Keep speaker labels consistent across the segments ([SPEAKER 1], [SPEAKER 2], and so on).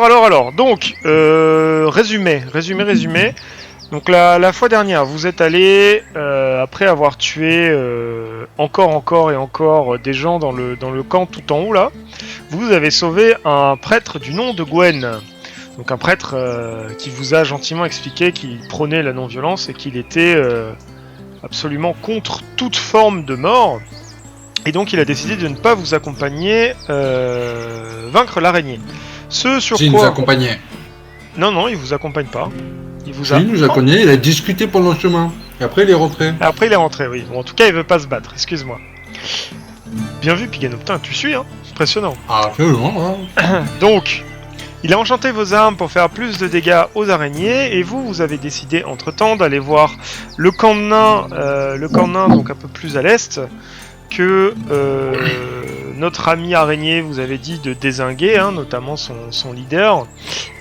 [SPEAKER 1] Alors, donc, résumé. Donc la fois dernière, vous êtes allé, après avoir tué encore des gens dans le camp tout en haut là, vous avez sauvé un prêtre du nom de Gwen. Donc un prêtre qui vous a gentiment expliqué qu'il prônait la non-violence et qu'il était absolument contre toute forme de mort. Et donc il a décidé de ne pas vous accompagner vaincre l'araignée. Ce sur
[SPEAKER 2] Il
[SPEAKER 1] quoi...
[SPEAKER 2] nous accompagnait.
[SPEAKER 1] Non, il vous accompagne pas. Il
[SPEAKER 2] nous accompagnait, il a discuté pendant le chemin. Et après il est rentré.
[SPEAKER 1] Après il est rentré, oui. Bon, en tout cas il veut pas se battre, excuse-moi. Bien vu Pigano, putain tu suis hein, impressionnant.
[SPEAKER 2] Ah absolument hein.
[SPEAKER 1] Donc, il a enchanté vos armes pour faire plus de dégâts aux araignées, et vous avez décidé entre-temps d'aller voir le camp de nains, donc un peu plus à l'est, que notre ami araignée vous avait dit de dézinguer, hein, notamment son leader,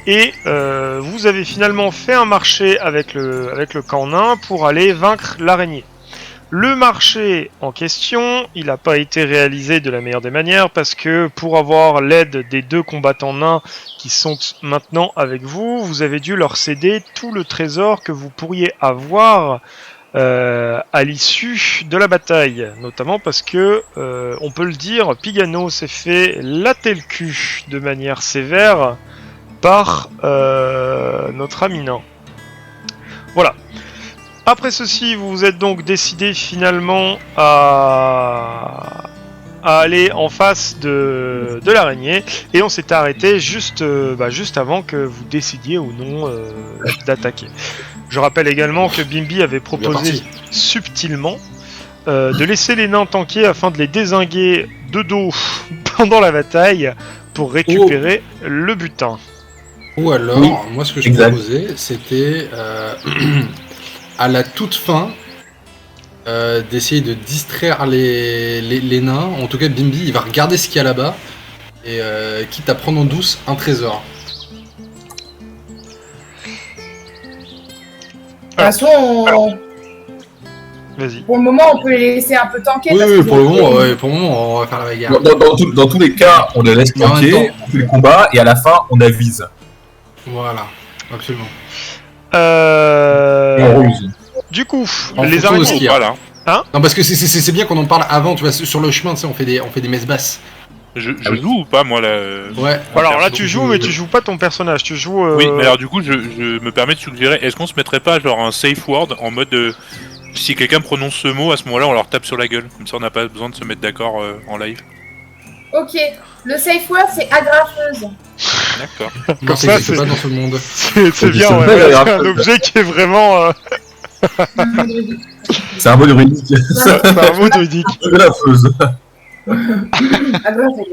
[SPEAKER 1] et vous avez finalement fait un marché avec le camp nain pour aller vaincre l'araignée. Le marché en question, il n'a pas été réalisé de la meilleure des manières parce que pour avoir l'aide des 2 combattants nains qui sont maintenant avec vous, vous avez dû leur céder tout le trésor que vous pourriez avoir à l'issue de la bataille, notamment parce que, on peut le dire, Pigano s'est fait latter le cul de manière sévère par notre ami nain. Voilà. Après ceci, vous vous êtes donc décidé finalement à aller en face de l'araignée, et on s'est arrêté juste avant que vous décidiez ou non d'attaquer. Je rappelle également que Bimbi avait proposé subtilement de laisser les nains tanker afin de les dézinguer de dos pendant la bataille pour récupérer le butin.
[SPEAKER 2] Ou alors, moi ce que je proposais, c'était à la toute fin d'essayer de distraire les nains. En tout cas, Bimbi, il va regarder ce qu'il y a là-bas et quitte à prendre en douce un trésor.
[SPEAKER 3] De toute façon,
[SPEAKER 1] Vas-y.
[SPEAKER 3] Pour le moment, on peut les laisser un peu tanker.
[SPEAKER 2] Oui, pour le moment, on va faire la bagarre.
[SPEAKER 4] Dans tous les cas, on les laisse tanker, on fait le combat, et à la fin, on avise.
[SPEAKER 2] Voilà, absolument.
[SPEAKER 1] Du coup,
[SPEAKER 2] en
[SPEAKER 1] les araignées.
[SPEAKER 5] Voilà.
[SPEAKER 1] Hein?
[SPEAKER 2] Non, parce que c'est bien qu'on en parle avant, tu vois, sur le chemin, tu sais, on fait des messes basses.
[SPEAKER 5] Je joue ou pas, moi, là
[SPEAKER 2] Ouais.
[SPEAKER 1] Alors là, tu joues, mais tu joues pas ton personnage, tu joues...
[SPEAKER 5] Oui, mais alors du coup, je me permets de suggérer, est-ce qu'on se mettrait pas genre un safe word en mode... si quelqu'un prononce ce mot, à ce moment-là, on leur tape sur la gueule. Comme ça, on n'a pas besoin de se mettre d'accord en live.
[SPEAKER 3] Ok, le safe word, c'est agrafeuse.
[SPEAKER 5] D'accord.
[SPEAKER 2] Non, c'est pas dans ce monde.
[SPEAKER 1] C'est bien, ouais. C'est un objet qui est vraiment...
[SPEAKER 4] C'est un mot druidique.
[SPEAKER 1] C'est un mot druidique.
[SPEAKER 4] De la feuse.
[SPEAKER 3] Agrafeuse.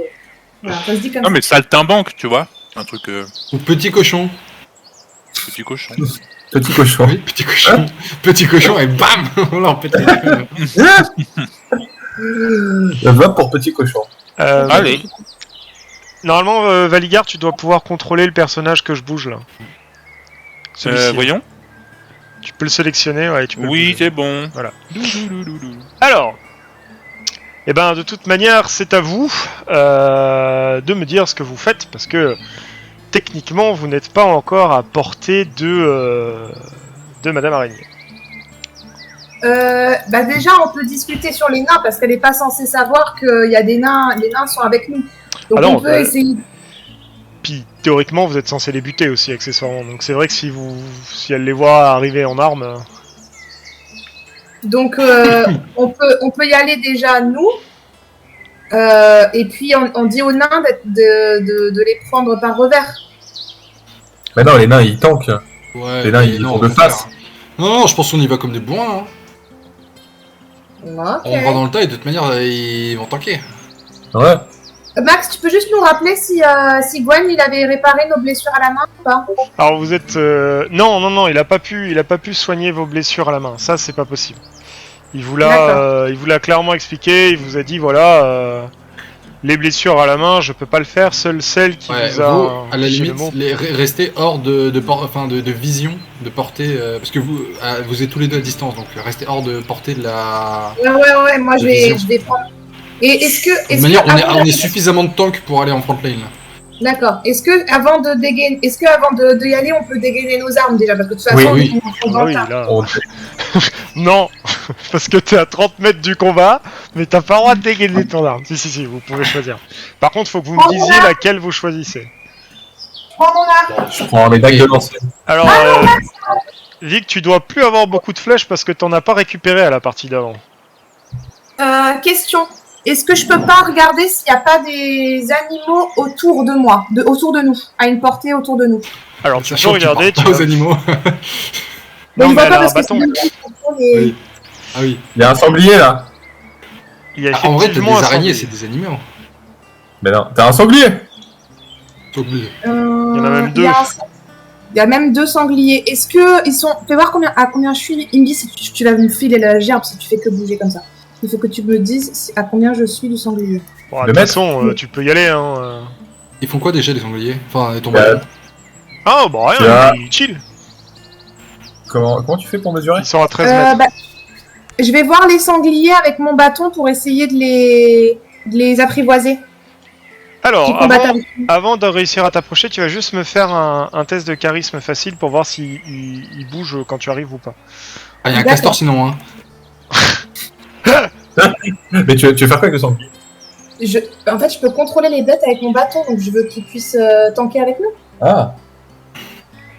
[SPEAKER 3] Voilà, ça se dit comme
[SPEAKER 5] Non,
[SPEAKER 3] ça.
[SPEAKER 5] mais saltimbanque, tu vois. Un truc...
[SPEAKER 2] Ou petit cochon.
[SPEAKER 5] petit cochon.
[SPEAKER 4] Petit cochon.
[SPEAKER 2] Oui, petit cochon. Petit cochon et bam. On l'a pété.
[SPEAKER 4] Va pour petit cochon.
[SPEAKER 5] Allez.
[SPEAKER 1] Normalement, Valigard, tu dois pouvoir contrôler le personnage que je bouge là. Celui-ci.
[SPEAKER 5] Voyons.
[SPEAKER 1] Tu peux le sélectionner, ouais, tu peux
[SPEAKER 5] Oui,
[SPEAKER 1] le bouger.
[SPEAKER 5] c'est bon.
[SPEAKER 1] Voilà. Alors, eh ben, de toute manière, c'est à vous de me dire ce que vous faites, parce que techniquement, vous n'êtes pas encore à portée de Madame Araignée.
[SPEAKER 3] Déjà, on peut discuter sur les nains, parce qu'elle n'est pas censée savoir qu'il y a des nains, les nains sont avec nous. Donc
[SPEAKER 1] Alors,
[SPEAKER 3] on peut essayer...
[SPEAKER 1] Puis théoriquement, vous êtes censé les buter aussi, accessoirement. Donc c'est vrai que si elle les voit arriver en armes...
[SPEAKER 3] Donc on peut y aller déjà, nous. Et puis on dit aux nains de les prendre par revers.
[SPEAKER 4] Mais non, les nains, ils tankent.
[SPEAKER 2] Ouais,
[SPEAKER 4] les nains, ils font de face.
[SPEAKER 2] Non, je pense qu'on y va comme des bourrins. Hein.
[SPEAKER 3] Ok.
[SPEAKER 2] On va dans le tas et de toute manière, ils vont tanker.
[SPEAKER 4] Ouais.
[SPEAKER 3] Max, tu peux juste nous rappeler si Gwen il avait réparé nos blessures à la main ou pas?
[SPEAKER 1] Alors vous êtes... Non, il a pas pu soigner vos blessures à la main. Ça, c'est pas possible. Il vous l'a clairement expliqué, il vous a dit, voilà... les blessures à la main, je peux pas le faire, seule celle qui vous a...
[SPEAKER 2] à la limite, restez hors de vision, de portée, parce que vous êtes tous les deux à distance, donc restez hors de portée de la...
[SPEAKER 3] Ouais, moi je vais prendre... Et est-ce que...
[SPEAKER 2] De toute manière, on est suffisamment de tank pour aller en front lane. Là.
[SPEAKER 3] D'accord. Est-ce que avant de y aller, on peut dégainer nos armes déjà? Parce que de toute façon,
[SPEAKER 2] Oui.
[SPEAKER 3] on
[SPEAKER 1] Ah
[SPEAKER 3] va
[SPEAKER 1] oui,
[SPEAKER 3] tard.
[SPEAKER 1] là.
[SPEAKER 4] On-
[SPEAKER 1] Non, parce que t'es à 30 mètres du combat, mais t'as pas le droit de dégainer ton arme. Si, vous pouvez choisir. Par contre, faut que vous me disiez laquelle vous choisissez.
[SPEAKER 3] Prends mon arme.
[SPEAKER 4] Je prends un médaille de lancer.
[SPEAKER 1] Alors, Vic, tu dois plus avoir beaucoup de flèches parce que t'en as pas récupéré à la partie d'avant.
[SPEAKER 3] Question. Est-ce que je peux pas regarder s'il n'y a pas des animaux autour de moi, autour de nous, à une portée autour de nous?
[SPEAKER 1] Alors, tu peux
[SPEAKER 2] Sachant que
[SPEAKER 1] regarder,
[SPEAKER 2] tu
[SPEAKER 1] tu
[SPEAKER 2] parles
[SPEAKER 1] vas...
[SPEAKER 2] pas aux animaux.
[SPEAKER 1] Non,
[SPEAKER 3] je
[SPEAKER 1] mais
[SPEAKER 3] vois
[SPEAKER 1] elle
[SPEAKER 3] pas
[SPEAKER 1] a un
[SPEAKER 3] parce que
[SPEAKER 1] bâton.
[SPEAKER 2] Oui. Ah oui.
[SPEAKER 4] Il y a un sanglier là.
[SPEAKER 1] Il y a
[SPEAKER 2] Ah, en vrai, t'as
[SPEAKER 1] effectivement
[SPEAKER 2] des
[SPEAKER 1] un
[SPEAKER 2] araignées,
[SPEAKER 1] sanglier.
[SPEAKER 2] c'est des animaux.
[SPEAKER 4] Mais non, t'as un sanglier.
[SPEAKER 2] Faut oublier.
[SPEAKER 3] Il y
[SPEAKER 1] en a même deux.
[SPEAKER 3] Il y a même 2 sangliers. Est-ce que ils sont... Fais voir à combien je suis. Indy, si tu vas me filer la gerbe, si tu fais que bouger comme ça. Il faut que tu me dises à combien je suis du sanglier.
[SPEAKER 1] Bon, de
[SPEAKER 4] Le
[SPEAKER 1] toute
[SPEAKER 4] maître.
[SPEAKER 1] façon, tu peux y aller, hein.
[SPEAKER 2] Ils font quoi déjà les sangliers? Enfin, ton
[SPEAKER 4] Bah,
[SPEAKER 2] bâton.
[SPEAKER 1] Ah, bah rien,
[SPEAKER 4] Tu as-
[SPEAKER 1] ils chill.
[SPEAKER 4] Comment tu fais pour mesurer?
[SPEAKER 1] Ils sont à 13 mètres.
[SPEAKER 3] Je vais voir les sangliers avec mon bâton pour essayer de les apprivoiser. Qui
[SPEAKER 1] Alors,
[SPEAKER 3] combattent avec nous.
[SPEAKER 1] avant de réussir à t'approcher, tu vas juste me faire un test de charisme facile pour voir s'il il bouge quand tu arrives ou pas.
[SPEAKER 2] Ah, il y a un
[SPEAKER 3] D'accord.
[SPEAKER 2] castor sinon, hein.
[SPEAKER 4] Mais tu veux faire quoi avec le sanglier?
[SPEAKER 3] En fait, je peux contrôler les bêtes avec mon bâton, donc je veux qu'ils puissent tanker avec nous.
[SPEAKER 4] Ah.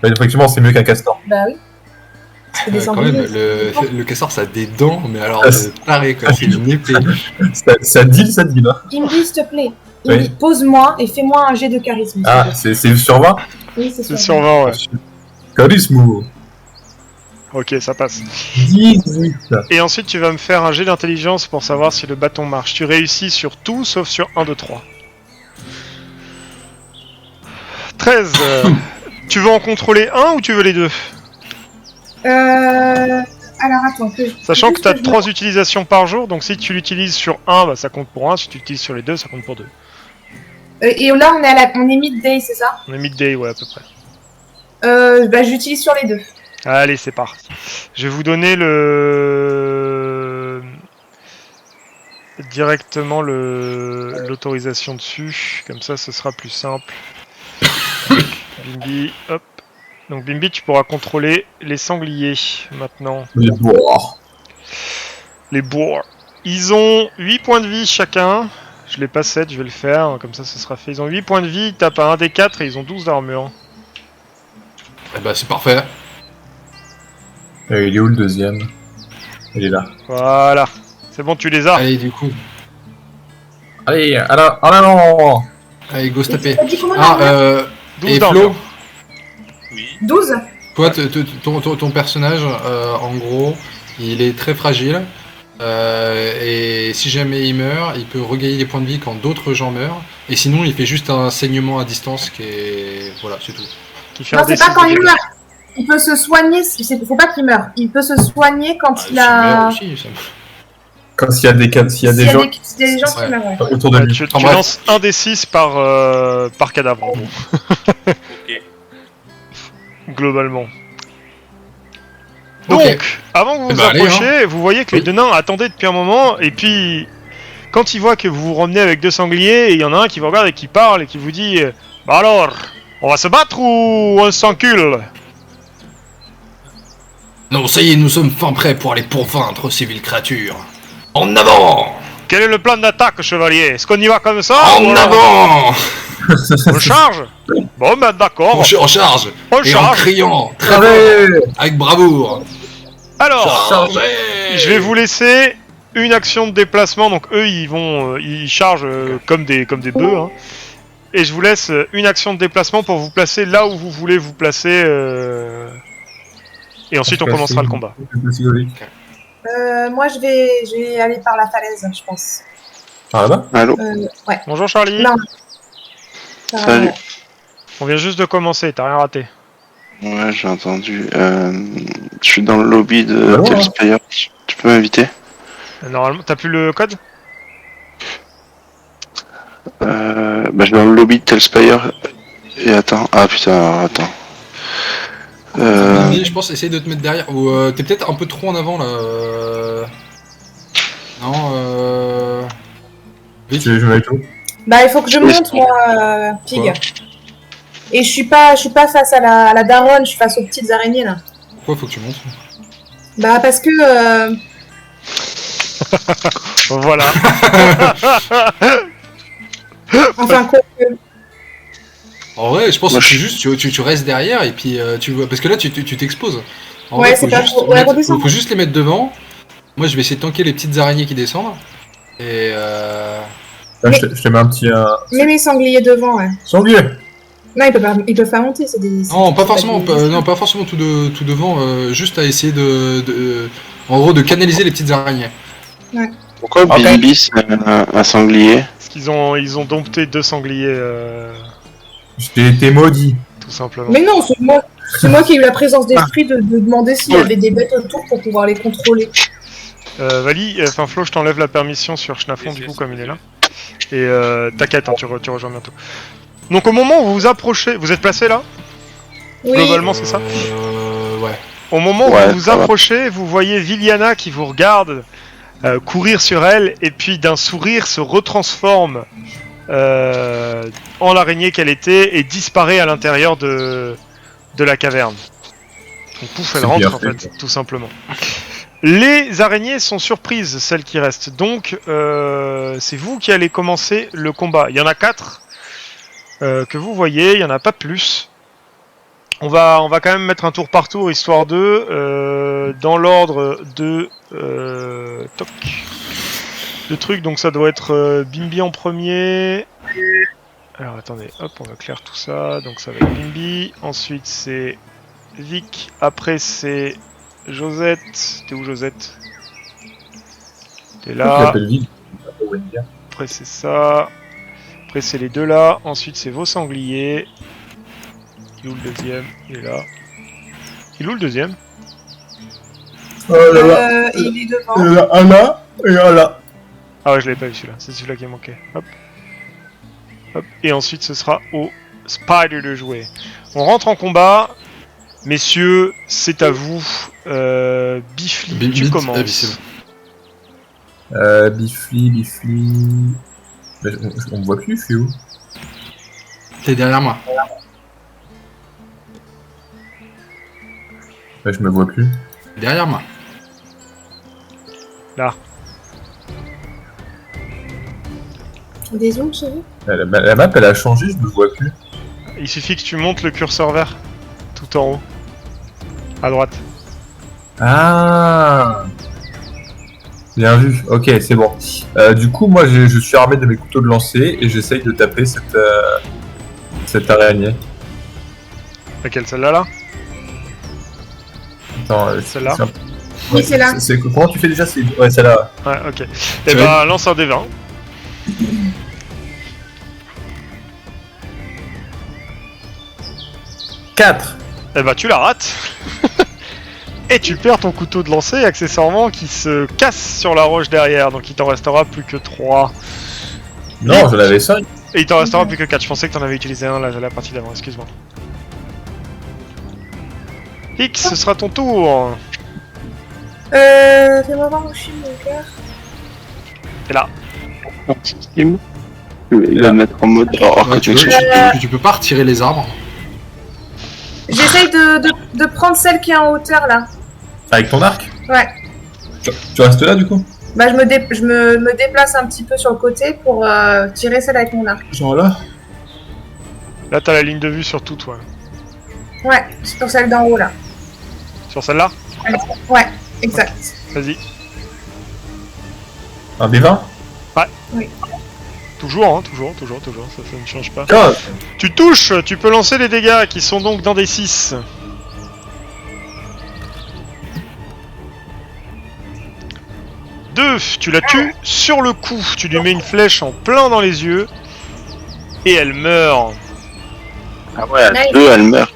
[SPEAKER 4] Bah, effectivement, c'est mieux qu'un castor.
[SPEAKER 3] Bah oui. C'est des
[SPEAKER 2] Quand même,
[SPEAKER 3] sangliers.
[SPEAKER 2] le castor ça a des dents, mais alors
[SPEAKER 4] Ah,
[SPEAKER 2] taré quoi, c'est une épée.
[SPEAKER 4] Ça deal. Hein.
[SPEAKER 3] Indy, s'il te plaît.
[SPEAKER 4] Oui.
[SPEAKER 3] Indy, pose-moi et fais-moi un jet de charisme.
[SPEAKER 4] Ah, c'est sur 20.
[SPEAKER 3] Oui, c'est
[SPEAKER 1] C'est
[SPEAKER 3] sûr.
[SPEAKER 1] sur 20, ouais.
[SPEAKER 4] Charisme.
[SPEAKER 1] Ok, ça passe.
[SPEAKER 4] 18.
[SPEAKER 1] Et ensuite, tu vas me faire un jet d'intelligence pour savoir si le bâton marche. Tu réussis sur tout, sauf sur 1, 2, 3. 13. Tu veux en contrôler un ou tu veux les deux?
[SPEAKER 3] Alors attends.
[SPEAKER 1] Sachant que
[SPEAKER 3] juste
[SPEAKER 1] tu as
[SPEAKER 3] je
[SPEAKER 1] 3 utilisations par jour, donc si tu l'utilises sur 1, bah, ça compte pour 1. Si tu l'utilises sur les deux, ça compte pour 2.
[SPEAKER 3] Et là, on est midday, c'est ça?
[SPEAKER 1] On est midday, ouais, à peu près.
[SPEAKER 3] Bah, j'utilise sur les deux.
[SPEAKER 1] Allez, c'est parti. Je vais vous donner directement l'autorisation dessus, comme ça ce sera plus simple. Bimbi, hop. Donc Bimbi, tu pourras contrôler les sangliers maintenant.
[SPEAKER 4] Les bois.
[SPEAKER 1] Les boars. Ils ont 8 points de vie chacun. Je l'ai pas 7, je vais le faire, comme ça ce sera fait. Ils ont 8 points de vie, ils tapent à 1 des 4 et ils ont 12 d'armure.
[SPEAKER 2] Eh bah c'est parfait.
[SPEAKER 4] Il est où le deuxième? Il est là.
[SPEAKER 1] Voilà. C'est bon, tu les as.
[SPEAKER 2] Allez, du coup.
[SPEAKER 4] Allez, en avant.
[SPEAKER 2] Allez, go se taper.
[SPEAKER 3] T'as dit combien
[SPEAKER 2] Ah,
[SPEAKER 3] d'armure
[SPEAKER 1] 12
[SPEAKER 2] et
[SPEAKER 1] d'armure.
[SPEAKER 2] Flo,
[SPEAKER 5] Oui.
[SPEAKER 3] 12.
[SPEAKER 2] toi, ton personnage, en gros, il est très fragile. Et si jamais il meurt, il peut regagner des points de vie quand d'autres gens meurent. Et sinon, il fait juste un saignement à distance qui est. Voilà, c'est tout.
[SPEAKER 1] Qui fait
[SPEAKER 3] Non,
[SPEAKER 1] un
[SPEAKER 3] c'est
[SPEAKER 1] D6
[SPEAKER 3] pas quand
[SPEAKER 1] de
[SPEAKER 3] il
[SPEAKER 1] dégâts.
[SPEAKER 3] meurt. Il peut se soigner. Faut pas qu'il meure. Il peut se soigner quand il
[SPEAKER 2] s'il meurt
[SPEAKER 3] a.
[SPEAKER 2] aussi, ça-
[SPEAKER 4] Quand s'il y a des gens
[SPEAKER 3] S'il y a des gens qui
[SPEAKER 2] Ouais.
[SPEAKER 3] meurent, ouais.
[SPEAKER 4] autour de
[SPEAKER 1] Ouais,
[SPEAKER 4] lui.
[SPEAKER 1] tu
[SPEAKER 2] bref.
[SPEAKER 1] lances un des 6 par cadavre, en gros. Globalement. Donc,
[SPEAKER 2] Ok.
[SPEAKER 1] avant que vous
[SPEAKER 2] Eh
[SPEAKER 1] vous
[SPEAKER 2] ben, allez,
[SPEAKER 1] approchiez, vous voyez que les
[SPEAKER 2] Oui.
[SPEAKER 1] deux nains attendaient depuis un moment, et puis, quand ils voient que vous vous remenez avec 2 sangliers, il y en a un qui vous regarde et qui parle et qui vous dit Bah alors, on va se battre ou on s'encule?
[SPEAKER 2] Non, ça y est, nous sommes fin prêts pour aller pourvaincre ces villes créatures. En avant!
[SPEAKER 1] Quel est le plan d'attaque, chevalier? Est-ce qu'on y va comme ça ou
[SPEAKER 2] En
[SPEAKER 1] alors
[SPEAKER 2] avant!
[SPEAKER 1] on charge? Bon, ben d'accord,
[SPEAKER 2] On charge!
[SPEAKER 1] on
[SPEAKER 2] Et en
[SPEAKER 1] charge.
[SPEAKER 2] criant, très fort,
[SPEAKER 4] Allez.
[SPEAKER 2] avec bravoure.
[SPEAKER 1] Alors,
[SPEAKER 2] Chargez!
[SPEAKER 1] je vais vous laisser une action de déplacement, donc eux ils chargent comme des bœufs, hein. Et je vous laisse une action de déplacement pour vous placer là où vous voulez vous placer, et ensuite on commencera le combat.
[SPEAKER 3] Moi, je vais aller par la falaise, je pense.
[SPEAKER 4] Ah là-bas?
[SPEAKER 6] Allô?
[SPEAKER 3] Ouais.
[SPEAKER 1] Bonjour Charlie,
[SPEAKER 3] Non.
[SPEAKER 6] Salut.
[SPEAKER 1] on vient juste de commencer, t'as rien raté.
[SPEAKER 6] Ouais, j'ai entendu. Je suis dans le lobby de
[SPEAKER 4] Ah ouais.
[SPEAKER 6] Tailspire. Tu peux m'inviter?
[SPEAKER 1] Normalement, t'as plus le code?
[SPEAKER 6] Bah, je suis dans le lobby de Tailspire. Et attends. Ah putain, attends.
[SPEAKER 2] Mais je pense essayer de te mettre derrière. Ou t'es peut-être un peu trop en avant là. Non,
[SPEAKER 4] Tu veux jouer avec nous?
[SPEAKER 3] Bah, il faut que je monte, moi, Pig.
[SPEAKER 2] Quoi
[SPEAKER 3] Et je suis pas face à la daronne, je suis face aux petites araignées, là.
[SPEAKER 2] Pourquoi faut que tu montes?
[SPEAKER 3] Bah, parce que...
[SPEAKER 1] Voilà.
[SPEAKER 3] Enfin, quoi que...
[SPEAKER 2] En vrai, je pense
[SPEAKER 6] Moi,
[SPEAKER 2] que c'est juste, tu restes derrière et puis tu vois. Parce que là, tu t'exposes. En
[SPEAKER 3] Ouais,
[SPEAKER 2] vrai,
[SPEAKER 3] c'est
[SPEAKER 2] faut
[SPEAKER 3] pas
[SPEAKER 2] juste
[SPEAKER 3] faux. Ouais,
[SPEAKER 2] mettre-
[SPEAKER 3] redescends.
[SPEAKER 2] faut juste les mettre devant. Moi, je vais essayer de tanker les petites araignées qui descendent. Et
[SPEAKER 4] Là, je te mets un petit
[SPEAKER 3] Mets mes sangliers devant, ouais.
[SPEAKER 4] sanglier.
[SPEAKER 3] Non, ils peuvent pas monter, c'est des...
[SPEAKER 2] non, pas
[SPEAKER 3] c'est
[SPEAKER 2] forcément,
[SPEAKER 3] des-
[SPEAKER 2] non, pas forcément tout devant. Juste à essayer en gros, de canaliser les petites araignées.
[SPEAKER 6] Pourquoi
[SPEAKER 4] Ok.
[SPEAKER 6] Bimbi c'est un sanglier?
[SPEAKER 1] Parce qu'ils ont dompté 2 sangliers,
[SPEAKER 4] J'ai été maudit.
[SPEAKER 1] tout simplement.
[SPEAKER 3] Mais non, c'est moi qui ai eu la présence d'esprit de demander s'il y avait des bêtes autour pour pouvoir les contrôler.
[SPEAKER 1] Vali, enfin Flo, je t'enlève la permission sur Schnafon du coup comme il est là. Et t'inquiète, hein, tu rejoins bientôt. Donc au moment où vous vous approchez, vous êtes placé là?
[SPEAKER 3] Oui.
[SPEAKER 1] Globalement c'est ça?
[SPEAKER 2] Ouais.
[SPEAKER 1] Au moment où
[SPEAKER 6] Ouais,
[SPEAKER 1] vous vous
[SPEAKER 6] ça va.
[SPEAKER 1] approchez, vous voyez Viliana qui vous regarde courir sur elle et puis d'un sourire se retransforme en l'araignée qu'elle était et disparaît à l'intérieur de la caverne. Donc pouf, elle
[SPEAKER 4] C'est
[SPEAKER 1] rentre
[SPEAKER 4] bien
[SPEAKER 1] en
[SPEAKER 4] fait,
[SPEAKER 1] fait, tout simplement. Les araignées sont surprises, celles qui restent. Donc c'est vous qui allez commencer le combat. Il y en a 4 que vous voyez, il n'y en a pas plus. On va quand même mettre un tour par tour, histoire de... dans l'ordre de... toc. De trucs, donc ça doit être Bimbi en premier. Alors attendez, hop, on va clair tout ça. Donc ça va être Bimbi. Ensuite c'est Vic. Après c'est Josette. T'es où Josette? T'es
[SPEAKER 4] Je
[SPEAKER 1] là.
[SPEAKER 4] l'appelle vite.
[SPEAKER 1] Après c'est ça. Après c'est les deux là. Ensuite c'est vos sangliers. Il est où le deuxième? Il est là. Il est où le deuxième?
[SPEAKER 3] Il est devant.
[SPEAKER 4] Un là et un là.
[SPEAKER 1] Ah ouais, je l'avais pas vu celui-là. C'est celui-là qui manquait. Hop. Hop. Et ensuite ce sera au Spider de jouer. On rentre en combat. Messieurs, c'est à vous. Bifli, tu
[SPEAKER 2] Bit,
[SPEAKER 1] commences.
[SPEAKER 4] Bifli. Mais on me voit plus, je suis où?
[SPEAKER 2] T'es derrière moi.
[SPEAKER 4] Ouais, je me vois plus.
[SPEAKER 2] Derrière moi.
[SPEAKER 3] Des zooms, chérie?
[SPEAKER 4] La map, elle a changé, je me vois plus.
[SPEAKER 1] Il suffit que tu montes le curseur vert. Tout en haut. À droite.
[SPEAKER 4] Ah. Bien vu, ok, c'est bon. Du coup, moi, je suis armé de mes couteaux de lancer et j'essaye de taper cette araignée.
[SPEAKER 1] Laquelle, celle-là là?
[SPEAKER 4] Attends,
[SPEAKER 1] Celle-là?
[SPEAKER 3] Oui, c'est là.
[SPEAKER 4] Comment tu fais déjà? Ouais, celle-là.
[SPEAKER 1] Ouais, ok. Et bah, lance un D20.
[SPEAKER 4] Quatre.
[SPEAKER 1] Et bah, tu la rates. Et tu perds ton couteau de lancer, accessoirement, qui se casse sur la roche derrière. Donc il t'en restera plus que 3.
[SPEAKER 4] Non, j'en avais 5.
[SPEAKER 1] Et il t'en restera plus que 4. Je pensais que t'en avais utilisé un la partie d'avant, excuse-moi. X, ce sera ton tour.
[SPEAKER 3] Fais-moi voir où je suis, mon cœur.
[SPEAKER 1] Et là.
[SPEAKER 6] Il va mettre en mode. Oh,
[SPEAKER 2] Ouais, tu peux pas retirer les arbres.
[SPEAKER 3] J'essaye de prendre celle qui est en hauteur, là.
[SPEAKER 4] Avec ton arc?
[SPEAKER 3] Ouais.
[SPEAKER 4] Tu restes là, du coup?
[SPEAKER 3] Bah, je me déplace un petit peu sur le côté pour tirer celle avec mon arc.
[SPEAKER 4] Genre là?
[SPEAKER 1] Là, t'as la ligne de vue sur tout, toi.
[SPEAKER 3] Ouais, sur celle d'en haut, là.
[SPEAKER 1] Sur celle-là?
[SPEAKER 3] Ouais, exact.
[SPEAKER 1] Vas-y.
[SPEAKER 4] Un D20?
[SPEAKER 1] Toujours, hein, toujours, ça ne change pas.
[SPEAKER 4] 15.
[SPEAKER 1] Tu touches, tu peux lancer les dégâts qui sont donc dans des 6. Deux, tu la tues sur le coup, tu lui mets une flèche en plein dans les yeux et elle meurt.
[SPEAKER 6] Ah ouais, à
[SPEAKER 3] Nice.
[SPEAKER 6] 2, elle meurt.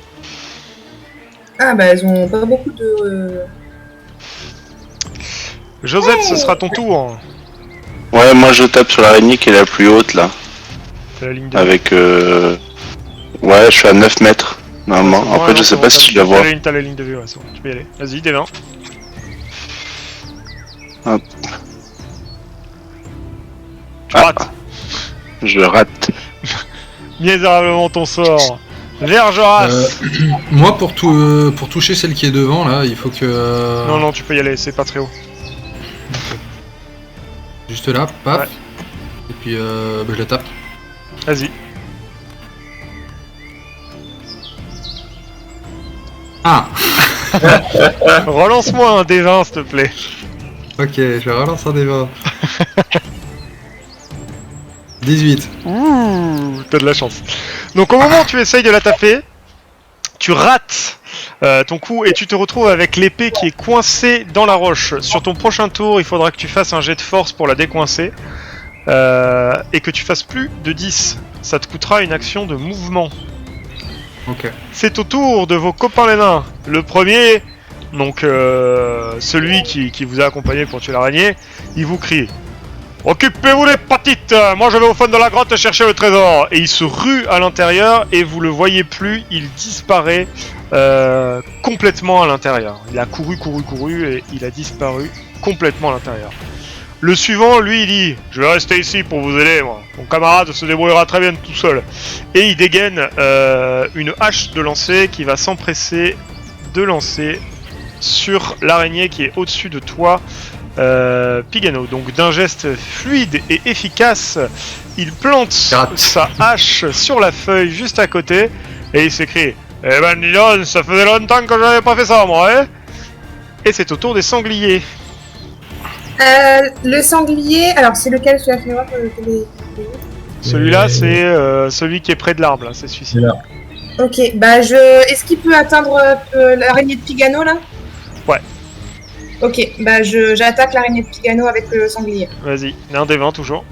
[SPEAKER 3] Ah, bah, elles ont pas beaucoup de...
[SPEAKER 1] Josette, ce sera ton tour.
[SPEAKER 6] Ouais, moi je tape sur l'araignée qui est la plus haute là.
[SPEAKER 1] T'as la ligne de
[SPEAKER 6] Avec. Ouais, je suis à 9 mètres. Normalement.
[SPEAKER 1] C'est bon,
[SPEAKER 6] Après, je
[SPEAKER 1] non,
[SPEAKER 6] sais
[SPEAKER 1] c'est
[SPEAKER 6] pas
[SPEAKER 1] bon,
[SPEAKER 6] si tu la vois.
[SPEAKER 1] T'as la ligne de vue, ouais, c'est bon, tu peux y aller. Vas-y, des 20.
[SPEAKER 6] Hop.
[SPEAKER 1] Rate.
[SPEAKER 6] Je rate.
[SPEAKER 1] Misérablement ton sort. Vergeras.
[SPEAKER 2] Moi, pour toucher celle qui est devant, là, il faut que...
[SPEAKER 1] Non, tu peux y aller, c'est pas très haut.
[SPEAKER 2] Juste là, paf.
[SPEAKER 1] Ouais.
[SPEAKER 2] Et puis, je la tape.
[SPEAKER 1] Vas-y.
[SPEAKER 2] Ah.
[SPEAKER 1] Relance-moi un D20, s'il te plaît.
[SPEAKER 2] Ok, je relance un des 20. 18.
[SPEAKER 1] Ouh, t'as de la chance. Donc au moment où tu essayes de la taper, tu rates ton coup et tu te retrouves avec l'épée qui est coincée dans la roche. Sur ton prochain tour, il faudra que tu fasses un jet de force pour la décoincer et que tu fasses plus de 10. Ça te coûtera une action de mouvement.
[SPEAKER 2] Ok.
[SPEAKER 1] C'est au tour de vos copains les nains. Le premier, donc celui qui vous a accompagné pour tuer l'araignée, il vous crie: occupez-vous des patites, moi je vais au fond de la grotte chercher le trésor. Et il se rue à l'intérieur et vous le voyez plus, il disparaît complètement à l'intérieur. Il a couru et il a disparu complètement à l'intérieur. Le suivant, lui, il dit: je vais rester ici pour vous aider, moi. Mon camarade se débrouillera très bien tout seul. Et il dégaine une hache de lancer qui va s'empresser de lancer sur l'araignée qui est au-dessus de toi, Pigano. Donc d'un geste fluide et efficace, il plante sa hache sur la feuille juste à côté et il s'écrie: eh ben dis donc, ça faisait longtemps que j'avais pas fait ça, moi, hein. Et c'est au tour des sangliers.
[SPEAKER 3] Le sanglier, alors c'est lequel celui-là fait voir
[SPEAKER 1] Celui-là, c'est celui qui est près de l'arbre, là, c'est celui-ci.
[SPEAKER 4] Là.
[SPEAKER 3] Ok, bah est-ce qu'il peut atteindre l'araignée de Pigano là?
[SPEAKER 1] Ouais.
[SPEAKER 3] Ok, bah j'attaque l'araignée de Pigano avec le sanglier.
[SPEAKER 1] Vas-y, un des 20 toujours.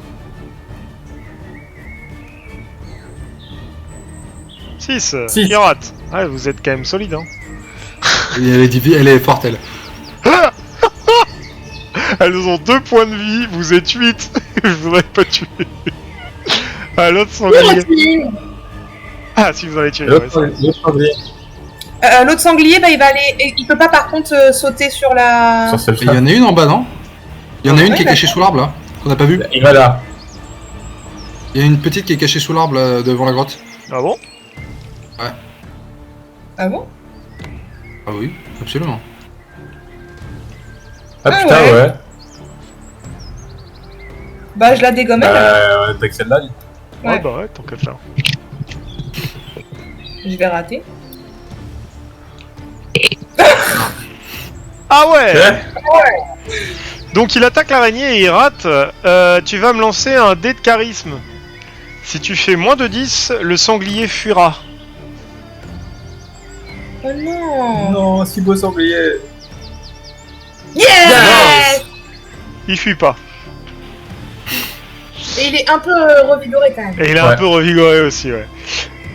[SPEAKER 1] 6, il rate. Ouais, vous êtes quand même solide, hein.
[SPEAKER 2] Elle est forte, elle.
[SPEAKER 1] Elles ont 2 points de vie, vous êtes 8. Je vous aurais pas tué. Ah, l'autre sanglier. Ah, si vous en avez tué. Ouais,
[SPEAKER 3] L'autre sanglier, bah il va aller. Il peut pas par contre sauter sur la.
[SPEAKER 4] Sur celle-ci.
[SPEAKER 2] Il y en a une en bas, non? Il y en a une
[SPEAKER 3] Ouais,
[SPEAKER 2] qui est cachée sous l'arbre, là, qu'on n'a pas vu.
[SPEAKER 4] Il va là.
[SPEAKER 2] Il y a une petite qui est cachée sous l'arbre, là, devant la grotte.
[SPEAKER 1] Ah bon?
[SPEAKER 3] Ah bon?
[SPEAKER 2] Ah oui, absolument.
[SPEAKER 4] Ah putain,
[SPEAKER 3] ouais.
[SPEAKER 4] ouais.
[SPEAKER 3] Bah je la dégomme.
[SPEAKER 4] T'as que celle-là, lui.
[SPEAKER 1] Ouais,
[SPEAKER 3] Ouais.
[SPEAKER 1] bah ouais, tant qu'à faire.
[SPEAKER 3] Je vais rater.
[SPEAKER 1] Ah ouais! Donc il attaque l'araignée et il rate. Tu vas me lancer un dé de charisme. Si tu fais moins de 10, le sanglier fuira.
[SPEAKER 3] Oh non!
[SPEAKER 4] Non, si beau sanglier.
[SPEAKER 3] Yes!
[SPEAKER 1] Il fuit pas.
[SPEAKER 3] Et il est un peu revigoré quand même.
[SPEAKER 1] Et il est un peu revigoré aussi, ouais.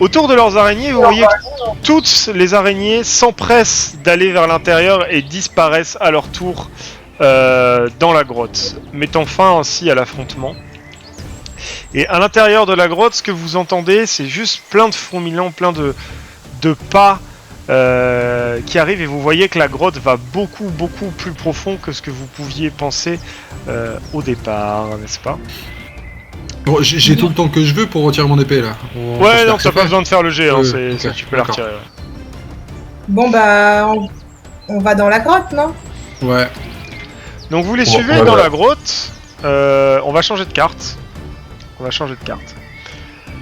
[SPEAKER 1] Autour de leurs araignées, vous voyez que toutes les araignées s'empressent d'aller vers l'intérieur et disparaissent à leur tour dans la grotte, mettant fin ainsi à l'affrontement. Et à l'intérieur de la grotte, ce que vous entendez, c'est juste plein de fourmillements, plein de pas qui arrivent, et vous voyez que la grotte va beaucoup plus profond que ce que vous pouviez penser au départ, n'est-ce pas?
[SPEAKER 2] Bon, j'ai tout le temps que je veux pour retirer mon épée, là.
[SPEAKER 1] Ouais, donc t'as pas besoin de faire le jet, hein,
[SPEAKER 2] ok,
[SPEAKER 1] tu peux la
[SPEAKER 2] d'accord.
[SPEAKER 1] retirer. Ouais.
[SPEAKER 3] Bon bah on va dans la grotte, non?
[SPEAKER 2] Ouais.
[SPEAKER 1] Donc vous les
[SPEAKER 4] On
[SPEAKER 1] suivez
[SPEAKER 4] va
[SPEAKER 1] dans
[SPEAKER 4] là.
[SPEAKER 1] la grotte, on va changer de carte.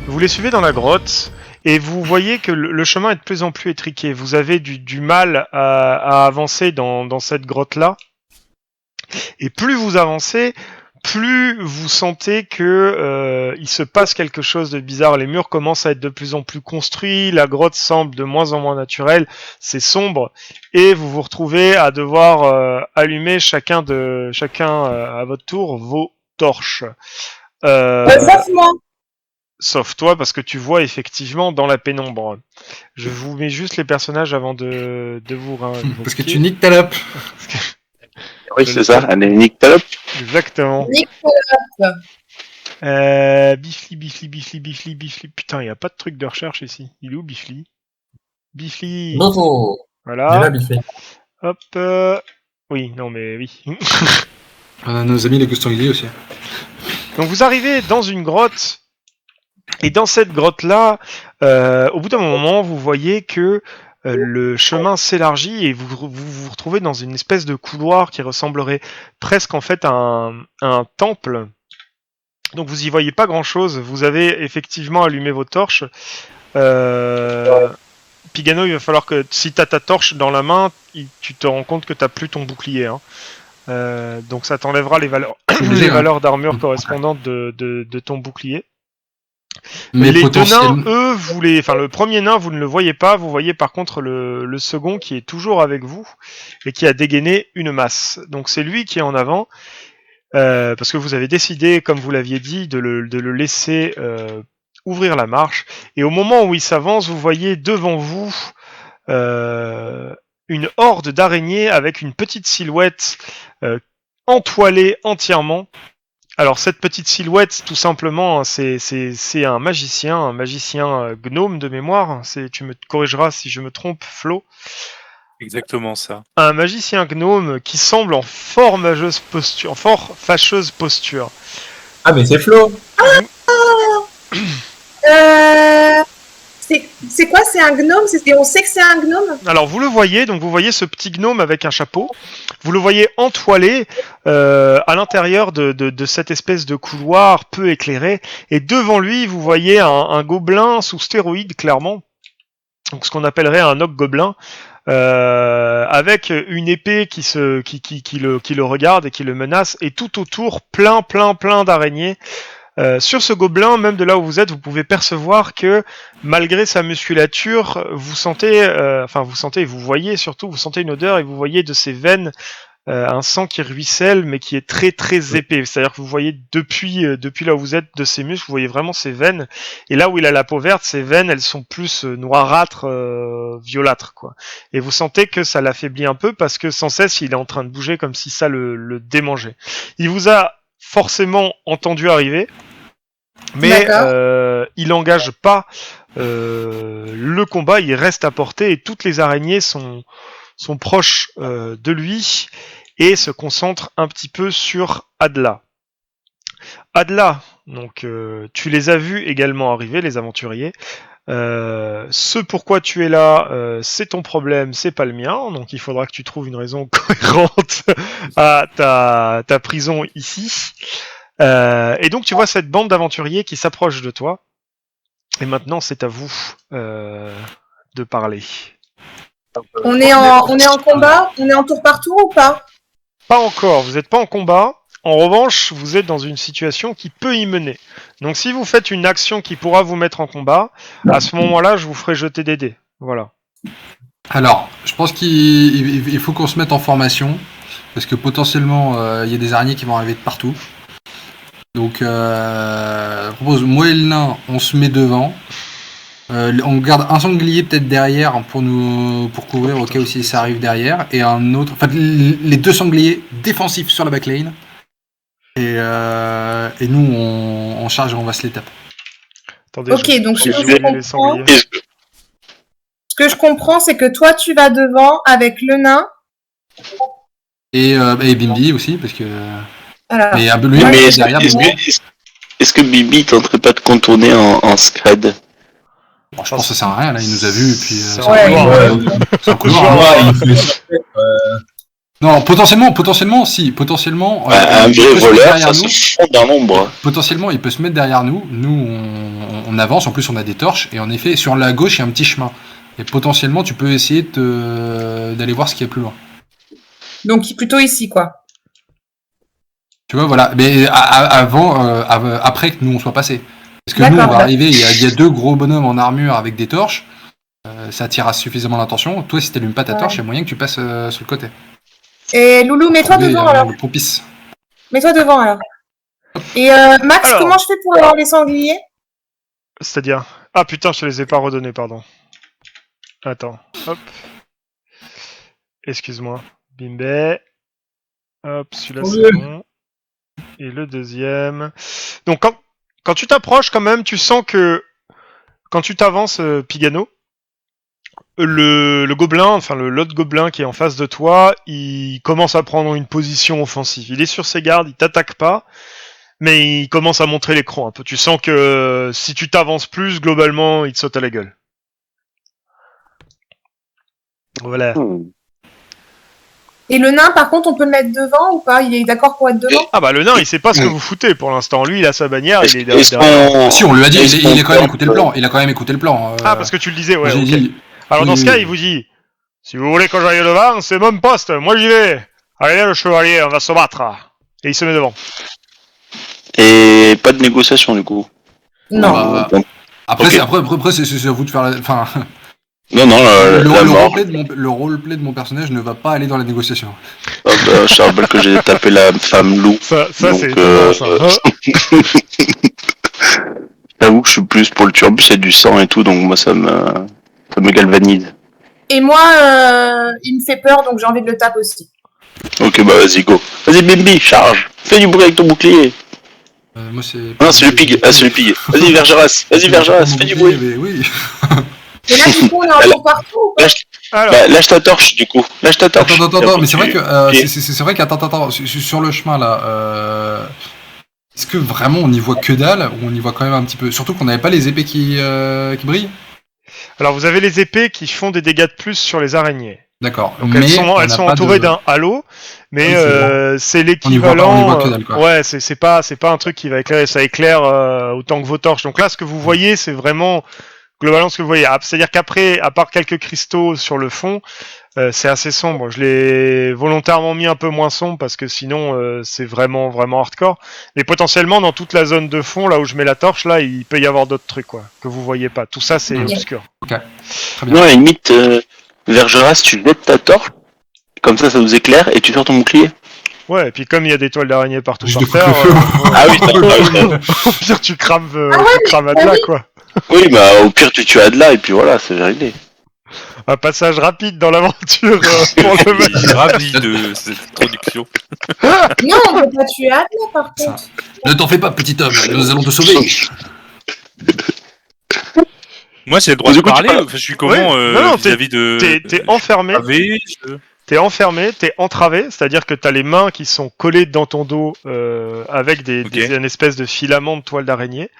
[SPEAKER 1] Vous les suivez dans la grotte, et vous voyez que le chemin est de plus en plus étriqué. Vous avez du mal à avancer dans cette grotte-là. Et plus vous avancez, plus vous sentez que il se passe quelque chose de bizarre. Les murs commencent à être de plus en plus construits, la grotte semble de moins en moins naturelle, c'est sombre, et vous vous retrouvez à devoir allumer chacun à votre tour vos torches.
[SPEAKER 3] Sauf moi.
[SPEAKER 1] Sauf toi, parce que tu vois effectivement dans la pénombre. Je vous mets juste les personnages avant de vous réinvoquer.
[SPEAKER 2] Parce que tu niques ta lope.
[SPEAKER 6] Oui, c'est ça, elle est nique top.
[SPEAKER 1] Exactement.
[SPEAKER 3] Nick.
[SPEAKER 1] Bifli. Putain, y a pas de truc de recherche ici. Il est où Bifli? Bifli.
[SPEAKER 4] Bravo. Il est là,
[SPEAKER 1] Voilà.
[SPEAKER 4] Biffy.
[SPEAKER 1] Hop. Oui, non mais oui.
[SPEAKER 2] On a nos amis les Ghost Sangliers aussi.
[SPEAKER 1] Donc vous arrivez dans une grotte Et dans cette grotte-là, au bout d'un moment, vous voyez que le chemin s'élargit et vous retrouvez dans une espèce de couloir qui ressemblerait presque en fait à un temple. Donc vous y voyez pas grand-chose. Vous avez effectivement allumé vos torches. Pigano, il va falloir que si t'as ta torche dans la main, tu te rends compte que t'as plus ton bouclier. Hein. Donc ça t'enlèvera les valeurs d'armure correspondantes de ton bouclier.
[SPEAKER 2] Mais
[SPEAKER 1] les deux nains, eux, le premier nain, vous ne le voyez pas. Vous voyez par contre le second qui est toujours avec vous et qui a dégainé une masse. Donc c'est lui qui est en avant parce que vous avez décidé, comme vous l'aviez dit, de le laisser ouvrir la marche. Et au moment où il s'avance, vous voyez devant vous une horde d'araignées avec une petite silhouette entoilée entièrement. Alors cette petite silhouette, tout simplement, c'est un magicien gnome de mémoire. Tu me corrigeras si je me trompe, Flo.
[SPEAKER 5] Exactement ça.
[SPEAKER 1] Un magicien gnome qui semble en fort fâcheuse posture.
[SPEAKER 4] Ah mais c'est Flo.
[SPEAKER 3] C'est quoi? C'est un gnome? On sait que c'est un gnome?
[SPEAKER 1] Alors vous le voyez, donc vous voyez ce petit gnome avec un chapeau. Vous le voyez entoilé à l'intérieur de cette espèce de couloir peu éclairé. Et devant lui, vous voyez un gobelin sous stéroïde, clairement. Donc ce qu'on appellerait un hobgoblin. Avec une épée qui le regarde et qui le menace. Et tout autour, plein d'araignées. Sur ce gobelin, même de là où vous êtes, vous pouvez percevoir que malgré sa musculature, vous sentez une odeur et vous voyez de ses veines un sang qui ruisselle mais qui est très épais. C'est-à-dire que vous voyez depuis là où vous êtes de ses muscles, vous voyez vraiment ses veines. Et là où il a la peau verte, ses veines, elles sont plus noirâtres, violâtres, quoi. Et vous sentez que ça l'affaiblit un peu parce que sans cesse, il est en train de bouger comme si ça le démangeait. Il vous a forcément entendu arriver. Mais il n'engage pas le combat, il reste à portée et toutes les araignées sont proches de lui et se concentrent un petit peu sur Adla. Adla, donc tu les as vus également arriver, les aventuriers. Ce pourquoi tu es là, c'est ton problème, c'est pas le mien, donc il faudra que tu trouves une raison cohérente à ta prison ici. Et donc tu vois cette bande d'aventuriers qui s'approche de toi. Et maintenant c'est à vous de parler.
[SPEAKER 3] On est en combat? On est en tour par tour ou pas?
[SPEAKER 1] Pas encore, vous n'êtes pas en combat. En revanche, vous êtes dans une situation qui peut y mener. Donc si vous faites une action qui pourra vous mettre en combat, à ce moment-là, je vous ferai jeter des dés. Voilà.
[SPEAKER 2] Alors, je pense qu'il faut qu'on se mette en formation. Parce que potentiellement, il y a des araignées qui vont arriver de partout. Donc, je propose, moi et le nain, on se met devant. On garde un sanglier peut-être derrière pour couvrir au cas où si ça arrive derrière. Et un autre... Enfin, les deux sangliers défensifs sur la backline. Et nous, on charge et on va se les taper.
[SPEAKER 1] Attendez,
[SPEAKER 3] ok, donc
[SPEAKER 1] ce
[SPEAKER 3] que je comprends, c'est que toi, tu vas devant avec le nain.
[SPEAKER 2] Et Bimbi aussi, parce que...
[SPEAKER 3] Alors,
[SPEAKER 2] mais lui,
[SPEAKER 6] Mais
[SPEAKER 2] derrière...
[SPEAKER 6] est-ce que Bibi tenterait pas de contourner en scred?
[SPEAKER 2] Bon, je pense que ça sert à rien, là, il nous a vus, et puis...
[SPEAKER 1] c'est
[SPEAKER 2] c'est un couloir. Non, potentiellement, si. Potentiellement,
[SPEAKER 6] un vrai voleur, ça se fond dans l'ombre.
[SPEAKER 2] Potentiellement, il peut se mettre derrière nous. Nous, on avance. En plus, on a des torches. Et en effet, sur la gauche, il y a un petit chemin. Et potentiellement, tu peux essayer d'aller voir ce qu'il y a plus loin.
[SPEAKER 3] Donc, plutôt ici, quoi.
[SPEAKER 2] Tu vois, voilà. Mais après que nous, on soit passés. Parce que nous, on va arriver, il y a deux gros bonhommes en armure avec des torches. Ça attirera suffisamment l'attention. Toi, si t'allumes pas ta torche, il y a moyen que tu passes sur le côté.
[SPEAKER 3] Et Loulou, mets-toi devant alors.
[SPEAKER 2] Propice.
[SPEAKER 3] Mets-toi devant alors. Et Max, comment je fais pour avoir les sangliers?
[SPEAKER 1] C'est-à-dire... Ah putain, je te les ai pas redonnés, pardon. Attends, hop. Excuse-moi. Bimbé. Hop, celui-là c'est bon. Et le deuxième... Donc quand tu t'approches quand même, tu sens que... Quand tu t'avances, Pigano, le gobelin, enfin l'autre gobelin qui est en face de toi, il commence à prendre une position offensive. Il est sur ses gardes, il t'attaque pas, Mais il commence à montrer l'écran un peu. Tu sens que si tu t'avances plus, globalement, il te saute à la gueule. Voilà.
[SPEAKER 3] Et le nain, par contre, on peut le mettre devant ou pas? Il est d'accord pour être devant?
[SPEAKER 1] Ah bah le nain, il sait pas ce que vous foutez pour l'instant. Lui, il a sa bannière, il est
[SPEAKER 6] Est-ce
[SPEAKER 1] derrière.
[SPEAKER 6] qu'on-
[SPEAKER 2] Si, on lui a dit,
[SPEAKER 6] est-ce
[SPEAKER 2] il
[SPEAKER 6] qu'on
[SPEAKER 2] a quand même
[SPEAKER 6] peut-
[SPEAKER 2] écouté le plan. Il a quand même écouté le plan.
[SPEAKER 1] Ah, parce que tu le disais, ouais.
[SPEAKER 2] j'ai
[SPEAKER 1] Ok.
[SPEAKER 2] dit.
[SPEAKER 1] Alors dans
[SPEAKER 2] oui,
[SPEAKER 1] ce cas,
[SPEAKER 2] oui.
[SPEAKER 1] il vous dit, si vous voulez que j'aille devant, c'est mon poste, moi j'y vais. Allez le chevalier, on va se battre. Et il se met devant.
[SPEAKER 6] Et pas de négociation du coup.
[SPEAKER 3] Non.
[SPEAKER 2] Bah,
[SPEAKER 6] Donc,
[SPEAKER 2] Après,
[SPEAKER 6] Ok.
[SPEAKER 2] après c'est à vous de faire la. Enfin,
[SPEAKER 6] non, la mort.
[SPEAKER 2] le roleplay de mon personnage ne va pas aller dans la négociation.
[SPEAKER 6] Je te rappelle que j'ai tapé la femme loup.
[SPEAKER 1] Ça
[SPEAKER 6] Donc,
[SPEAKER 1] c'est étonnant, ça.
[SPEAKER 6] J'avoue que je suis plus pour le tuer. En plus, il y a du sang et tout, donc moi ça me galvanise.
[SPEAKER 3] Et moi, il me fait peur, donc j'ai envie de le taper aussi.
[SPEAKER 6] Ok, bah vas-y, go. Vas-y, Bimbi, charge. Fais du bruit avec ton bouclier.
[SPEAKER 2] Moi, c'est.
[SPEAKER 6] Non, c'est le pig. Ah, c'est le pig. Vas-y, Vergeras. Vas-y, Vergeras, fais du bruit.
[SPEAKER 2] Mais oui.
[SPEAKER 3] Et là, du coup, on est en tour par tour ou pas?
[SPEAKER 1] Alors,
[SPEAKER 6] Lâche ta torche, du coup. Lâche ta torche.
[SPEAKER 2] Attends, mais c'est vrai que
[SPEAKER 6] Et-
[SPEAKER 2] c'est vrai qu'attends, sur le chemin là, est-ce que vraiment on y voit que dalle ou on y voit quand même un petit peu? Surtout qu'on n'avait pas les épées qui brillent.
[SPEAKER 1] alors vous avez les épées qui font des dégâts de plus sur les araignées.
[SPEAKER 2] D'accord.
[SPEAKER 1] Donc
[SPEAKER 2] mais on
[SPEAKER 1] elles
[SPEAKER 2] n'a
[SPEAKER 1] sont
[SPEAKER 2] pas
[SPEAKER 1] entourées
[SPEAKER 2] de-
[SPEAKER 1] d'un halo, mais
[SPEAKER 2] Oui,
[SPEAKER 1] c'est
[SPEAKER 2] On y
[SPEAKER 1] l'équivalent.
[SPEAKER 2] voit que dalle, quoi.
[SPEAKER 1] Ouais, c'est pas un truc qui va éclairer, ça éclaire autant que vos torches. Donc là, ce que vous voyez, c'est vraiment globalement ce que vous voyez. C'est-à-dire qu'après, à part quelques cristaux sur le fond, c'est assez sombre. Je l'ai volontairement mis un peu moins sombre parce que sinon c'est vraiment hardcore. Mais potentiellement dans toute la zone de fond, là où je mets la torche, là, il peut y avoir d'autres trucs quoi que vous voyez pas. Tout ça, c'est
[SPEAKER 2] Ok.
[SPEAKER 1] obscur.
[SPEAKER 2] Très bien.
[SPEAKER 6] Non, à la limite, Vergeras, tu jettes ta torche. Comme ça nous éclaire et tu sors ton bouclier.
[SPEAKER 1] Ouais, et puis comme il y a des toiles d'araignée partout
[SPEAKER 2] Je
[SPEAKER 1] par
[SPEAKER 2] découpe
[SPEAKER 1] terre,
[SPEAKER 2] le feu.
[SPEAKER 6] Ah oui, ça.
[SPEAKER 1] au pire tu crames,
[SPEAKER 3] Ah ouais,
[SPEAKER 1] tu crames à
[SPEAKER 3] bah
[SPEAKER 1] là
[SPEAKER 3] oui.
[SPEAKER 1] quoi.
[SPEAKER 6] Oui, bah au pire tu tues Adla et puis voilà, c'est réglé.
[SPEAKER 1] Un passage rapide dans l'aventure pour le
[SPEAKER 5] Je suis ravi de cette introduction.
[SPEAKER 3] Non, on peut pas tuer Adla, par contre.
[SPEAKER 2] Ne t'en fais pas, petit homme, nous allons te sauver.
[SPEAKER 5] Moi, c'est le droit
[SPEAKER 6] Du
[SPEAKER 5] de
[SPEAKER 6] coup, tu
[SPEAKER 5] parler.
[SPEAKER 6] parles.
[SPEAKER 5] Enfin, je suis comment
[SPEAKER 1] Non,
[SPEAKER 5] vis-à-vis de.
[SPEAKER 1] T'es enfermé,
[SPEAKER 5] Entravé,
[SPEAKER 1] t'es enfermé, t'es entravé, c'est-à-dire que t'as les mains qui sont collées dans ton dos avec
[SPEAKER 5] Ok.
[SPEAKER 1] une espèce de filament de toile d'araignée.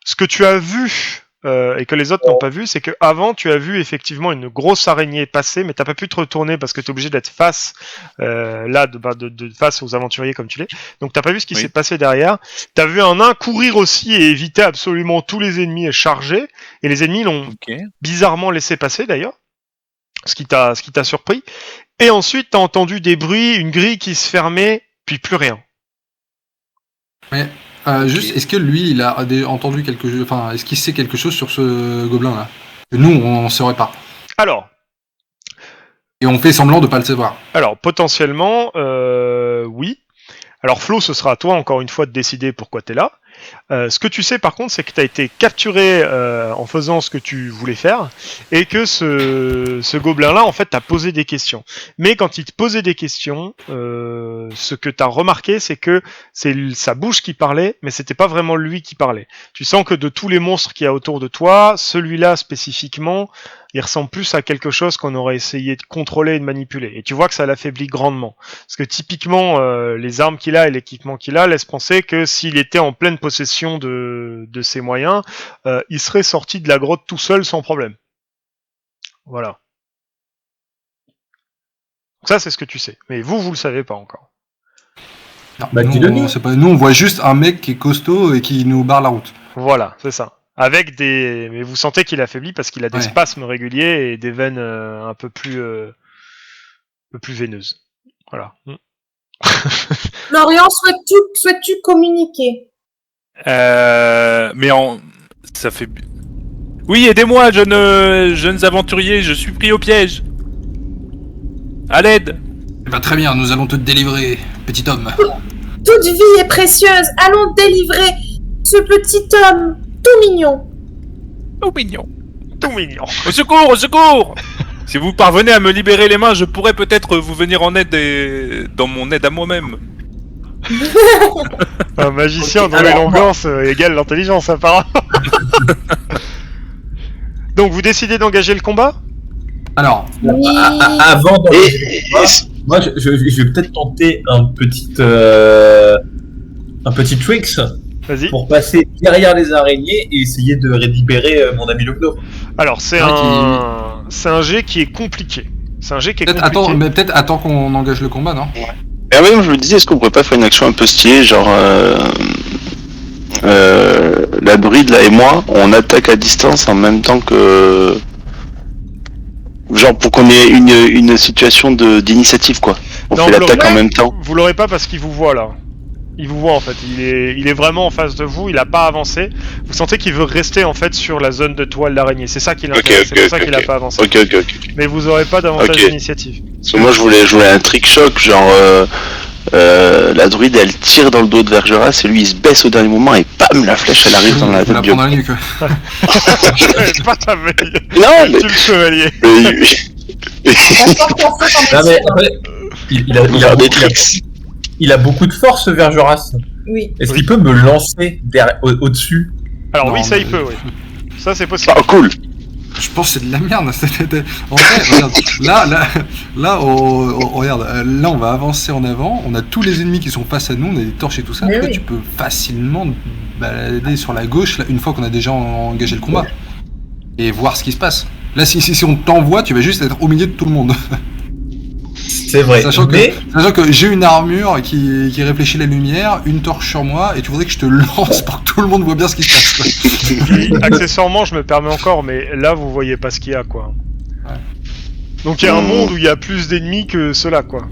[SPEAKER 1] Ce que tu as vu et que les autres n'ont pas vu, c'est que avant tu as vu effectivement une grosse araignée passer, mais t'as pas pu te retourner parce que t'es obligé d'être face de face aux aventuriers comme tu l'es. Donc t'as pas vu ce qui
[SPEAKER 5] Oui.
[SPEAKER 1] s'est passé derrière. T'as vu un nain courir aussi et éviter absolument tous les ennemis et charger. Et les ennemis l'ont
[SPEAKER 5] Ok.
[SPEAKER 1] bizarrement laissé passer d'ailleurs, ce qui t'a surpris. Et ensuite t'as entendu des bruits, une grille qui se fermait, puis plus rien.
[SPEAKER 2] Juste, est-ce que lui, il a entendu quelque chose, enfin, est-ce qu'il sait quelque chose sur ce gobelin-là? Nous, on ne saurait pas.
[SPEAKER 1] Alors
[SPEAKER 2] Et on fait semblant de pas le savoir.
[SPEAKER 1] potentiellement, oui. Alors Flo, ce sera à toi encore une fois de décider pourquoi t'es là. Ce que tu sais par contre, c'est que t'as été capturé en faisant ce que tu voulais faire, et que ce gobelin-là, en fait, t'a posé des questions. Mais quand il te posait des questions, ce que t'as remarqué, c'est que c'est sa bouche qui parlait, mais c'était pas vraiment lui qui parlait. Tu sens que de tous les monstres qu'il y a autour de toi, celui-là spécifiquement, il ressemble plus à quelque chose qu'on aurait essayé de contrôler et de manipuler. Et tu vois que ça l'affaiblit grandement. Parce que typiquement, les armes qu'il a et l'équipement qu'il a laissent penser que s'il était en pleine possession de ses moyens, il serait sorti de la grotte tout seul sans problème. Voilà. Ça, c'est ce que tu sais. Mais vous le savez pas encore.
[SPEAKER 2] Non,
[SPEAKER 4] Bah,
[SPEAKER 2] nous,
[SPEAKER 4] dis-le nous.
[SPEAKER 2] nous, on voit juste un mec qui est costaud et qui nous barre la route.
[SPEAKER 1] Voilà, c'est ça. Avec des... Mais vous sentez qu'il affaiblit parce qu'il a des
[SPEAKER 2] Ouais.
[SPEAKER 1] spasmes réguliers et des veines un peu plus veineuses. Voilà.
[SPEAKER 3] Florian, souhaites-tu communiquer?
[SPEAKER 5] Mais ça fait. Oui, aidez-moi, jeunes aventuriers, je suis pris au piège. À l'aide.
[SPEAKER 2] Eh ben, très bien, nous allons te délivrer, petit homme.
[SPEAKER 3] Toute vie est précieuse. Allons délivrer ce petit homme tout mignon.
[SPEAKER 5] Oh mignon.
[SPEAKER 1] Tout mignon.
[SPEAKER 5] Au secours, au secours. Si vous parvenez à me libérer les mains, je pourrais peut-être vous venir en aide dans mon aide à moi-même.
[SPEAKER 1] Un magicien
[SPEAKER 4] Ok,
[SPEAKER 1] dont
[SPEAKER 4] alors,
[SPEAKER 1] l'élégance égale l'intelligence, apparemment. Donc, vous décidez d'engager le combat?
[SPEAKER 2] Alors,
[SPEAKER 3] Oui.
[SPEAKER 4] Avant d'engager
[SPEAKER 6] Et,
[SPEAKER 4] le combat, moi je vais peut-être tenter un petit un petit tricks
[SPEAKER 1] Vas-y.
[SPEAKER 4] pour passer derrière les araignées et essayer de libérer mon ami le gnome.
[SPEAKER 1] Alors, c'est un jet qui est compliqué. C'est un jet qui est compliqué.
[SPEAKER 2] Peut-être attends qu'on engage le combat, non?
[SPEAKER 6] Et même, je me disais, est-ce qu'on pourrait pas faire une action un peu stylée, genre la druide là et moi, on attaque à distance en même temps que, genre pour qu'on ait une situation d'initiative quoi. On
[SPEAKER 1] Non,
[SPEAKER 6] fait
[SPEAKER 1] vous
[SPEAKER 6] l'attaque
[SPEAKER 1] l'aurez-
[SPEAKER 6] en même temps.
[SPEAKER 1] Vous l'aurez pas parce qu'il vous voit là. Il vous voit en fait. Il est vraiment en face de vous. Il a pas avancé. Vous sentez qu'il veut rester en fait sur la zone de toile d'araignée. C'est ça qui l'intéresse. C'est pour ça qu'il a pas avancé.
[SPEAKER 6] Ok.
[SPEAKER 1] Mais vous aurez pas d'avantage
[SPEAKER 6] Ok.
[SPEAKER 1] d'initiative.
[SPEAKER 6] Parce que moi je voulais jouer un trick shock, genre la druide elle tire dans le dos de Vergeras et lui il se baisse au dernier moment et bam la flèche elle arrive dans la
[SPEAKER 2] Faut la
[SPEAKER 6] tête du
[SPEAKER 2] prendre à la nuque.
[SPEAKER 1] Pas ta veille.
[SPEAKER 6] Non mais...
[SPEAKER 1] Tu le chevalier.
[SPEAKER 4] Non, mais après, il a
[SPEAKER 6] des tricks.
[SPEAKER 4] il a beaucoup de force, Vergeras.
[SPEAKER 3] Oui.
[SPEAKER 4] Est-ce
[SPEAKER 1] Oui.
[SPEAKER 4] qu'il peut me lancer au-dessus?
[SPEAKER 1] Alors
[SPEAKER 2] Non,
[SPEAKER 1] oui, ça il
[SPEAKER 2] mais-
[SPEAKER 1] peut. Oui. Ça c'est possible.
[SPEAKER 6] Oh cool.
[SPEAKER 2] Je pense que c'est de la merde. En fait, regarde, là, regarde, là, on va avancer en avant. On a tous les ennemis qui sont face à nous. On a des torches et tout ça.
[SPEAKER 3] Mais
[SPEAKER 2] Toi,
[SPEAKER 3] oui.
[SPEAKER 2] tu peux facilement te balader sur la gauche là, une fois qu'on a déjà engagé le combat et voir ce qui se passe. Là, si on t'envoie, tu vas juste être au milieu de tout le monde.
[SPEAKER 4] C'est vrai.
[SPEAKER 2] Sachant
[SPEAKER 4] Mais
[SPEAKER 2] que j'ai une armure qui réfléchit la lumière, une torche sur moi, et tu voudrais que je te lance pour que tout le monde voit bien ce qui se passe.
[SPEAKER 1] Puis, accessoirement, je me permets encore, mais là vous voyez pas ce qu'il y a quoi.
[SPEAKER 2] Ouais.
[SPEAKER 1] Donc il y a un monde où il y a plus d'ennemis que ceux-là quoi.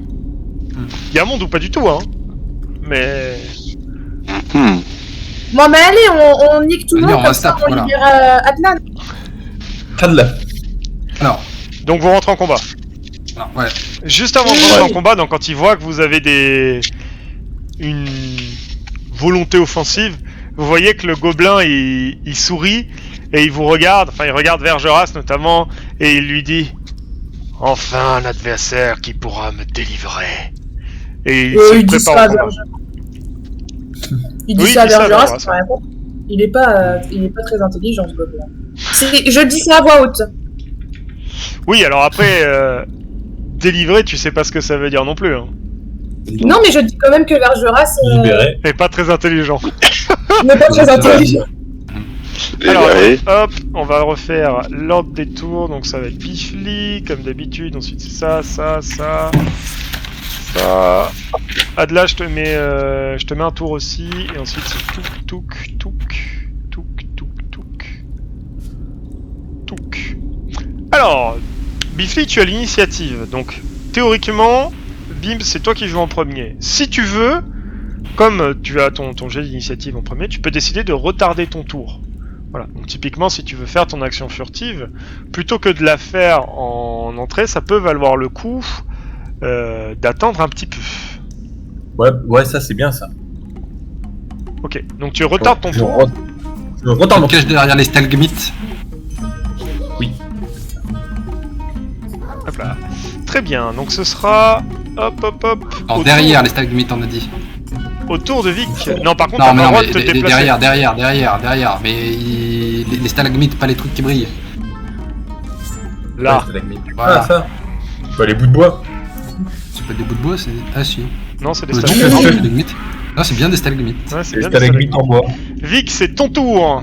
[SPEAKER 1] Il y a un monde où pas du tout hein. Mais
[SPEAKER 3] Bon, mais allez, on nique tout le
[SPEAKER 2] Allez,
[SPEAKER 3] monde
[SPEAKER 2] on
[SPEAKER 3] comme
[SPEAKER 2] reste
[SPEAKER 3] ça,
[SPEAKER 2] up,
[SPEAKER 3] on
[SPEAKER 2] voilà.
[SPEAKER 3] libère Adnan.
[SPEAKER 4] Adla.
[SPEAKER 2] Alors,
[SPEAKER 1] donc vous rentrez en combat.
[SPEAKER 2] ouais.
[SPEAKER 1] Juste avant de rentrer en combat, donc quand il voit que vous avez une volonté offensive, vous voyez que le gobelin il sourit et il vous regarde, enfin il regarde Vergeras notamment et il lui dit enfin un adversaire qui pourra me délivrer. Et il se
[SPEAKER 3] Il dit ça
[SPEAKER 1] prépare
[SPEAKER 3] à
[SPEAKER 1] au combat.
[SPEAKER 3] Vergeras. Il dit
[SPEAKER 1] Oui,
[SPEAKER 3] ça à
[SPEAKER 1] il dit ça à
[SPEAKER 3] Vergeras,
[SPEAKER 1] Vergeras,
[SPEAKER 3] c'est rien contre. Il est pas très intelligent ce gobelin. Je dis ça à voix haute.
[SPEAKER 1] Oui, alors après délivrer, tu sais pas ce que ça veut dire non plus. Hein.
[SPEAKER 3] Non, mais je dis quand même que Vergeras
[SPEAKER 4] Libéré.
[SPEAKER 1] Mais pas très intelligent.
[SPEAKER 3] n'est pas très intelligent.
[SPEAKER 1] Alors,
[SPEAKER 6] Libéré.
[SPEAKER 1] hop, on va refaire l'ordre des tours, donc ça va être Bifli, comme d'habitude, ensuite c'est ça. Adla, je te mets un tour aussi, et ensuite c'est touk. Alors, Bifli, tu as l'initiative, donc théoriquement, Bim, c'est toi qui joues en premier. Si tu veux, comme tu as ton jet d'initiative en premier, tu peux décider de retarder ton tour. Voilà, donc typiquement si tu veux faire ton action furtive, plutôt que de la faire en entrée, ça peut valoir le coup d'attendre un petit peu.
[SPEAKER 4] Ouais, ça c'est bien ça.
[SPEAKER 1] Ok, donc tu retardes ton tour.
[SPEAKER 4] Je retarde
[SPEAKER 2] On
[SPEAKER 4] mon
[SPEAKER 2] cache derrière les stalagmites.
[SPEAKER 1] Hop là. Très bien, donc ce sera... Hop.
[SPEAKER 2] Alors, derrière les stalagmites, on a dit.
[SPEAKER 1] Au tour de Vic. Non, par contre,
[SPEAKER 2] Non,
[SPEAKER 1] t'as
[SPEAKER 2] mais
[SPEAKER 1] pas le
[SPEAKER 2] non,
[SPEAKER 1] droit
[SPEAKER 2] mais
[SPEAKER 1] de te déplacer.
[SPEAKER 2] derrière. Mais les stalagmites, pas les trucs qui brillent.
[SPEAKER 1] Là.
[SPEAKER 2] Voilà.
[SPEAKER 4] Ah, ça. Bah, les bouts de bois.
[SPEAKER 2] C'est pas des bouts de bois, c'est. Ah, si.
[SPEAKER 1] Non, c'est des
[SPEAKER 2] Je dis
[SPEAKER 1] stalagmites.
[SPEAKER 2] que c'est des stalagmites. Non, c'est bien des stalagmites.
[SPEAKER 1] Ouais, c'est
[SPEAKER 4] Les
[SPEAKER 1] bien des
[SPEAKER 4] stalagmites en bois.
[SPEAKER 1] Vic, c'est ton tour.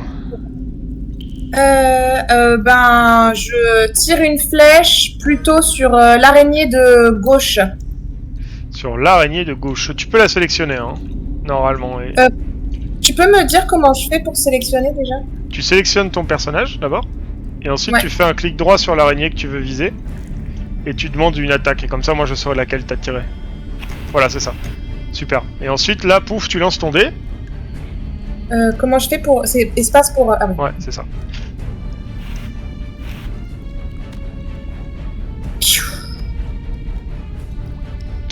[SPEAKER 3] Ben, je tire une flèche plutôt sur l'araignée de gauche.
[SPEAKER 1] Sur l'araignée de gauche. Tu peux la sélectionner, hein. Normalement. Et...
[SPEAKER 3] Tu peux me dire comment je fais pour sélectionner déjà?
[SPEAKER 1] Tu sélectionnes ton personnage d'abord, et ensuite
[SPEAKER 3] Ouais.
[SPEAKER 1] tu fais un clic droit sur l'araignée que tu veux viser, et tu demandes une attaque, et comme ça moi je saurai laquelle t'as tiré. Voilà, c'est ça. Super. Et ensuite là, pouf, tu lances ton dé.
[SPEAKER 3] Comment je fais pour... C'est espace pour... Ah oui.
[SPEAKER 1] Ouais, c'est ça.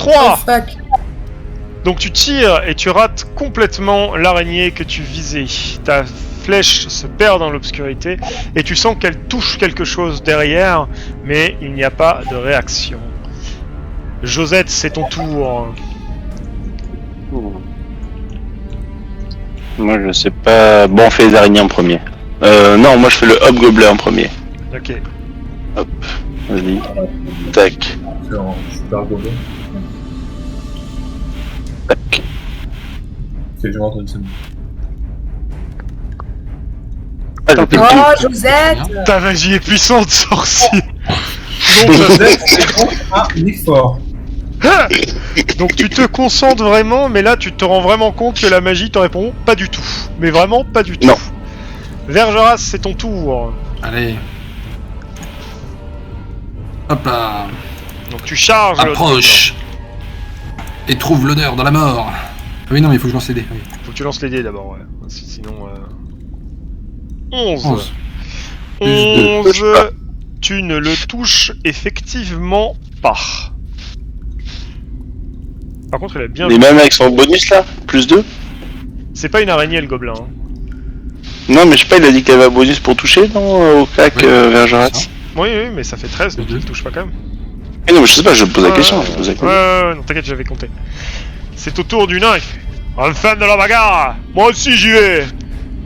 [SPEAKER 3] Oh,
[SPEAKER 1] 3.
[SPEAKER 3] fuck.
[SPEAKER 1] Donc tu tires et tu rates complètement l'araignée que tu visais. Ta flèche se perd dans l'obscurité et tu sens qu'elle touche quelque chose derrière, mais il n'y a pas de réaction. Josette, c'est ton tour.
[SPEAKER 6] Moi je sais pas. Bon, on fait les araignées en premier. Non, moi je fais le hobgoblin en premier.
[SPEAKER 1] Ok.
[SPEAKER 6] Vas-y. Tac.
[SPEAKER 4] C'est un super gobelin.
[SPEAKER 6] Tac.
[SPEAKER 4] je m'entends une seconde.
[SPEAKER 6] Ah, le
[SPEAKER 3] Oh, Josette.
[SPEAKER 1] Ta magie est puissante, sorcier.
[SPEAKER 4] Il est fort.
[SPEAKER 1] Donc tu te concentres vraiment, mais là tu te rends vraiment compte que la magie te répond pas du tout. Mais vraiment pas du tout.
[SPEAKER 6] Non.
[SPEAKER 1] Vergeras, c'est ton tour.
[SPEAKER 2] Allez. Hop là.
[SPEAKER 1] Donc tu charges.
[SPEAKER 2] Approche. Et trouve l'honneur dans la mort. Ah oui, non, mais il faut que je lance les dés. Oui.
[SPEAKER 1] Faut que tu lances les dés d'abord, ouais. Sinon. 11.
[SPEAKER 2] 11.
[SPEAKER 1] 11. Tu ne le touches effectivement pas. Par contre, il a bien.
[SPEAKER 6] Et même avec son bonus là, plus 2.
[SPEAKER 1] C'est pas une araignée le gobelin. Hein.
[SPEAKER 6] Non, mais je sais pas, il a dit qu'il y avait un bonus pour toucher, non, au cac
[SPEAKER 2] Oui,
[SPEAKER 6] Vergeras.
[SPEAKER 2] c'est ça.
[SPEAKER 1] Oui, mais ça fait 13, donc
[SPEAKER 2] Plus
[SPEAKER 1] il
[SPEAKER 2] deux.
[SPEAKER 1] touche pas quand même.
[SPEAKER 6] Eh non, mais je sais pas, je me pose la question. Je me pose la question.
[SPEAKER 1] Ouais, non, t'inquiète, j'avais compté. C'est au tour du nain. Il fait, enfin de la bagarre. Moi aussi j'y vais.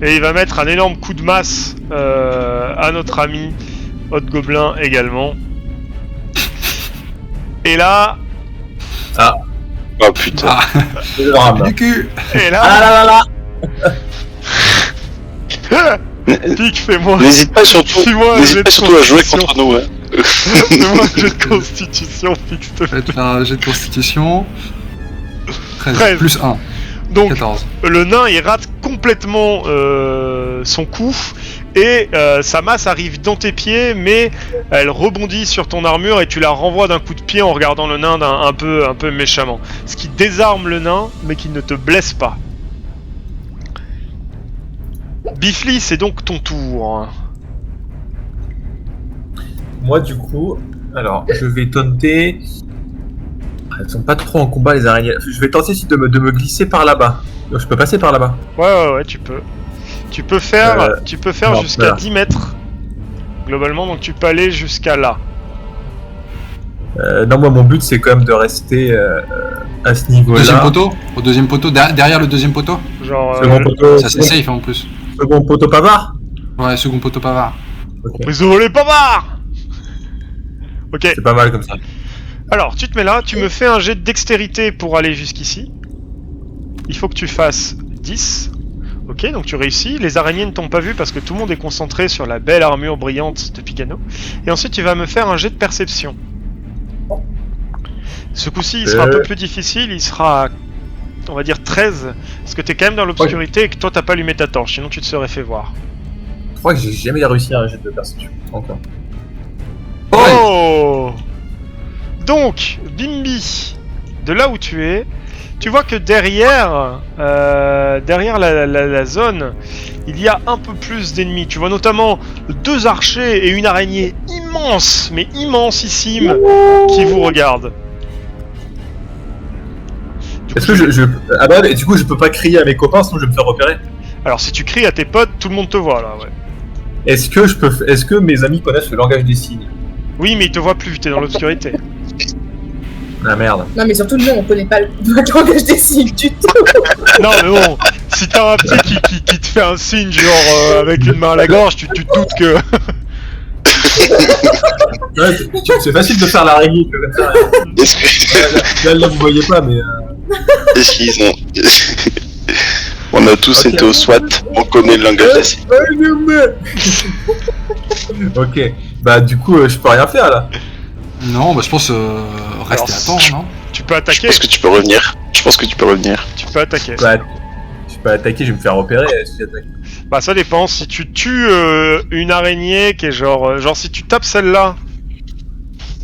[SPEAKER 1] Et il va mettre un énorme coup de masse à notre ami Hot Gobelin également. Et là,
[SPEAKER 6] Oh putain.
[SPEAKER 2] Ah,
[SPEAKER 4] C'est le drame.
[SPEAKER 2] du cul.
[SPEAKER 1] et là,
[SPEAKER 4] Ah là là là.
[SPEAKER 1] Pique, fais-moi.
[SPEAKER 6] N'hésite pas surtout,
[SPEAKER 1] Fais-moi un jet
[SPEAKER 6] n'hésite
[SPEAKER 1] de
[SPEAKER 6] pas surtout à jouer
[SPEAKER 1] constitution.
[SPEAKER 6] contre nous. Hein.
[SPEAKER 1] Fais-moi un jet de constitution, Pique, s'il te plaît.
[SPEAKER 2] Faites un jet de constitution. 13.
[SPEAKER 1] 13.
[SPEAKER 2] Plus 1.
[SPEAKER 1] Donc,
[SPEAKER 2] 14.
[SPEAKER 1] le nain il rate complètement son coup et sa masse arrive dans tes pieds, mais elle rebondit sur ton armure et tu la renvoies d'un coup de pied en regardant le nain un peu méchamment. Ce qui désarme le nain, mais qui ne te blesse pas. Bifli, c'est donc ton tour.
[SPEAKER 4] Moi, du coup, alors, je vais taunter. Elles sont pas trop en combat, les araignées. Je vais tenter de me glisser par là-bas. Je peux passer par là-bas.
[SPEAKER 1] Ouais, tu peux. Tu peux faire
[SPEAKER 4] non,
[SPEAKER 1] jusqu'à
[SPEAKER 4] voilà.
[SPEAKER 1] 10 mètres. Globalement, donc tu peux aller jusqu'à là.
[SPEAKER 4] Non, moi, mon but, c'est quand même de rester à ce niveau-là.
[SPEAKER 2] Deuxième poteau. Au deuxième poteau. Derrière le deuxième poteau.
[SPEAKER 1] Genre,
[SPEAKER 4] Second poteau.
[SPEAKER 2] Ça c'est safe en plus.
[SPEAKER 4] Second poteau pavard.
[SPEAKER 2] Ouais, second poteau pavard.
[SPEAKER 4] Ok.
[SPEAKER 1] prise de voler pas barre. Ok.
[SPEAKER 4] C'est pas mal comme ça.
[SPEAKER 1] Alors, tu te mets là, tu me fais un jet de dextérité pour aller jusqu'ici. Il faut que tu fasses 10. Ok, donc tu réussis. Les araignées ne t'ont pas vu parce que tout le monde est concentré sur la belle armure brillante de Pigano. Et ensuite, tu vas me faire un jet de perception. Ce coup-ci, il sera un peu plus difficile. Il sera, à, on va dire, 13. Parce que t'es quand même dans l'obscurité et que toi, t'as pas allumé ta torche. Sinon, tu te serais fait voir.
[SPEAKER 4] Je crois que j'ai jamais réussi à un jet de perception. Encore.
[SPEAKER 1] Oh! Donc, Bimbi, de là où tu es, tu vois que derrière la zone, il y a un peu plus d'ennemis. Tu vois notamment 2 archers et une araignée immense, mais immensissime, qui vous regardent. Du coup,
[SPEAKER 4] Est-ce que je... Ah bah, du coup, je peux pas crier à mes copains, sinon je vais me faire repérer.
[SPEAKER 1] Alors, si tu cries à tes potes, tout le monde te voit là, ouais.
[SPEAKER 4] Est-ce que mes amis connaissent le langage des signes?
[SPEAKER 1] Oui, mais ils te voient plus, t'es dans l'obscurité.
[SPEAKER 4] Ah merde.
[SPEAKER 3] Non, mais surtout, nous, on connaît pas le langage des signes du tout.
[SPEAKER 1] Non, mais bon, si t'as un petit qui te fait un signe, genre avec une main à la gorge, tu te doutes que.
[SPEAKER 4] Ouais, c'est facile de faire l'araignée.
[SPEAKER 6] Est-ce que...
[SPEAKER 4] Là, vous voyez pas, mais.
[SPEAKER 6] Est-ce qu'ils ont... On a tous été au SWAT, on connaît le langage des signes.
[SPEAKER 4] Ok. Bah, du coup, je peux rien faire là.
[SPEAKER 2] Non, bah je pense rester à temps, non?
[SPEAKER 1] Tu peux
[SPEAKER 6] Je
[SPEAKER 1] attaquer.
[SPEAKER 6] pense que tu peux revenir. Je pense que tu peux revenir.
[SPEAKER 1] Tu peux attaquer.
[SPEAKER 4] Bah, je peux attaquer, je vais me faire repérer si j'attaque.
[SPEAKER 1] Bah ça dépend. Si tu tues une araignée qui est genre si tu tapes celle-là,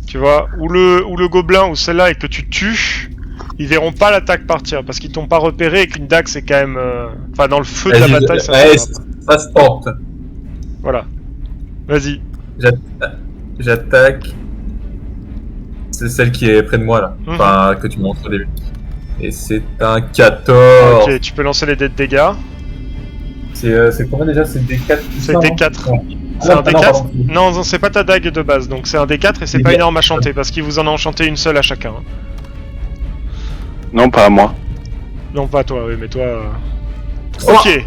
[SPEAKER 1] tu vois, ou le gobelin ou celle-là et que tu tues, ils verront pas l'attaque partir parce qu'ils t'ont pas repéré et qu'une dague c'est quand même, enfin dans le feu de la
[SPEAKER 4] Vas-y,
[SPEAKER 1] bataille ça.
[SPEAKER 4] ouais,
[SPEAKER 1] se passe.
[SPEAKER 4] ça se tente.
[SPEAKER 1] Voilà. Vas-y.
[SPEAKER 4] J'attaque. C'est celle qui est près de moi là.
[SPEAKER 1] Mhm.
[SPEAKER 4] Enfin, que tu montres au début. Et c'est un 14.
[SPEAKER 1] Ok, tu peux lancer les dés de dégâts.
[SPEAKER 4] C'est combien déjà? C'est des 4.
[SPEAKER 1] C'est des 4. C'est un D4 Non, c'est pas ta dague de base, donc c'est un D4 et c'est
[SPEAKER 4] Des
[SPEAKER 1] pas
[SPEAKER 4] quatre.
[SPEAKER 1] énorme à chanter parce qu'il vous en a enchanté une seule à chacun. hein.
[SPEAKER 6] Non, pas à moi.
[SPEAKER 1] Non, pas toi, oui, mais toi. Ok,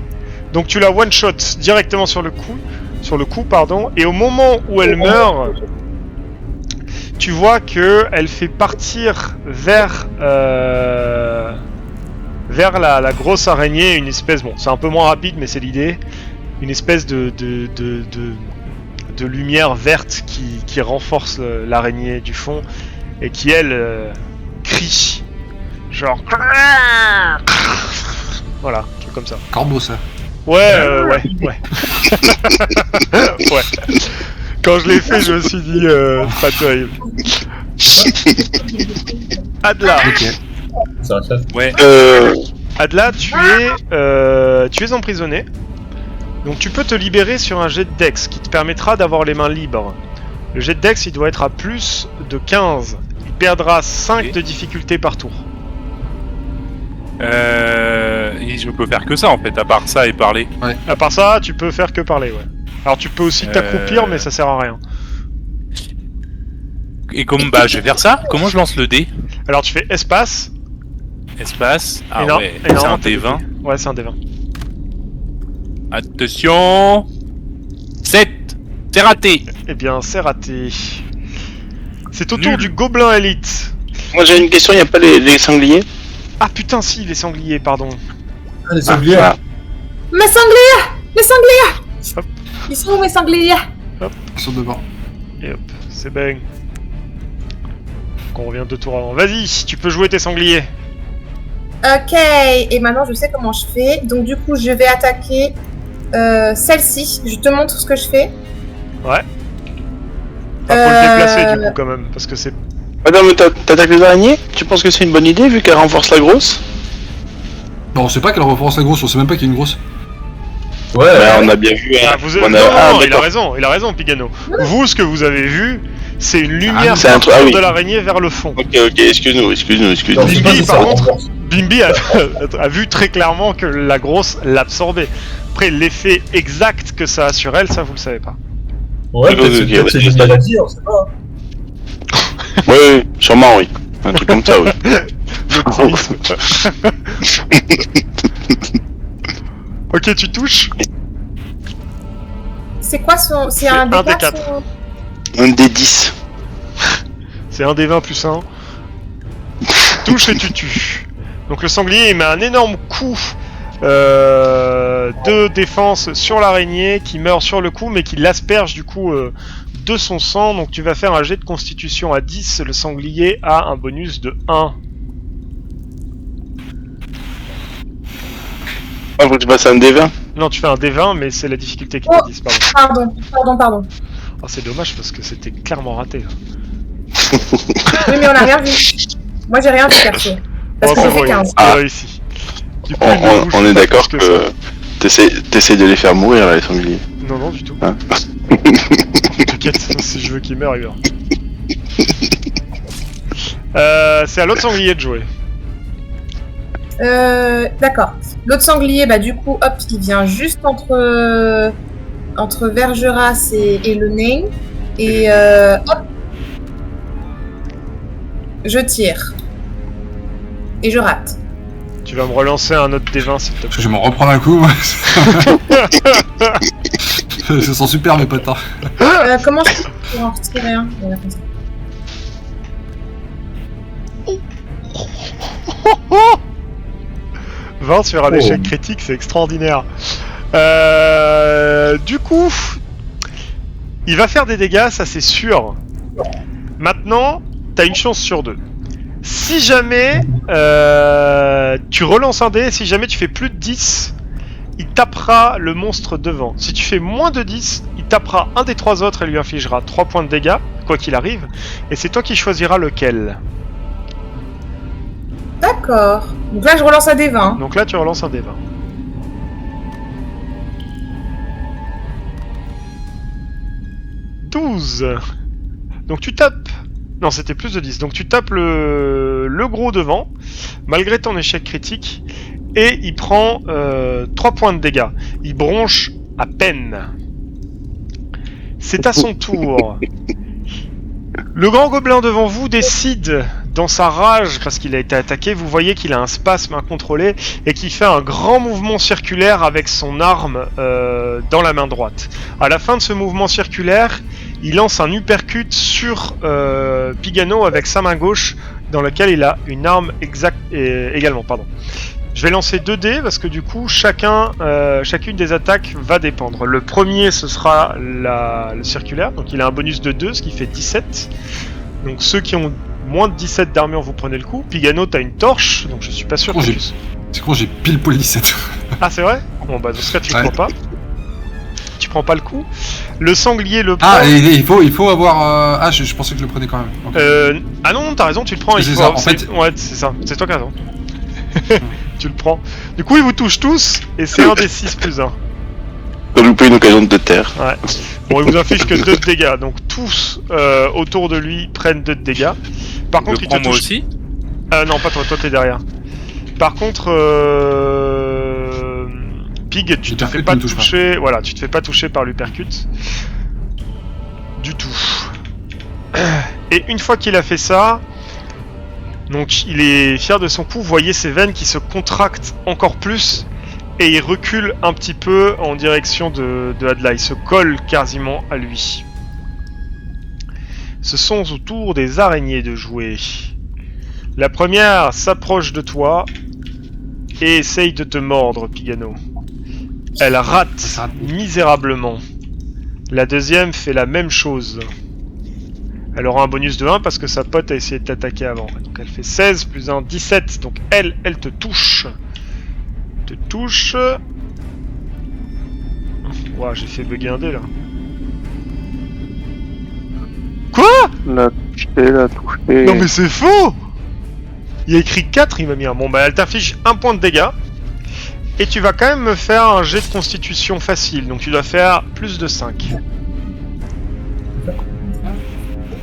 [SPEAKER 1] donc tu la one shot directement sur le coup, pardon, et au moment où elle meurt, tu vois que elle fait partir vers vers la grosse araignée, une espèce, bon c'est un peu moins rapide mais c'est l'idée, une espèce de lumière verte qui renforce l'araignée du fond et qui elle crie, genre voilà, un truc comme ça.
[SPEAKER 2] Corbeau, ça.
[SPEAKER 1] Ouais. Ouais. Quand je l'ai fait, je me suis dit pas terrible. Adla,
[SPEAKER 4] C'est un chef.
[SPEAKER 5] Ouais.
[SPEAKER 1] Adla, tu es emprisonné. Donc tu peux te libérer sur un jet de Dex qui te permettra d'avoir les mains libres. Le jet de Dex, il doit être à plus de 15. Il perdra 5 de difficulté par tour.
[SPEAKER 5] Je peux faire que ça en fait, à part ça et parler.
[SPEAKER 1] À part ça, tu peux faire que parler, ouais. Alors tu peux aussi t'accroupir, mais ça sert à rien.
[SPEAKER 5] Et comme je vais faire ça. Comment je lance le dé?
[SPEAKER 1] Alors tu fais espace.
[SPEAKER 5] Espace. Ah
[SPEAKER 1] et non,
[SPEAKER 5] ouais.
[SPEAKER 1] et non,
[SPEAKER 5] C'est un
[SPEAKER 1] t'as
[SPEAKER 5] D20.
[SPEAKER 1] Ouais, c'est un D20.
[SPEAKER 5] Attention. 7. C'est raté.
[SPEAKER 1] Eh bien, c'est raté. C'est au tour
[SPEAKER 5] Nul.
[SPEAKER 1] du gobelin élite.
[SPEAKER 6] Moi j'ai une question, y a pas les sangliers?
[SPEAKER 1] Ah putain, si, les sangliers, pardon.
[SPEAKER 4] Ah, les sangliers.
[SPEAKER 6] Ah,
[SPEAKER 3] Mes sangliers! Mes sangliers!
[SPEAKER 1] Hop.
[SPEAKER 3] Ils sont où mes sangliers?
[SPEAKER 2] Ils sont devant.
[SPEAKER 1] Et hop, c'est bang. Donc on revient 2 tours avant. Vas-y, tu peux jouer tes sangliers.
[SPEAKER 3] Ok, et maintenant je sais comment je fais. Donc du coup, je vais attaquer celle-ci. Je te montre ce que je fais.
[SPEAKER 1] Ouais. Faut le déplacer du coup quand même, parce que c'est...
[SPEAKER 6] Attends, mais t'attaques les araignées? Tu penses que c'est une bonne idée vu qu'elle renforce la grosse?
[SPEAKER 2] Bon, on sait pas qu'elle renforce la grosse, on sait même pas qu'il y a une grosse.
[SPEAKER 4] Ouais,
[SPEAKER 6] Bah, on a bien vu.
[SPEAKER 1] Ah,
[SPEAKER 6] On
[SPEAKER 1] non,
[SPEAKER 6] a...
[SPEAKER 1] il a raison, Pigano. Vous, ce que vous avez vu, c'est une lumière
[SPEAKER 6] c'est un truc-
[SPEAKER 1] partir
[SPEAKER 6] oui.
[SPEAKER 1] de l'araignée vers le fond.
[SPEAKER 6] Ok, excuse-nous.
[SPEAKER 4] Non, c'est pas
[SPEAKER 1] Bimbi,
[SPEAKER 4] ça,
[SPEAKER 1] par
[SPEAKER 4] ça
[SPEAKER 1] contre,
[SPEAKER 4] renforce.
[SPEAKER 1] Bimbi a vu très clairement que la grosse l'absorbait. Après, l'effet exact que ça a sur elle, ça vous le savez pas.
[SPEAKER 4] Ouais,
[SPEAKER 6] Ok,
[SPEAKER 4] peut-être c'est
[SPEAKER 6] vas-y,
[SPEAKER 4] une
[SPEAKER 6] vas-y.
[SPEAKER 4] maladie, on sait pas.
[SPEAKER 6] Oui, sûrement, oui. Un truc comme ça, oui.
[SPEAKER 1] L'optimisme. Ok, tu touches.
[SPEAKER 3] C'est quoi son. C'est
[SPEAKER 1] C'est
[SPEAKER 3] un
[SPEAKER 1] un
[SPEAKER 3] D4
[SPEAKER 1] D4.
[SPEAKER 3] son-
[SPEAKER 6] Un des 10.
[SPEAKER 1] C'est un des 20 plus 1. Touche et tu tues. Donc le sanglier il met un énorme coup de défense sur l'araignée qui meurt sur le coup mais qui l'asperge du coup de son sang. Donc tu vas faire un jet de constitution à 10. Le sanglier a un bonus de 1.
[SPEAKER 6] Ah, faut que tu passes un des 20.
[SPEAKER 1] Non, tu fais un D20 mais c'est la difficulté qui est 10. Pardon.
[SPEAKER 3] Pardon.
[SPEAKER 1] Oh, c'est dommage parce que c'était clairement raté.
[SPEAKER 3] Oui, mais on a rien vu. Moi j'ai rien vu perso. Parce
[SPEAKER 1] Oh,
[SPEAKER 3] que
[SPEAKER 1] c'est
[SPEAKER 3] j'ai fait
[SPEAKER 1] bon,
[SPEAKER 3] 15.
[SPEAKER 1] il a réussi. Du coup, il ne bouge
[SPEAKER 6] On est
[SPEAKER 1] pas
[SPEAKER 6] d'accord
[SPEAKER 1] plus
[SPEAKER 6] que
[SPEAKER 1] ça.
[SPEAKER 6] t'essaies de les faire mourir, là, les sangliers.
[SPEAKER 1] Non, du tout.
[SPEAKER 6] Hein
[SPEAKER 1] T'inquiète, si je veux qu'il meure, il meurt. C'est à l'autre sanglier de jouer.
[SPEAKER 3] D'accord. L'autre sanglier, bah du coup, hop, il vient juste entre Vergeras et le nain. Et hop, je tire. Et je rate.
[SPEAKER 1] Tu vas me relancer un autre D20 s'il te
[SPEAKER 2] Parce
[SPEAKER 1] plaît.
[SPEAKER 2] que je vais m'en reprendre un coup, moi. Je sens super mes potes. Hein.
[SPEAKER 3] Comment je fais pour en retirer un? Voilà, comme ça.
[SPEAKER 1] Oh 20 sur un échec critique, c'est extraordinaire. Du coup, il va faire des dégâts, ça c'est sûr. Maintenant, t'as une chance sur 2. Si jamais tu relances un dé, si jamais tu fais plus de 10, il tapera le monstre devant. Si tu fais moins de 10, il tapera un des 3 autres et lui infligera 3 points de dégâts, quoi qu'il arrive. Et c'est toi qui choisiras lequel.
[SPEAKER 3] D'accord. Donc là, je relance un des 20.
[SPEAKER 1] Donc là, tu relances un dé 20. « 12 ! Donc tu tapes... Non, c'était plus de 10. Donc tu tapes le gros devant, malgré ton échec critique, et il prend 3 points de dégâts. Il bronche à peine. C'est à son tour. Le grand gobelin devant vous décide, dans sa rage, parce qu'il a été attaqué, vous voyez qu'il a un spasme incontrôlé et qu'il fait un grand mouvement circulaire avec son arme dans la main droite. À la fin de ce mouvement circulaire, il lance un uppercut sur Pigano avec sa main gauche, dans laquelle il a une arme également. Je vais lancer 2 dés parce que du coup, chacune des attaques va dépendre. Le premier, ce sera le circulaire, donc il a un bonus de 2, ce qui fait 17. Donc ceux qui ont moins de 17 d'armure, vous prenez le coup. Pigano, t'as une torche, donc je suis pas sûr que tu...
[SPEAKER 2] C'est con, j'ai pile poil 17.
[SPEAKER 1] Ah, c'est vrai? Bon, bah dans ce cas, tu
[SPEAKER 2] Ouais.
[SPEAKER 1] prends pas. Tu prends pas le coup. Le sanglier le prend...
[SPEAKER 2] Ah, et il faut avoir... Ah, je pensais que je le prenais quand même. Ok.
[SPEAKER 1] Ah non, t'as raison, tu le prends.
[SPEAKER 2] C'est ça, en fait-
[SPEAKER 1] Ouais, c'est ça. C'est toi qui as raison. Tu le prends. Du coup, ils vous touchent tous, et c'est un des 6 plus 1.
[SPEAKER 6] T'as loupé une occasion de te taire.
[SPEAKER 1] Ouais. Bon, il vous inflige que 2 de dégâts, donc tous autour de lui prennent 2 de dégâts. Par contre,
[SPEAKER 5] Je
[SPEAKER 1] il
[SPEAKER 5] prends
[SPEAKER 1] te
[SPEAKER 5] moi
[SPEAKER 1] touche...
[SPEAKER 5] aussi.
[SPEAKER 1] Non, pas toi, toi t'es derrière. Par contre, Pig, tu te
[SPEAKER 2] L'uppercut
[SPEAKER 1] fais pas
[SPEAKER 2] ne touche pas.
[SPEAKER 1] toucher. Voilà, tu te fais pas toucher par l'uppercut. Du tout. Et une fois qu'il a fait ça, donc il est fier de son coup. Vous voyez ses veines qui se contractent encore plus et il recule un petit peu en direction de Adla. Il se colle quasiment à lui. Ce sont autour des araignées de jouer. La première s'approche de toi et essaye de te mordre, Pigano. Elle rate misérablement. La deuxième fait la même chose. Elle aura un bonus de 1 parce que sa pote a essayé de t'attaquer avant. Donc elle fait 16 plus 1, 17. Donc elle te touche. Te touche. Ouah, j'ai fait bugger un dé là. Quoi?
[SPEAKER 6] La touché.
[SPEAKER 1] Non mais c'est faux! Il y a écrit 4, il m'a mis un. Bon bah elle t'inflige 1 point de dégâts. Et tu vas quand même me faire un jet de constitution facile. Donc tu dois faire plus de 5.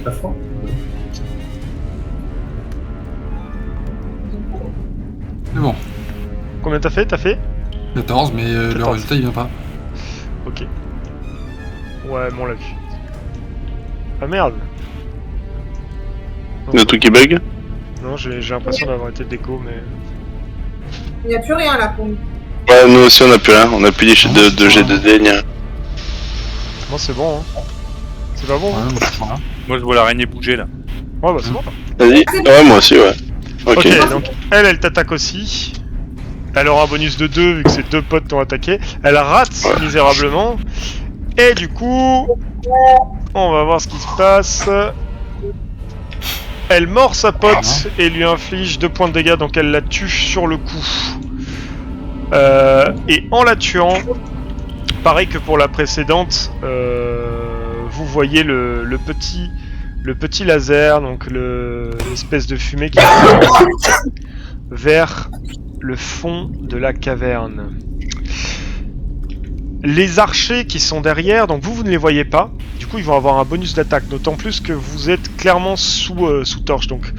[SPEAKER 4] Pas fort.
[SPEAKER 2] Mais bon,
[SPEAKER 1] Combien t'as fait?
[SPEAKER 2] 14, mais le
[SPEAKER 1] 14.
[SPEAKER 2] résultat il vient pas.
[SPEAKER 1] Ok. Ouais, bon on l'a vu. Ah merde. Non,
[SPEAKER 6] Le truc qui bug.
[SPEAKER 1] non, j'ai l'impression d'avoir été déco, mais...
[SPEAKER 3] Il n'y a plus rien là pour nous.
[SPEAKER 6] Ouais, nous aussi on a plus rien. On a plus les jets de jet de dé, ni rien.
[SPEAKER 1] Moi c'est bon, hein. C'est pas bon,
[SPEAKER 2] Ouais,
[SPEAKER 1] hein.
[SPEAKER 2] moi, je vois.
[SPEAKER 5] Moi je vois l'araignée bouger là.
[SPEAKER 1] Ouais, bah c'est bon.
[SPEAKER 6] Vas-y. Ouais, moi aussi, ouais. Ok.
[SPEAKER 1] Ok, donc elle t'attaque aussi. Elle aura un bonus de 2 vu que ses 2 potes t'ont attaqué. Elle rate misérablement. Et du coup, on va voir ce qui se passe. Elle mord sa pote et lui inflige 2 points de dégâts, donc elle la tue sur le coup. Et en la tuant, pareil que pour la précédente, vous voyez le petit laser, donc l'espèce de fumée qui va vers le fond de la caverne. Les archers qui sont derrière, donc vous ne les voyez pas, du coup ils vont avoir un bonus d'attaque, d'autant plus que vous êtes clairement sous torche, donc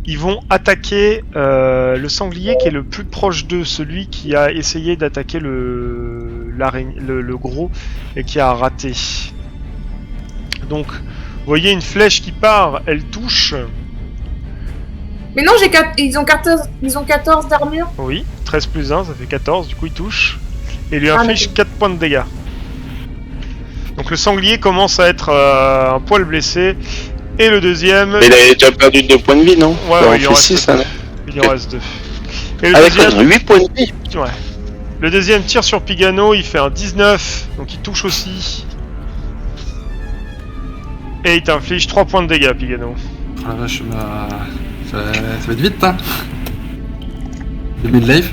[SPEAKER 1] ils vont attaquer le sanglier qui est le plus proche d'eux, celui qui a essayé d'attaquer le gros et qui a raté. Donc vous voyez une flèche qui part, elle touche.
[SPEAKER 3] Mais non, ils ont 14 d'armure.
[SPEAKER 1] Oui, 13 plus 1, ça fait 14, du coup il touche. Et lui
[SPEAKER 3] Ah,
[SPEAKER 1] inflige
[SPEAKER 3] d'accord.
[SPEAKER 1] 4 points de dégâts. Donc le sanglier commence à être un poil blessé. Et le deuxième...
[SPEAKER 6] Mais il avait déjà perdu 2 points de vie, non?
[SPEAKER 1] Ouais,
[SPEAKER 6] Il en
[SPEAKER 1] il en
[SPEAKER 6] fait
[SPEAKER 1] reste
[SPEAKER 6] 6,
[SPEAKER 1] deux.
[SPEAKER 6] hein.
[SPEAKER 1] Il en reste 2. Et le
[SPEAKER 6] Ah d'accord,
[SPEAKER 1] deuxième...
[SPEAKER 6] ils ont 8 points de vie.
[SPEAKER 1] Ouais. Le deuxième tire sur Pigano, il fait un 19, donc il touche aussi. Et il t'inflige 3 points de dégâts, Pigano.
[SPEAKER 2] Oh la vache, ça va être vite, hein. Le midlife.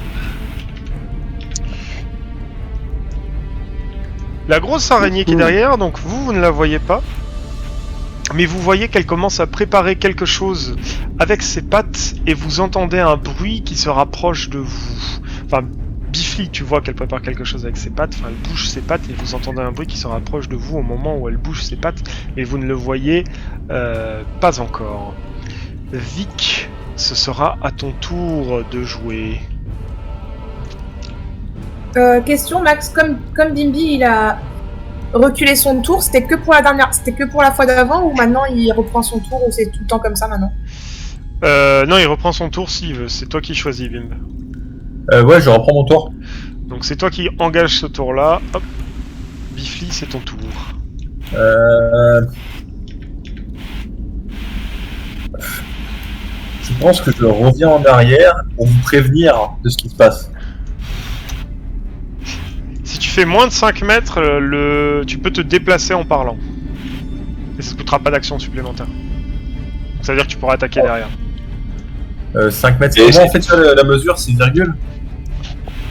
[SPEAKER 1] La grosse araignée qui est derrière, donc vous ne la voyez pas. Mais vous voyez qu'elle commence à préparer quelque chose avec ses pattes et vous entendez un bruit qui se rapproche de vous. Enfin, Biffy, tu vois qu'elle prépare quelque chose avec ses pattes, enfin elle bouge ses pattes et vous entendez un bruit qui se rapproche de vous au moment où elle bouge ses pattes, mais vous ne le voyez pas encore. Vic, ce sera à ton tour de jouer.
[SPEAKER 3] Question, Max, comme Bimbi il a reculé son tour, c'était que pour la fois d'avant ou maintenant il reprend son tour ou c'est tout le temps comme ça maintenant?
[SPEAKER 1] Non, il reprend son tour s'il veut, c'est toi qui choisis, Bimb.
[SPEAKER 4] Ouais, je reprends mon tour.
[SPEAKER 1] Donc c'est toi qui engage ce tour-là. Hop. Biffy, c'est ton tour.
[SPEAKER 4] Je pense que je reviens en arrière pour vous prévenir de ce qui se passe.
[SPEAKER 1] Si tu fais moins de 5 mètres, tu peux te déplacer en parlant. Et ça ne coûtera pas d'action supplémentaire. Ça veut dire que tu pourras attaquer derrière.
[SPEAKER 4] 5 mètres, c'est comment en fait ça, la mesure, c'est virgule?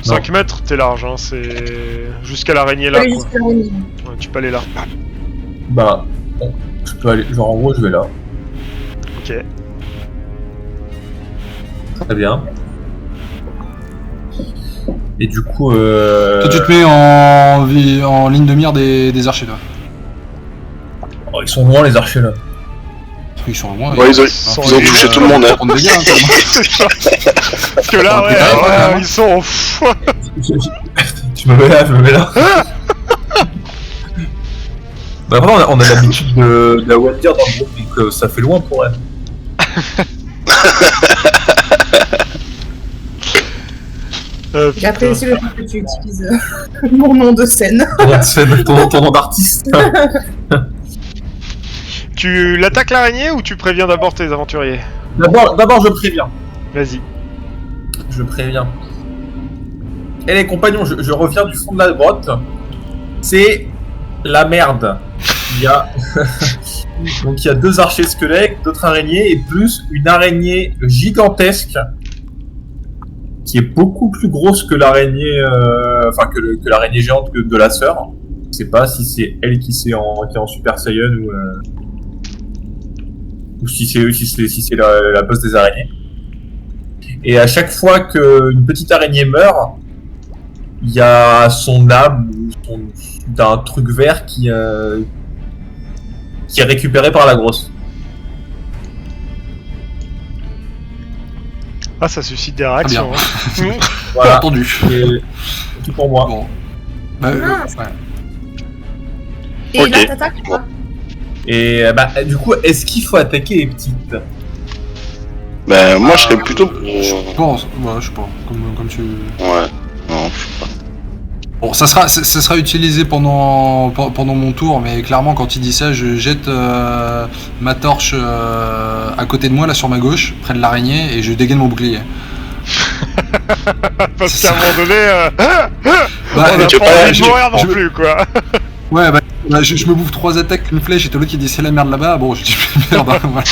[SPEAKER 1] 5 mètres, t'es large, hein, c'est jusqu'à l'araignée là.
[SPEAKER 3] Allez,
[SPEAKER 1] Quoi.
[SPEAKER 3] jusqu'à l'araignée.
[SPEAKER 1] Ouais, tu peux aller là.
[SPEAKER 4] Bah, bon, je peux aller, genre en gros, je vais là.
[SPEAKER 1] Ok.
[SPEAKER 4] Très bien. Et du coup,
[SPEAKER 2] Toi, tu te mets en ligne de mire des archers là.
[SPEAKER 4] oh, ils sont loin les archers là.
[SPEAKER 2] Ils sont loin.
[SPEAKER 6] Ouais, ils ont
[SPEAKER 1] sont
[SPEAKER 6] touché tout le monde. Hein.
[SPEAKER 1] Parce que là, ouais, ils sont.
[SPEAKER 4] Je me mets là, je me mets là. Bah vraiment, on a l'habitude de la one dire dans le groupe, donc ça fait loin pour elle.
[SPEAKER 3] J'ai apprécié le fait que tu utilises mon nom de scène.
[SPEAKER 4] Ton nom d'artiste.
[SPEAKER 1] Tu l'attaques l'araignée ou tu préviens d'abord tes aventuriers?
[SPEAKER 4] D'abord, je préviens.
[SPEAKER 1] Vas-y.
[SPEAKER 4] Je préviens. Et les compagnons, je reviens du fond de la grotte. C'est la merde. Il y a donc il y a 2 archers squelettes, d'autres araignées et plus une araignée gigantesque qui est beaucoup plus grosse que l'araignée, que l'araignée géante de la sœur. Je sais pas si c'est elle qui est en Super Saiyan ou si c'est la boss des araignées. Et à chaque fois qu'une petite araignée meurt, il y a son âme d'un truc vert qui est récupéré par la grosse.
[SPEAKER 1] Ah, ça suscite des réactions. Hein.
[SPEAKER 4] Voilà.
[SPEAKER 2] Entendu.
[SPEAKER 4] Et tout pour moi.
[SPEAKER 2] Bon. Ouais.
[SPEAKER 3] Et
[SPEAKER 6] Ok.
[SPEAKER 3] là, t'attaques ou pas?
[SPEAKER 4] Et du coup, est-ce qu'il faut attaquer les petites?
[SPEAKER 6] Ben, moi, je serais plutôt.
[SPEAKER 2] Je pense, ouais, je sais pas, comme tu...
[SPEAKER 6] Ouais, non, je sais pas.
[SPEAKER 2] Bon, ça sera utilisé pendant mon tour, mais clairement, quand il dit ça, je jette ma torche à côté de moi, là, sur ma gauche, près de l'araignée, et je dégaine mon bouclier.
[SPEAKER 1] Parce qu'à un moment donné,
[SPEAKER 2] Bah,
[SPEAKER 1] on n'a
[SPEAKER 6] tu
[SPEAKER 1] pas
[SPEAKER 6] peux
[SPEAKER 1] envie de mourir non
[SPEAKER 2] je-
[SPEAKER 1] plus, quoi.
[SPEAKER 2] Ouais, je me bouffe 3 attaques, une flèche, et t'as l'autre qui dit c'est la merde là-bas, bon, je dis merde, hein, voilà.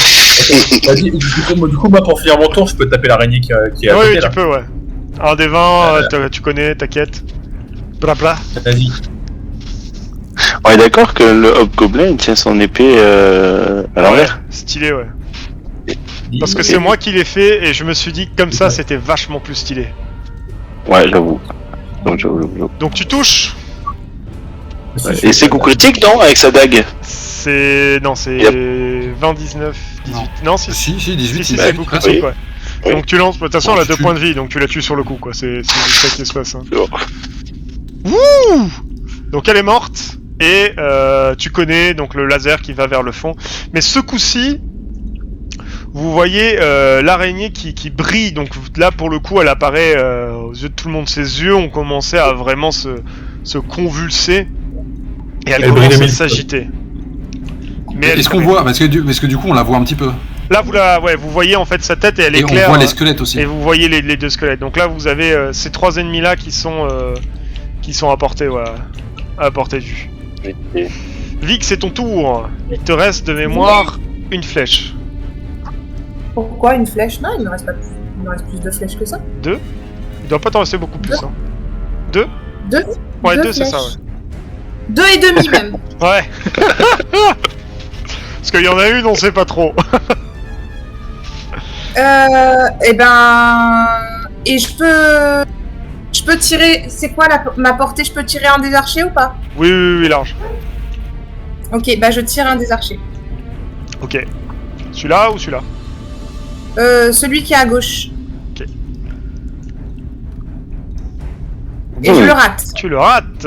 [SPEAKER 4] Vas-y, du coup, moi, pour finir mon tour, je peux taper l'araignée qui est à
[SPEAKER 1] Oui,
[SPEAKER 4] côté,
[SPEAKER 1] tu
[SPEAKER 4] là.
[SPEAKER 1] peux, ouais. Un des 20, tu connais, t'inquiète. Blabla.
[SPEAKER 4] Vas-y.
[SPEAKER 6] On est d'accord que le Hobgoblin il tient son épée à l'envers.
[SPEAKER 1] Stylé, ouais. Parce que c'est moi qui l'ai fait et je me suis dit que comme ça c'était vachement plus stylé.
[SPEAKER 6] Ouais, j'avoue. Donc, j'avoue.
[SPEAKER 1] Donc tu touches.
[SPEAKER 6] Ouais. Et c'est coup critique, non? Avec sa dague?
[SPEAKER 1] C'est. Non, c'est. 20, 19, 18. Non, si,
[SPEAKER 2] Si, 18,
[SPEAKER 1] si,
[SPEAKER 2] bah,
[SPEAKER 1] c'est coup critique,
[SPEAKER 6] oui.
[SPEAKER 1] ouais.
[SPEAKER 6] Oui.
[SPEAKER 1] Donc tu lances. De toute façon,
[SPEAKER 2] Bon,
[SPEAKER 1] elle a
[SPEAKER 2] tu
[SPEAKER 1] 2
[SPEAKER 2] tues.
[SPEAKER 1] points de vie, donc tu la tues sur le coup, quoi. C'est ça qui se passe. Hein.
[SPEAKER 6] Bon.
[SPEAKER 1] Wouh! Donc elle est morte. Et tu connais donc le laser qui va vers le fond. Mais ce coup-ci, vous voyez l'araignée qui brille. Donc là, pour le coup, elle apparaît aux yeux de tout le monde. Ses yeux ont commencé à vraiment se convulser. Et elle
[SPEAKER 4] Elle brille
[SPEAKER 1] commence
[SPEAKER 4] les
[SPEAKER 1] à
[SPEAKER 4] mille
[SPEAKER 1] s'agiter. Mais
[SPEAKER 2] Est-ce qu'on voit, parce que du coup on la voit un petit peu.
[SPEAKER 1] Là, vous voyez en fait sa tête et elle
[SPEAKER 2] Et
[SPEAKER 1] est
[SPEAKER 2] on
[SPEAKER 1] claire.
[SPEAKER 2] voit les squelettes aussi.
[SPEAKER 1] Et vous voyez les 2 squelettes. Donc là, vous avez ces 3 ennemis là qui sont à portée, voilà, à portée de vue. Vic, c'est ton tour. Il te reste de mémoire une flèche.
[SPEAKER 3] Pourquoi une flèche? Non, il me reste pas plus. Il me reste plus de flèches que ça.
[SPEAKER 1] Il doit pas t'en rester beaucoup plus. Hein. 2
[SPEAKER 3] Deux.
[SPEAKER 1] Ouais,
[SPEAKER 3] Deux
[SPEAKER 1] 2 c'est ça,
[SPEAKER 3] flèches.
[SPEAKER 1] ouais.
[SPEAKER 3] 2 et demi même.
[SPEAKER 1] Ouais. Parce qu'il y en a une, on sait pas trop.
[SPEAKER 3] Et ben. Et je peux tirer. C'est quoi ma portée? Je peux tirer un des archers ou pas?
[SPEAKER 1] Oui, large.
[SPEAKER 3] Ok, bah je tire un des archers.
[SPEAKER 1] Ok. Celui-là ou celui-là?
[SPEAKER 3] Celui qui est à gauche.
[SPEAKER 1] Ok.
[SPEAKER 3] Et je le rate.
[SPEAKER 1] Tu le rates.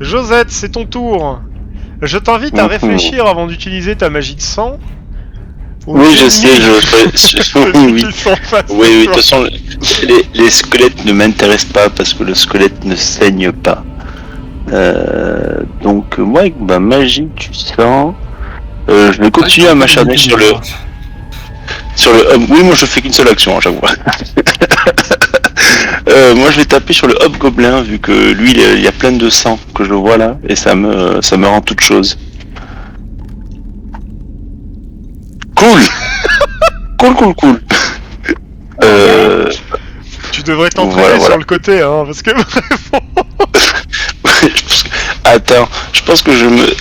[SPEAKER 1] Josette, c'est ton tour. Je t'invite à réfléchir avant d'utiliser ta magie de sang.
[SPEAKER 6] Oui, je sais, oui.
[SPEAKER 1] Qui sont face à
[SPEAKER 6] Oui, de
[SPEAKER 1] toi.
[SPEAKER 6] toute façon, les squelettes ne m'intéressent pas parce que le squelette ne saigne pas. Donc, moi, avec ma magie du sang, je vais continuer à m'acharner sur le. Sur le hub, oui, moi je fais qu'une seule action à chaque fois. Moi je vais taper sur le hobgoblin vu que lui il y a plein de sang que je vois là et ça me rend toute chose. Cool. Cool.
[SPEAKER 1] Tu devrais t'entraîner sur le côté, hein, parce que vraiment...
[SPEAKER 6] Attends, je pense que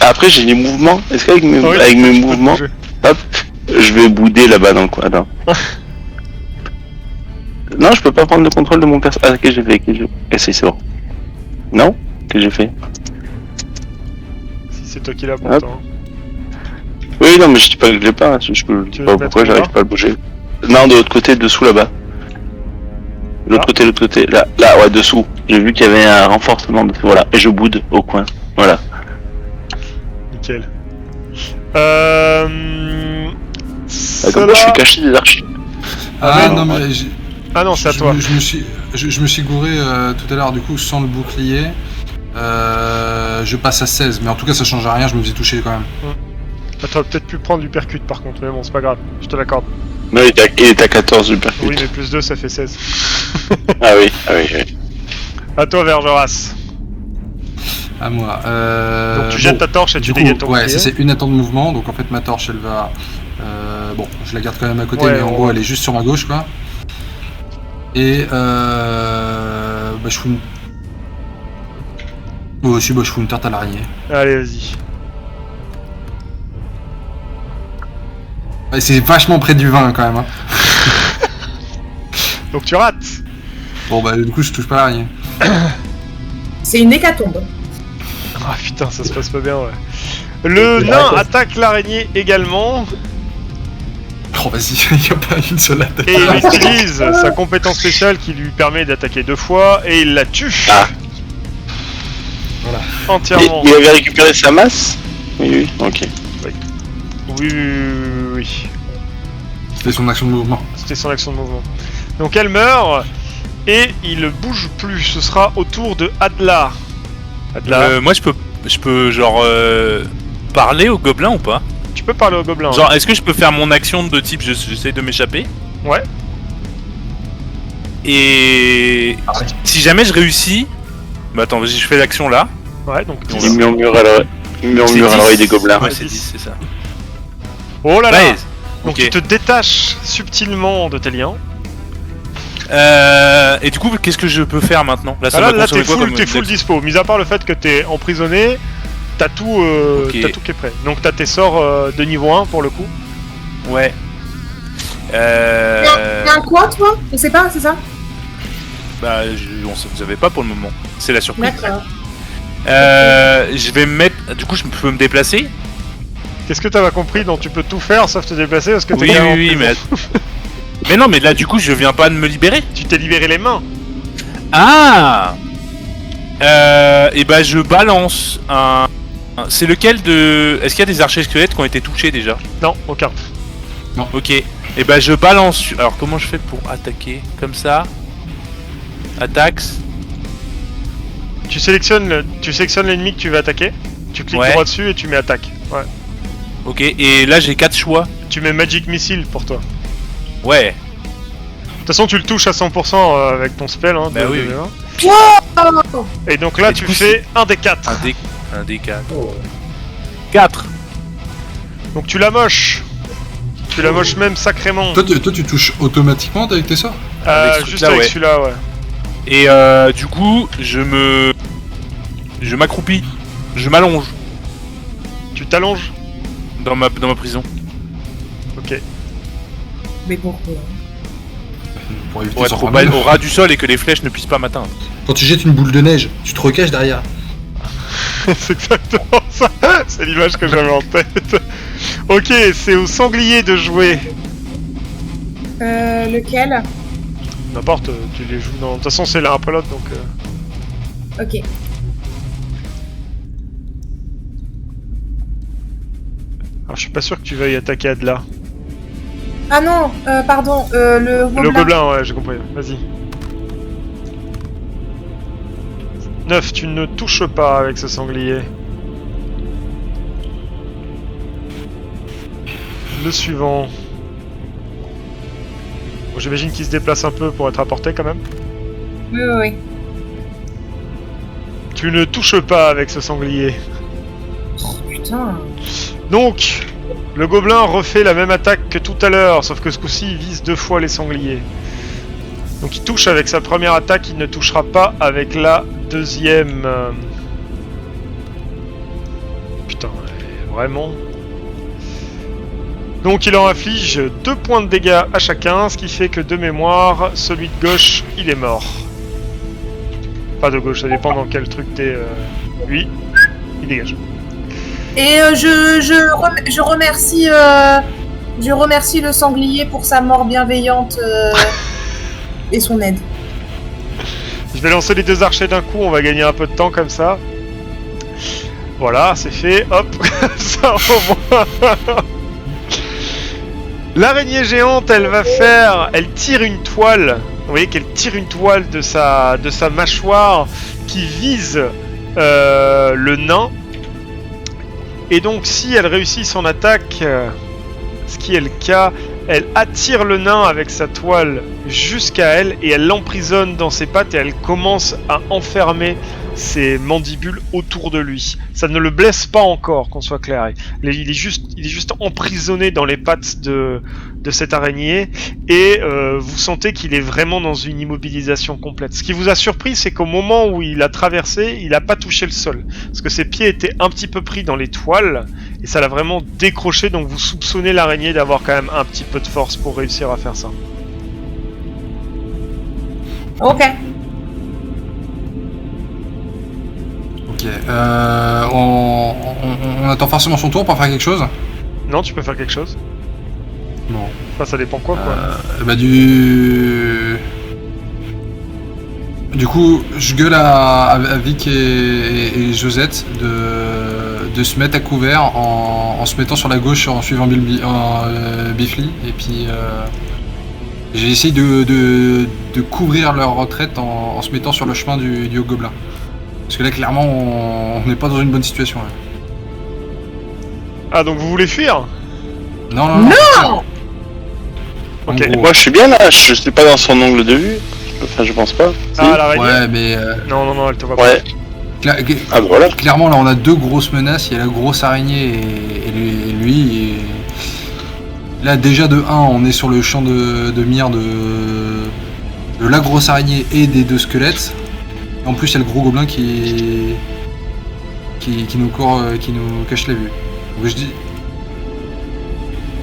[SPEAKER 6] Après j'ai les mouvements. Est-ce qu'avec mes mouvements, hop, je vais bouder là-bas dans le coin. Attends. Non, je peux pas prendre le contrôle de mon personnage. Ah, qu'est-ce que j'ai fait? C'est bon. Non? Qu'est-ce que j'ai fait?
[SPEAKER 1] Si c'est toi qui l'as pourtant.
[SPEAKER 6] Oui, non, mais je dis pas que je l'ai pas. Je sais pas pourquoi j'arrive pas à le bouger. Non, de l'autre côté, dessous là-bas. L'autre côté, là, ouais, dessous. J'ai vu qu'il y avait un renforcement dessous, voilà. Et je boude au coin, voilà.
[SPEAKER 1] Nickel.
[SPEAKER 6] Comme moi, je suis caché des archives.
[SPEAKER 2] Non, mais
[SPEAKER 1] c'est à toi.
[SPEAKER 2] Je me suis gouré tout à l'heure, du coup, sans le bouclier. Je passe à 16, mais en tout cas, ça change rien, je me faisais toucher quand même.
[SPEAKER 1] T'aurais peut-être pu prendre du percute par contre, mais bon, c'est pas grave, je te l'accorde.
[SPEAKER 6] Non, il est à 14 du percute.
[SPEAKER 1] Oui, mais plus 2, ça fait 16.
[SPEAKER 6] Ah oui.
[SPEAKER 1] À toi, Vergeras.
[SPEAKER 2] À moi.
[SPEAKER 1] Donc tu jettes ta torche et tu dégaines ton
[SPEAKER 2] ouais,
[SPEAKER 1] bouclier.
[SPEAKER 2] c'est une attente de mouvement, donc en fait ma torche elle va... bon, je la garde quand même à côté,
[SPEAKER 1] Ouais,
[SPEAKER 2] mais en gros elle est juste sur ma gauche quoi. Et je fous une... je fous une tarte à l'araignée.
[SPEAKER 1] Allez, vas-y.
[SPEAKER 2] Ouais, c'est vachement près du 20 quand même. Hein.
[SPEAKER 1] Donc tu rates.
[SPEAKER 2] Bon bah du coup je touche pas l'araignée.
[SPEAKER 3] C'est une hécatombe.
[SPEAKER 1] Ah putain, ça se passe pas bien, ouais. Le nain attaque l'araignée également.
[SPEAKER 2] Oh vas-y, il y a pas une seule attaque.
[SPEAKER 1] Et il utilise sa compétence spéciale qui lui permet d'attaquer 2 fois et il la tue.
[SPEAKER 6] Ah.
[SPEAKER 2] Voilà.
[SPEAKER 1] Entièrement.
[SPEAKER 6] Il avait récupéré sa masse? Oui, ok.
[SPEAKER 1] Oui.
[SPEAKER 2] C'était son action de mouvement.
[SPEAKER 1] C'était son action de mouvement. Donc elle meurt et il bouge plus. Ce sera au tour de Adla. Adla.
[SPEAKER 5] Moi je peux genre parler au gobelin ou pas?
[SPEAKER 1] Tu peux parler au gobelin.
[SPEAKER 5] Genre est-ce que je peux faire mon action de type j'essaie de m'échapper?
[SPEAKER 1] Ouais.
[SPEAKER 5] Et si jamais je réussis, bah attends, vas-y, je fais l'action là.
[SPEAKER 1] Ouais, donc
[SPEAKER 6] Il murmure à l'oreille des gobelins.
[SPEAKER 5] Ouais, c'est 10, c'est ça.
[SPEAKER 1] Oh là là.
[SPEAKER 5] Ouais.
[SPEAKER 1] Donc
[SPEAKER 5] Ok.
[SPEAKER 1] tu te détaches subtilement de tes liens.
[SPEAKER 5] Et du coup, qu'est-ce que je peux faire maintenant? Là, ça
[SPEAKER 1] Ah
[SPEAKER 5] va
[SPEAKER 1] là
[SPEAKER 5] consommer quoi comme
[SPEAKER 1] t'es full dispo. Mis à part le fait que t'es emprisonné, t'as tout, t'as tout qui est prêt. Donc t'as tes sorts de niveau 1 pour le coup.
[SPEAKER 5] Ouais.
[SPEAKER 3] T'as un quoi, toi? Je sais pas, c'est ça?
[SPEAKER 5] Bah, on ne savait pas pour le moment. C'est la surprise.
[SPEAKER 3] D'accord.
[SPEAKER 5] Je vais me mettre. Du coup, je peux me déplacer?
[SPEAKER 1] Qu'est-ce que t'avais compris? Donc tu peux tout faire sauf te déplacer parce que t'es
[SPEAKER 5] Oui,
[SPEAKER 1] quand même en
[SPEAKER 5] oui,
[SPEAKER 1] prison.
[SPEAKER 5] mais. Mais non, mais là, du coup, je viens pas de me libérer.
[SPEAKER 1] Tu t'es libéré les mains.
[SPEAKER 5] Ah! Et bah, je balance un. C'est lequel de. Est-ce qu'il y a des archers squelettes qui ont été touchés déjà?
[SPEAKER 1] Non, aucun.
[SPEAKER 5] Ok. Et bah, je balance. Alors, comment je fais pour attaquer? Comme ça. Attaque.
[SPEAKER 1] Tu sélectionnes l'ennemi que tu veux attaquer. Tu cliques droit dessus et tu mets attaque. Ouais.
[SPEAKER 5] Ok, et là j'ai 4 choix.
[SPEAKER 1] Tu mets Magic Missile pour toi.
[SPEAKER 5] Ouais.
[SPEAKER 1] De toute façon, tu le touches à 100% avec ton spell. Hein,
[SPEAKER 5] Bah oui.
[SPEAKER 3] Wow.
[SPEAKER 1] Et donc là,
[SPEAKER 5] Et
[SPEAKER 1] tu
[SPEAKER 5] du coup,
[SPEAKER 1] fais un des 4.
[SPEAKER 5] Un des 4. 4.
[SPEAKER 1] Donc tu la moches. Tu la moches même sacrément.
[SPEAKER 2] Toi, tu touches automatiquement avec tes sorts?
[SPEAKER 5] Avec ce
[SPEAKER 1] Juste
[SPEAKER 5] truc-là,
[SPEAKER 1] avec
[SPEAKER 5] ouais.
[SPEAKER 1] celui-là, ouais.
[SPEAKER 5] Et du coup, je m'accroupis. Je m'allonge
[SPEAKER 1] Tu t'allonges.
[SPEAKER 5] dans ma prison.
[SPEAKER 1] Ok.
[SPEAKER 3] Mais pourquoi?
[SPEAKER 2] Pour éviter
[SPEAKER 5] Pour
[SPEAKER 2] de
[SPEAKER 5] être
[SPEAKER 2] s'en
[SPEAKER 5] au
[SPEAKER 2] remettre.
[SPEAKER 5] ras du sol et que les flèches ne puissent pas m'atteindre.
[SPEAKER 2] Quand tu jettes une boule de neige, tu te recaches derrière.
[SPEAKER 1] C'est exactement ça. C'est l'image que j'avais en tête. Ok, c'est au sanglier de jouer.
[SPEAKER 3] Lequel?
[SPEAKER 1] N'importe, tu les joues dans. De toute façon, c'est l'un après l'autre donc.
[SPEAKER 3] Ok.
[SPEAKER 1] Alors, je suis pas sûr que tu veuilles attaquer Adla.
[SPEAKER 3] Ah non, pardon, le gobelin.
[SPEAKER 1] Le gobelin, ouais, j'ai compris. Vas-y. 9, tu ne touches pas avec ce sanglier. Le suivant. j'imagine qu'il se déplace un peu pour être à portée quand même.
[SPEAKER 3] Oui.
[SPEAKER 1] Tu ne touches pas avec ce sanglier.
[SPEAKER 3] Oh, putain.
[SPEAKER 1] Donc, le gobelin refait la même attaque que tout à l'heure, sauf que ce coup-ci, il vise 2 fois les sangliers. Donc il touche avec sa première attaque, il ne touchera pas avec la deuxième. Putain, vraiment. Donc il en inflige 2 points de dégâts à chacun, ce qui fait que de mémoire, celui de gauche, il est mort. Pas de gauche, ça dépend dans quel truc t'es. Lui, il dégage.
[SPEAKER 3] Et je remercie le sanglier pour sa mort bienveillante et son aide.
[SPEAKER 1] Je vais lancer les 2 archers d'un coup, on va gagner un peu de temps comme ça. Voilà, c'est fait, hop, ça revoit. L'araignée géante, elle tire une toile. Vous voyez qu'elle tire une toile de sa mâchoire qui vise le nain. Et donc si elle réussit son attaque, ce qui est le cas, elle attire le nain avec sa toile jusqu'à elle et elle l'emprisonne dans ses pattes et elle commence à enfermer ses mandibules autour de lui. Ça ne le blesse pas encore, qu'on soit clair. Il est juste emprisonné dans les pattes de cette araignée et vous sentez qu'il est vraiment dans une immobilisation complète. Ce qui vous a surpris, c'est qu'au moment où il a traversé, il n'a pas touché le sol. Parce que ses pieds étaient un petit peu pris dans les toiles et ça l'a vraiment décroché, donc vous soupçonnez l'araignée d'avoir quand même un petit peu de force pour réussir à faire ça.
[SPEAKER 3] Ok.
[SPEAKER 2] Ok. On attend forcément son tour pour faire quelque chose.
[SPEAKER 1] Non, tu peux faire quelque chose.
[SPEAKER 2] Bon.
[SPEAKER 1] Enfin, ça dépend quoi.
[SPEAKER 2] Du coup, je gueule à Vic et Josette de se mettre à couvert en se mettant sur la gauche en suivant Biffly. Et puis j'ai essayé de couvrir leur retraite en se mettant sur le chemin du Gobelin. Parce que là, clairement, on n'est pas dans une bonne situation. Là.
[SPEAKER 1] Ah, donc vous voulez fuir?
[SPEAKER 2] Non.
[SPEAKER 1] Ok.
[SPEAKER 6] Moi je suis bien là, je suis pas dans son angle de vue. Enfin, je pense pas.
[SPEAKER 1] Ah, l'araignée?
[SPEAKER 2] Ouais, mais...
[SPEAKER 1] Non, elle te voit
[SPEAKER 6] Ouais.
[SPEAKER 1] pas.
[SPEAKER 6] Ah bah voilà.
[SPEAKER 2] Clairement, là, on a 2 grosses menaces. Il y a la grosse araignée et lui. Et... Là, déjà, de 1, on est sur le champ de mire de la grosse araignée et des 2 squelettes. Et en plus, il y a le gros gobelin qui nous court, qui nous cache la vue. Donc,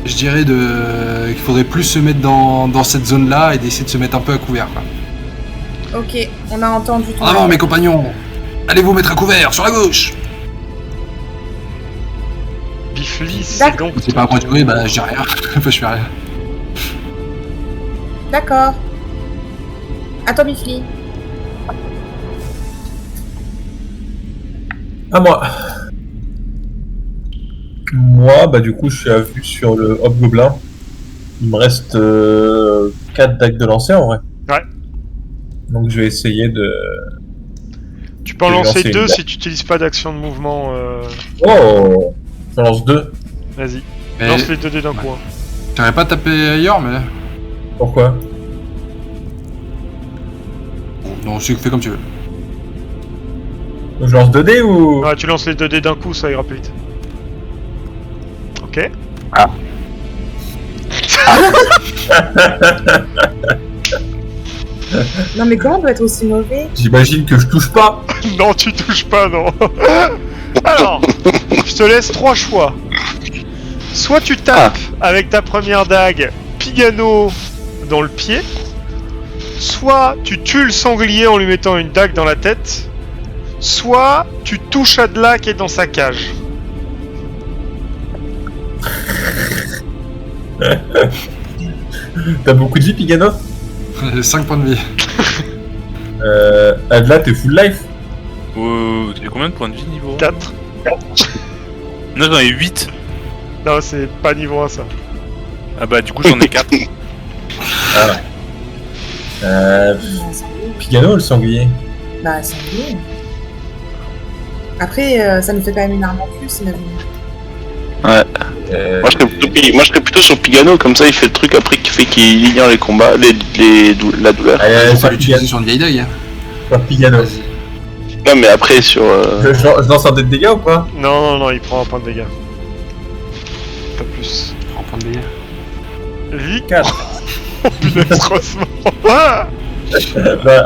[SPEAKER 2] je dirais qu'il faudrait plus se mettre dans cette zone-là et d'essayer de se mettre un peu à couvert. Quoi.
[SPEAKER 3] Ok, on a entendu ton...
[SPEAKER 2] En avant, mes compagnons! Allez vous mettre à couvert, sur la gauche!
[SPEAKER 1] Biffly, c'est donc...
[SPEAKER 2] C'est pas à moi de jouer, bah je dis rien. Enfin, je fais rien.
[SPEAKER 3] D'accord. À toi, Biffly.
[SPEAKER 4] À moi. Moi, bah du coup, je suis à vue sur le Hobgoblin. Il me reste 4 dagues de lancer en vrai.
[SPEAKER 1] Ouais.
[SPEAKER 4] Donc je vais essayer de...
[SPEAKER 1] Tu peux en lancer 2 si tu n'utilises pas d'action de mouvement.
[SPEAKER 4] Oh, j'en lance 2.
[SPEAKER 1] Vas-y,
[SPEAKER 2] Mais...
[SPEAKER 1] lance les 2 dés d'un coup. Hein.
[SPEAKER 2] J'aurais pas tapé ailleurs, mais...
[SPEAKER 4] Pourquoi?
[SPEAKER 2] Non, je fais comme tu veux.
[SPEAKER 4] Je lance 2 dés ou...
[SPEAKER 1] Ouais, tu lances les 2 dés d'un coup, ça ira plus vite. Ok.
[SPEAKER 6] Ah.
[SPEAKER 3] Non mais comment on peut être aussi mauvais?
[SPEAKER 4] J'imagine que je touche pas.
[SPEAKER 1] Non, tu touches pas, non. Alors, je te laisse 3 choix. Soit tu tapes avec ta première dague Pigano dans le pied, soit tu tues le sanglier en lui mettant une dague dans la tête, soit tu touches Adla qui est dans sa cage.
[SPEAKER 4] T'as beaucoup de vie, Pigano?
[SPEAKER 2] 5 points de vie.
[SPEAKER 4] Adla, t'es full life?
[SPEAKER 5] J'ai combien de points de vie niveau 1?
[SPEAKER 1] 4.
[SPEAKER 5] Non, j'en ai 8.
[SPEAKER 1] Non, c'est pas niveau 1 ça.
[SPEAKER 5] Ah bah du coup j'en ai 4.
[SPEAKER 4] Pigano ou le sanglier?
[SPEAKER 3] Bah, sanglier. Après, ça nous fait quand même une arme en plus, imagine.
[SPEAKER 6] Ouais. Moi je serais plutôt sur Pigano, comme ça il fait le truc après qui fait qu'il ignore les combats, la douleur.
[SPEAKER 2] On va l'utiliser sur une vieille deuil.
[SPEAKER 4] Sur Pigano.
[SPEAKER 6] Non mais après sur...
[SPEAKER 4] Je lance un dé de dégâts ou pas?
[SPEAKER 1] Non, il prend un point de dégâts. Pas plus.
[SPEAKER 2] On prend de dégâts.
[SPEAKER 1] Vic
[SPEAKER 4] 4.
[SPEAKER 1] Oh punaise, heureusement.
[SPEAKER 4] Bah,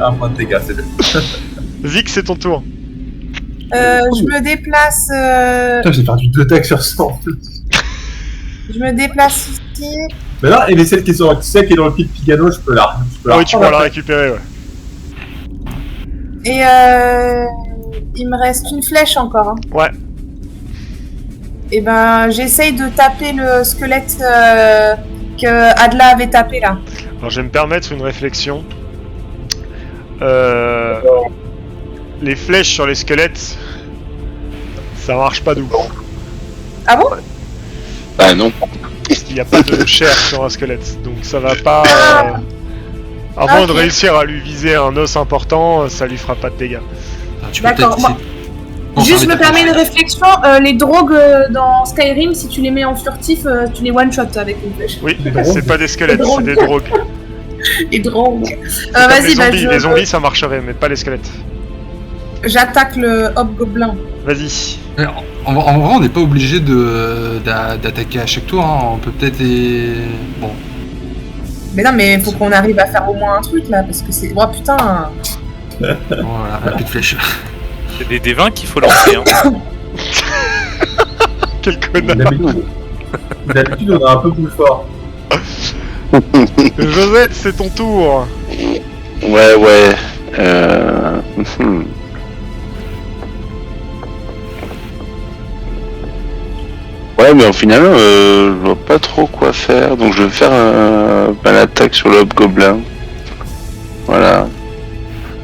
[SPEAKER 4] un point de dégâts, c'est bien.
[SPEAKER 1] Vic, c'est ton tour.
[SPEAKER 3] Je me déplace.
[SPEAKER 4] Putain, j'ai perdu 2 decks sur 100.
[SPEAKER 3] Je me déplace ici.
[SPEAKER 4] Mais là, elle est celle qui est dans le pied de Pigano, je peux la.
[SPEAKER 1] Oui, tu pourras la récupérer, ouais.
[SPEAKER 3] Et il me reste une flèche encore. Hein.
[SPEAKER 1] Ouais.
[SPEAKER 3] Et ben, j'essaye de taper le squelette que Adla avait tapé là.
[SPEAKER 1] Alors, je vais me permettre une réflexion. Les flèches sur les squelettes, ça marche pas d'où.
[SPEAKER 3] Ah bon?
[SPEAKER 6] Bah non.
[SPEAKER 1] Il n'y a pas de chair sur un squelette, donc ça va pas. Avant de réussir à lui viser un os important, ça lui fera pas de dégâts.
[SPEAKER 2] Tu peux
[SPEAKER 3] D'accord,
[SPEAKER 2] peut-être
[SPEAKER 3] Juste, je me permets une réflexion. Les drogues dans Skyrim, si tu les mets en furtif, tu les one-shot avec une flèche.
[SPEAKER 1] Oui, c'est pas des squelettes, c'est des drogues.
[SPEAKER 3] Les drogues.
[SPEAKER 1] Comme
[SPEAKER 3] Vas-y,
[SPEAKER 1] les zombies, ça marcherait, mais pas les squelettes.
[SPEAKER 3] J'attaque le hobgoblin.
[SPEAKER 1] Vas-y.
[SPEAKER 2] En vrai, on n'est pas obligé d'attaquer à chaque tour. Hein. On peut peut-être Bon.
[SPEAKER 3] Mais non, mais faut qu'on arrive à faire au moins un truc là, parce que c'est. Oh putain.
[SPEAKER 2] Voilà, un peu de flèche.
[SPEAKER 5] C'est des D20 qu'il faut lancer. Hein.
[SPEAKER 1] Quel connard.
[SPEAKER 4] D'habitude, on est un peu plus fort.
[SPEAKER 1] Josette, c'est ton tour.
[SPEAKER 6] Ouais. Ouais, mais au final, je vois pas trop quoi faire, donc je vais faire l'attaque sur le hobgoblin. Voilà.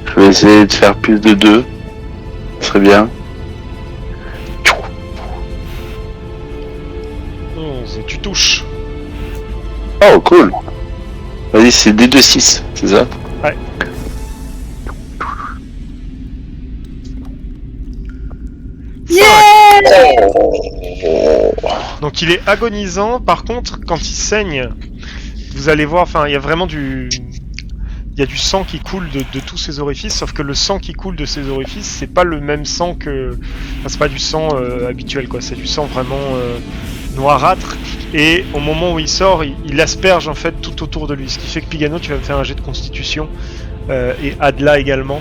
[SPEAKER 6] Je vais essayer de faire plus de 2. Ce serait bien.
[SPEAKER 1] 11, tu touches.
[SPEAKER 6] Oh, cool. Vas-y, c'est D2-6, c'est ça?
[SPEAKER 1] Ouais.
[SPEAKER 3] Yeah!
[SPEAKER 1] Donc il est agonisant, par contre, quand il saigne, vous allez voir, enfin, il y a vraiment du sang qui coule de tous ses orifices, sauf que le sang qui coule de ses orifices, c'est pas le même sang que... Enfin, c'est pas du sang habituel, quoi, c'est du sang vraiment noirâtre, et au moment où il sort, il asperge en fait tout autour de lui, ce qui fait que Pigano, tu vas me faire un jet de constitution, et Adla également,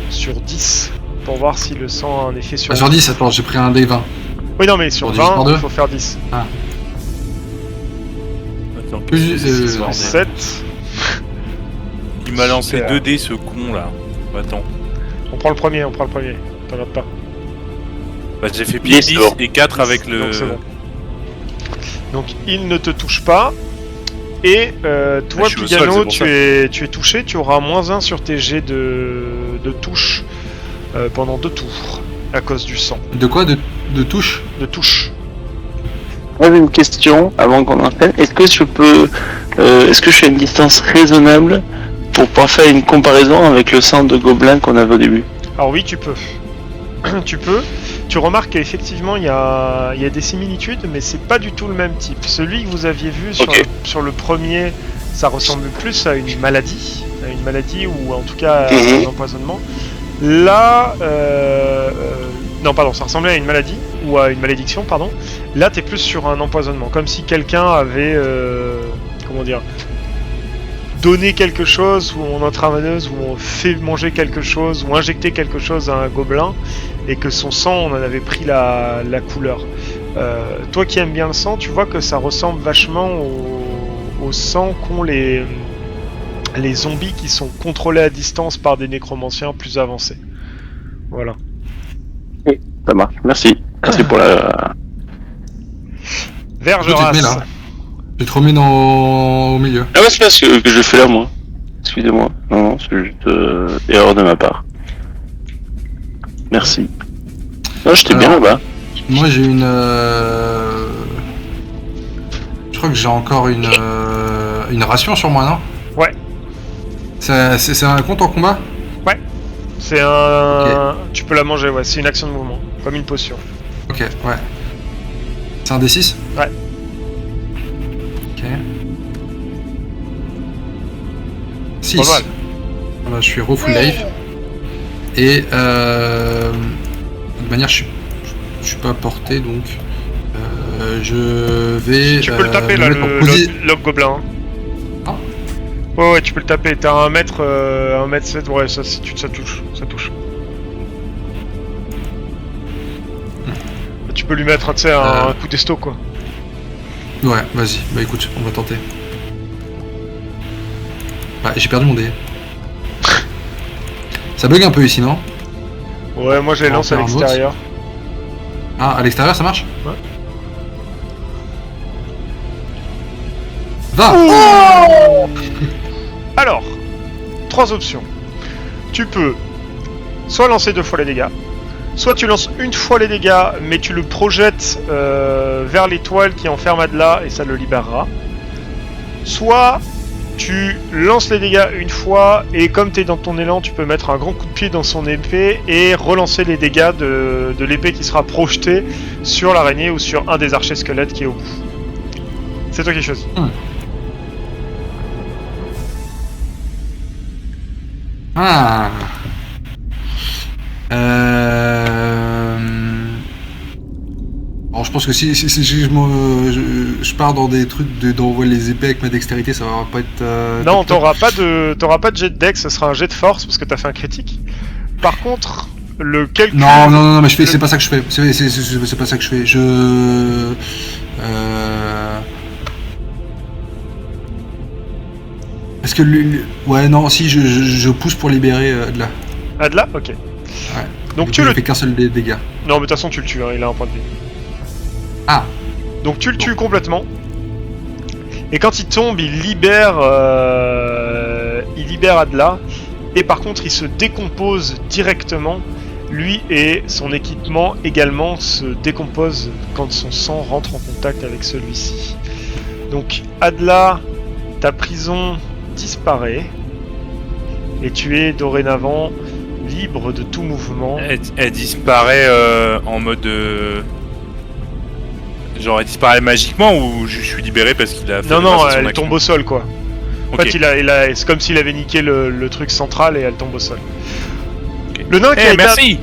[SPEAKER 1] sur 10, pour voir si le sang a un effet sur...
[SPEAKER 2] Sur 10, attends, j'ai pris un D20.
[SPEAKER 1] Oui, non, mais sur 20, il faut faire 10.
[SPEAKER 2] Ah.
[SPEAKER 5] Attends,
[SPEAKER 2] Plus,
[SPEAKER 5] c'est
[SPEAKER 1] Plus 7.
[SPEAKER 5] Il m'a lancé
[SPEAKER 1] Super.
[SPEAKER 5] 2 dés, ce con là. Attends.
[SPEAKER 1] On prend le premier. T'en as pas.
[SPEAKER 5] Bah, j'ai fait pied 10 et 4 avec le.
[SPEAKER 1] Donc c'est bon. Donc il ne te touche pas. Et toi,
[SPEAKER 5] je suis au
[SPEAKER 1] Pigano,
[SPEAKER 5] sol, c'est
[SPEAKER 1] tu es touché. Tu auras -1 sur tes jets de touche pendant 2 tours. À cause du sang.
[SPEAKER 2] De quoi? De touche?
[SPEAKER 1] De touche.
[SPEAKER 6] J'avais une question avant qu'on enchaîne. Est-ce que je peux. Est-ce que je suis à une distance raisonnable pour pouvoir faire une comparaison avec le sang de gobelin qu'on avait au début?
[SPEAKER 1] Alors oui, tu peux. Tu peux. Tu remarques qu'effectivement il y a des similitudes, mais c'est pas du tout le même type. Celui que vous aviez vu sur le premier, ça ressemble plus à une maladie ou en tout cas à un empoisonnement. Là, non pardon, ça ressemblait à une maladie ou à une malédiction, pardon. Là, t'es plus sur un empoisonnement, comme si quelqu'un avait, comment dire, donné quelque chose ou en intraveineuse ou on fait manger quelque chose ou injecté quelque chose à un gobelin et que son sang, on en avait pris la couleur. Toi qui aimes bien le sang, tu vois que ça ressemble vachement au sang qu'ont les zombies qui sont contrôlés à distance par des nécromanciens plus avancés. Voilà.
[SPEAKER 6] Ça marche, merci. Merci pour la...
[SPEAKER 1] Vergeras.
[SPEAKER 2] Je te remets au milieu.
[SPEAKER 6] Ah ouais, c'est pas ce que je fais là, moi. Excusez-moi. Non, c'est juste erreur de ma part. Merci. Non, j'étais bien là-bas.
[SPEAKER 2] Moi j'ai une... Je crois que j'ai encore une ration sur moi, non?
[SPEAKER 1] Ouais.
[SPEAKER 2] C'est un compte en combat?
[SPEAKER 1] Ouais. C'est un...
[SPEAKER 2] Okay.
[SPEAKER 1] Tu peux la manger, ouais. C'est une action de mouvement. Comme une potion.
[SPEAKER 2] Ok, ouais. C'est un D6?
[SPEAKER 1] Ouais.
[SPEAKER 2] 6.
[SPEAKER 1] Pas mal.
[SPEAKER 2] Voilà, je suis full life. Et de toute manière, je suis pas porté donc. Je vais.
[SPEAKER 1] Tu peux le taper là, le gobelin.
[SPEAKER 2] Ah.
[SPEAKER 1] Ouais, tu peux le taper. T'as 1 mètre 7, ouais, ça touche. Tu peux lui mettre un coup d'esto quoi.
[SPEAKER 2] Ouais, vas-y, bah écoute, on va tenter. Bah, j'ai perdu mon dé. Ça bug un peu ici, non?
[SPEAKER 1] Ouais, moi je les lance à l'extérieur.
[SPEAKER 2] Ah, à l'extérieur ça marche?
[SPEAKER 1] Ouais.
[SPEAKER 2] Va!
[SPEAKER 1] Alors, 3 options. Tu peux soit lancer 2 fois les dégâts, soit tu lances 1 fois les dégâts, mais tu le projettes vers l'étoile qui enferme Adla et ça le libérera. Soit tu lances les dégâts 1 fois et comme tu es dans ton élan, tu peux mettre un grand coup de pied dans son épée et relancer les dégâts de l'épée qui sera projetée sur l'araignée ou sur un des archers squelettes qui est au bout. C'est toi qui choisis.
[SPEAKER 2] Ah. Alors je pense que si je pars dans des trucs d'envoyer les épées avec ma dextérité, ça va pas être...
[SPEAKER 1] non, t'auras pas de jet de dex, ce sera un jet de force parce que t'as fait un critique. Par contre, le calcul...
[SPEAKER 2] Non, mais c'est pas ça que je fais. C'est pas ça que je fais. Est-ce que ouais, non, si je pousse pour libérer Adla.
[SPEAKER 1] Adla, ok.
[SPEAKER 2] Ouais.
[SPEAKER 1] Donc
[SPEAKER 2] tu le fais qu'un seul dégâts.
[SPEAKER 1] Non, mais de toute façon, tu le tues, hein, il a un point de vie.
[SPEAKER 2] Ah.
[SPEAKER 1] Donc tu le tues complètement. Et quand il tombe, il libère Adla. Et par contre, il se décompose directement. Lui et son équipement également se décomposent quand son sang rentre en contact avec celui-ci. Donc Adla, ta prison disparaît. Et tu es dorénavant libre de tout mouvement.
[SPEAKER 5] Elle disparaît en mode... Genre elle disparaît magiquement ou je suis libéré parce qu'il a fait...
[SPEAKER 1] Non, elle tombe au sol quoi. En fait, c'est comme s'il avait niqué le truc central et elle tombe au sol. Okay. Le nain qui a été...
[SPEAKER 5] Merci.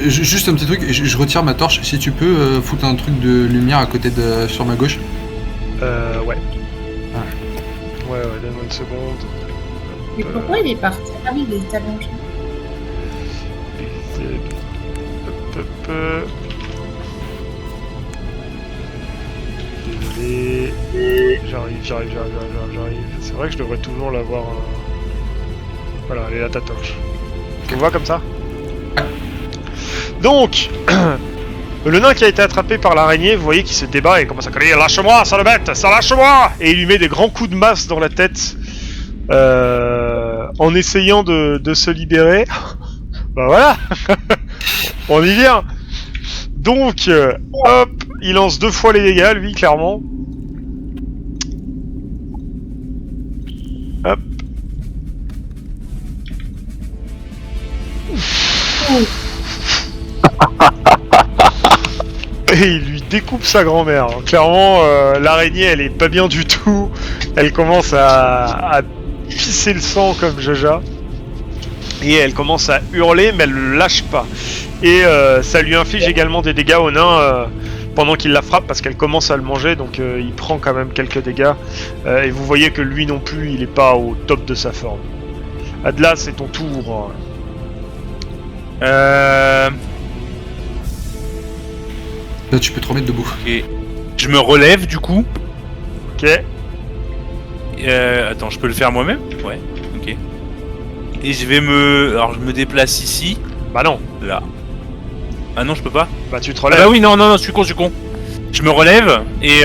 [SPEAKER 2] Juste un petit truc, je retire ma torche. Si tu peux foutre un truc de lumière à côté sur ma gauche.
[SPEAKER 1] Ouais. Ah. Ouais, donne-moi une seconde.
[SPEAKER 3] Mais pourquoi il est parti? Ah oui, il est allongé.
[SPEAKER 1] Désolé. J'arrive. C'est vrai que je devrais toujours l'avoir. Voilà, elle est là ta torche. Tu vois comme ça? Donc, le nain qui a été attrapé par l'araignée, vous voyez qu'il se débat et commence à crier « Lâche-moi, sale bête, ça lâche-moi !» Et il lui met des grands coups de masse dans la tête en essayant de se libérer. Bah voilà. On y vient. Donc, hop, il lance 2 fois les dégâts, lui, clairement. Hop. Et il lui découpe sa grand-mère. Clairement, l'araignée, elle est pas bien du tout. Elle commence à pisser le sang comme Jaja. Et elle commence à hurler, mais elle le lâche pas. Et ça lui inflige également des dégâts au nain pendant qu'il la frappe, parce qu'elle commence à le manger, donc il prend quand même quelques dégâts. Et vous voyez que lui non plus, il est pas au top de sa forme. Adla, c'est ton tour.
[SPEAKER 2] Là, tu peux te remettre debout.
[SPEAKER 5] Okay. Je me relève du coup.
[SPEAKER 1] Ok.
[SPEAKER 5] Attends, je peux le faire moi-même? Ouais, ok. Et je vais Alors je me déplace ici.
[SPEAKER 1] Bah non.
[SPEAKER 5] Là. Ah non, je peux pas?
[SPEAKER 1] Bah tu te relèves.
[SPEAKER 5] Ah bah oui, non, je suis con. Je me relève et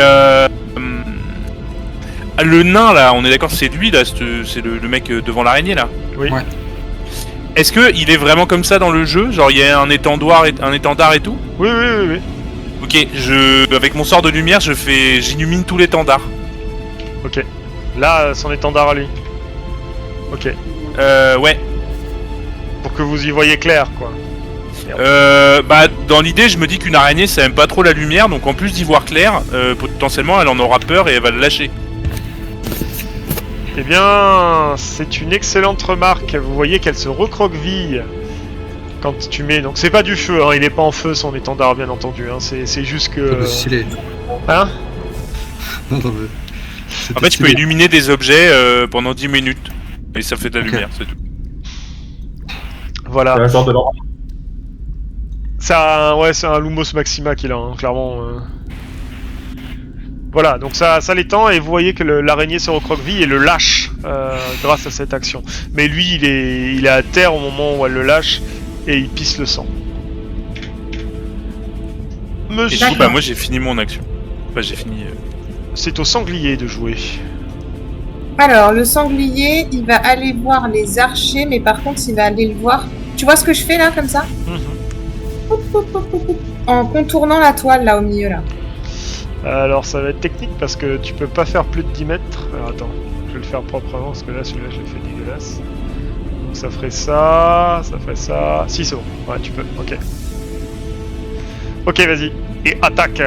[SPEAKER 5] le nain là, on est d'accord, c'est lui là, c'est le mec devant l'araignée là?
[SPEAKER 1] Oui. Ouais.
[SPEAKER 5] Est-ce que il est vraiment comme ça dans le jeu? Genre il y a un étendard et tout?
[SPEAKER 1] Oui.
[SPEAKER 5] Ok, avec mon sort de lumière, j'illumine tout l'étendard.
[SPEAKER 1] Ok. Là, son étendard à lui. Ok.
[SPEAKER 5] Ouais.
[SPEAKER 1] Pour que vous y voyez clair, quoi.
[SPEAKER 5] Bah, dans l'idée, je me dis qu'une araignée, ça aime pas trop la lumière, donc en plus d'y voir clair, potentiellement, elle en aura peur et elle va le lâcher.
[SPEAKER 1] Eh bien, c'est une excellente remarque. Vous voyez qu'elle se recroqueville quand tu mets... Donc c'est pas du feu, hein. Il est pas en feu son étendard, bien entendu. Hein. C'est juste que...
[SPEAKER 2] C'est stylé.
[SPEAKER 1] Hein?
[SPEAKER 2] Non, non,
[SPEAKER 5] En fait, tu peux illuminer des objets pendant 10 minutes. Et ça fait de la lumière, c'est tout.
[SPEAKER 1] Voilà.
[SPEAKER 4] C'est un genre de lampe.
[SPEAKER 1] C'est un Lumos Maxima qu'il a, hein, clairement. Voilà, donc ça l'étend et vous voyez que l'araignée se recroqueville et le lâche grâce à cette action. Mais lui, il est à terre au moment où elle le lâche et il pisse le sang.
[SPEAKER 5] Et
[SPEAKER 1] Monsieur,
[SPEAKER 5] du coup, moi j'ai fini mon action. Enfin, j'ai fini.
[SPEAKER 1] c'est au sanglier de jouer.
[SPEAKER 3] Alors, le sanglier, il va aller voir les archers, mais par contre, il va aller le voir. Tu vois ce que je fais là, comme ça? Poup, poup, poup, poup, poup. En contournant la toile là au milieu là.
[SPEAKER 1] Alors ça va être technique parce que tu peux pas faire plus de 10 mètres. Alors attends, je vais le faire proprement parce que là celui-là je l'ai fait dégueulasse. Donc ça ferait ça, ça ferait ça. Si c'est bon, ouais tu peux, ok. Ok vas-y, et attaque.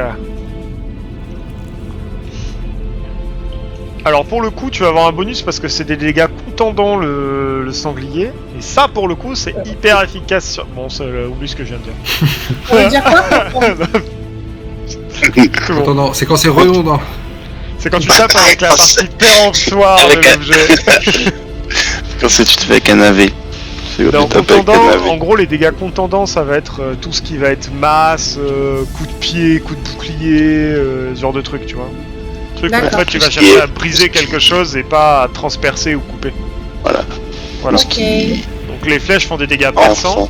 [SPEAKER 1] Alors pour le coup tu vas avoir un bonus parce que c'est des dégâts contendant le sanglier. Et ça pour le coup c'est hyper efficace sur... Bon oublie ce que je viens de dire.
[SPEAKER 3] On veut dire quoi?
[SPEAKER 1] C'est bon.
[SPEAKER 2] Attends, c'est quand c'est redondant.
[SPEAKER 1] C'est quand tu tapes avec la partie péremptoire de l'objet.
[SPEAKER 6] Quand tu te fais avec un AV. C'est quand tu tapes avec un AV.
[SPEAKER 1] En gros, les dégâts contendants, ça va être tout ce qui va être masse, coup de pied, coup de bouclier, ce genre de truc, tu vois. Truc où en fait tu vas chercher à briser quelque chose et pas à transpercer ou couper.
[SPEAKER 6] Voilà.
[SPEAKER 3] Ok.
[SPEAKER 1] Donc les flèches font des dégâts perçants.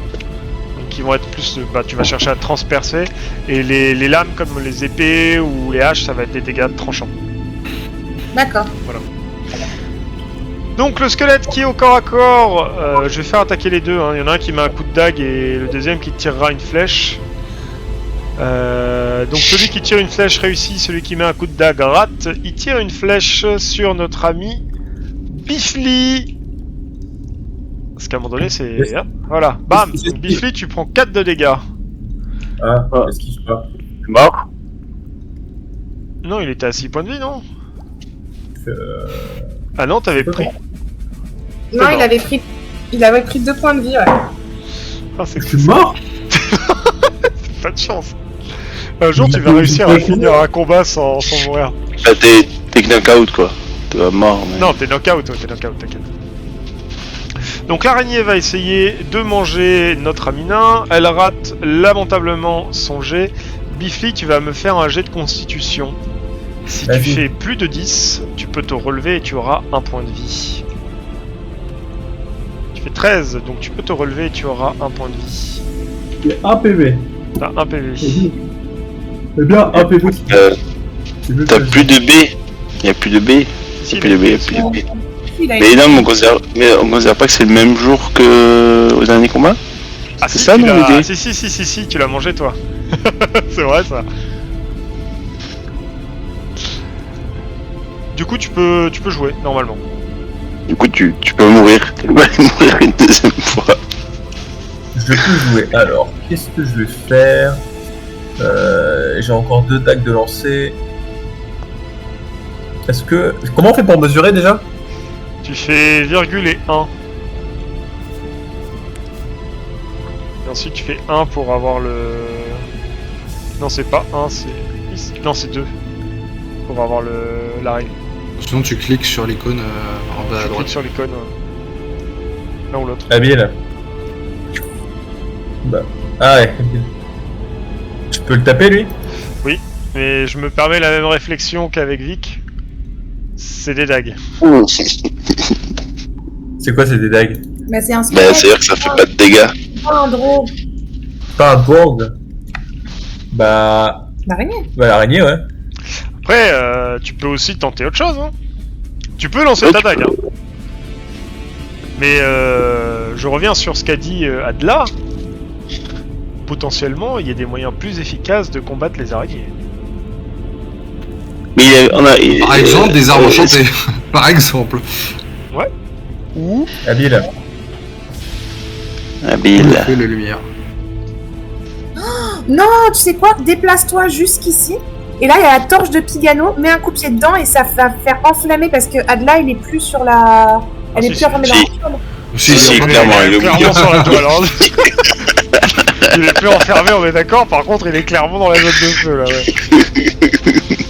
[SPEAKER 1] Qui vont être plus, tu vas chercher à transpercer, et les lames comme les épées ou les haches, ça va être des dégâts tranchants.
[SPEAKER 3] D'accord.
[SPEAKER 1] Voilà. Donc le squelette qui est au corps à corps, je vais faire attaquer les deux. Hein. Il y en a un qui met un coup de dague et le deuxième qui tirera une flèche. Donc celui qui tire une flèche réussit, celui qui met un coup de dague rate. Il tire une flèche sur notre ami Bifli. Parce qu'à un moment donné, c'est... Ah, voilà, bam. Bifli, tu prends 4 de dégâts.
[SPEAKER 4] Ah, est-ce qu'il se passe?
[SPEAKER 6] Mort.
[SPEAKER 1] Non, il était à 6 points de vie, non? Ah non, t'avais pris...
[SPEAKER 3] Non, il avait pris 2 points de vie, ouais.
[SPEAKER 1] Ah, c'est
[SPEAKER 4] Je suis mort?
[SPEAKER 1] Pas de chance. Un jour, tu vas réussir à finir un combat sans mourir.
[SPEAKER 6] Bah, t'es knock-out quoi. T'es mort. Mais...
[SPEAKER 1] Non, t'es knock-out, t'inquiète. Donc l'araignée va essayer de manger notre ami nain. Elle rate lamentablement son jet. Bifli, tu vas me faire un jet de constitution. Si tu fais plus de 10, tu peux te relever et tu auras un point de vie. Tu fais 13, donc tu peux te relever et tu auras un point de vie.
[SPEAKER 7] Il y a un PV.
[SPEAKER 1] T'as un PV.
[SPEAKER 7] Eh bien, un PV.
[SPEAKER 6] T'as plus de B. Il y a plus de B.
[SPEAKER 1] Si,
[SPEAKER 6] Plus de B, plus de B.
[SPEAKER 3] Il a
[SPEAKER 6] Mais non, mais on considère pas que c'est le même jour que au dernier combat.
[SPEAKER 1] Ah,
[SPEAKER 6] c'est
[SPEAKER 1] si,
[SPEAKER 6] ça,
[SPEAKER 1] tu
[SPEAKER 6] non,
[SPEAKER 1] l'as-
[SPEAKER 6] l'idée?
[SPEAKER 1] Si, tu l'as mangé toi. C'est vrai ça. Du coup, tu peux jouer normalement.
[SPEAKER 6] Du coup, tu peux mourir. Tu vas aller mourir une deuxième fois.
[SPEAKER 4] Je peux jouer. Alors, qu'est-ce que je vais faire? J'ai encore 2 dagues de lancer. Est-ce que... Comment on fait pour mesurer déjà?
[SPEAKER 1] Tu fais virgule et 1. Et ensuite tu fais 1 pour avoir le... Non c'est pas 1, c'est... Non c'est 2. Pour avoir la règle.
[SPEAKER 2] Sinon, tu cliques sur l'icône en bas à
[SPEAKER 1] Tu cliques
[SPEAKER 2] droite.
[SPEAKER 1] sur l'icône. Ouais. L'un ou l'autre.
[SPEAKER 4] Habile. Bah. Ah ouais. Je peux le taper lui?
[SPEAKER 1] Mais je me permets la même réflexion qu'avec Vic. C'est des dagues.
[SPEAKER 4] C'est quoi, c'est des dagues?
[SPEAKER 3] Bah, c'est un
[SPEAKER 6] Bah,
[SPEAKER 3] squelette.
[SPEAKER 6] c'est-à-dire que ça fait pas de dégâts.
[SPEAKER 3] un drôle.
[SPEAKER 4] Pas un bourg? Bah...
[SPEAKER 3] L'araignée.
[SPEAKER 4] Bah l'araignée, ouais.
[SPEAKER 1] Après, tu peux aussi tenter autre chose. Hein. Tu peux lancer ta dague. Hein. Mais je reviens sur ce qu'a dit Adla. Potentiellement, il y a des moyens plus efficaces de combattre les araignées.
[SPEAKER 6] Mais
[SPEAKER 2] Par exemple, des arbres enchantés. Par exemple.
[SPEAKER 1] Ou
[SPEAKER 4] Habile.
[SPEAKER 6] Habile.
[SPEAKER 2] Fais la lumière.
[SPEAKER 3] Non, tu sais quoi? Déplace-toi jusqu'ici. Et là, il y a la torche de Pigano, mets un coup de pied dedans et ça va faire enflammer parce que Adla, il est plus sur la... Elle est plus enfermée dans la toile.
[SPEAKER 6] Si, clairement, il est
[SPEAKER 1] clairement sur la toile. Hein. Il est plus enfermé, on est d'accord. Par contre, il est clairement dans la zone de feu là. Ouais.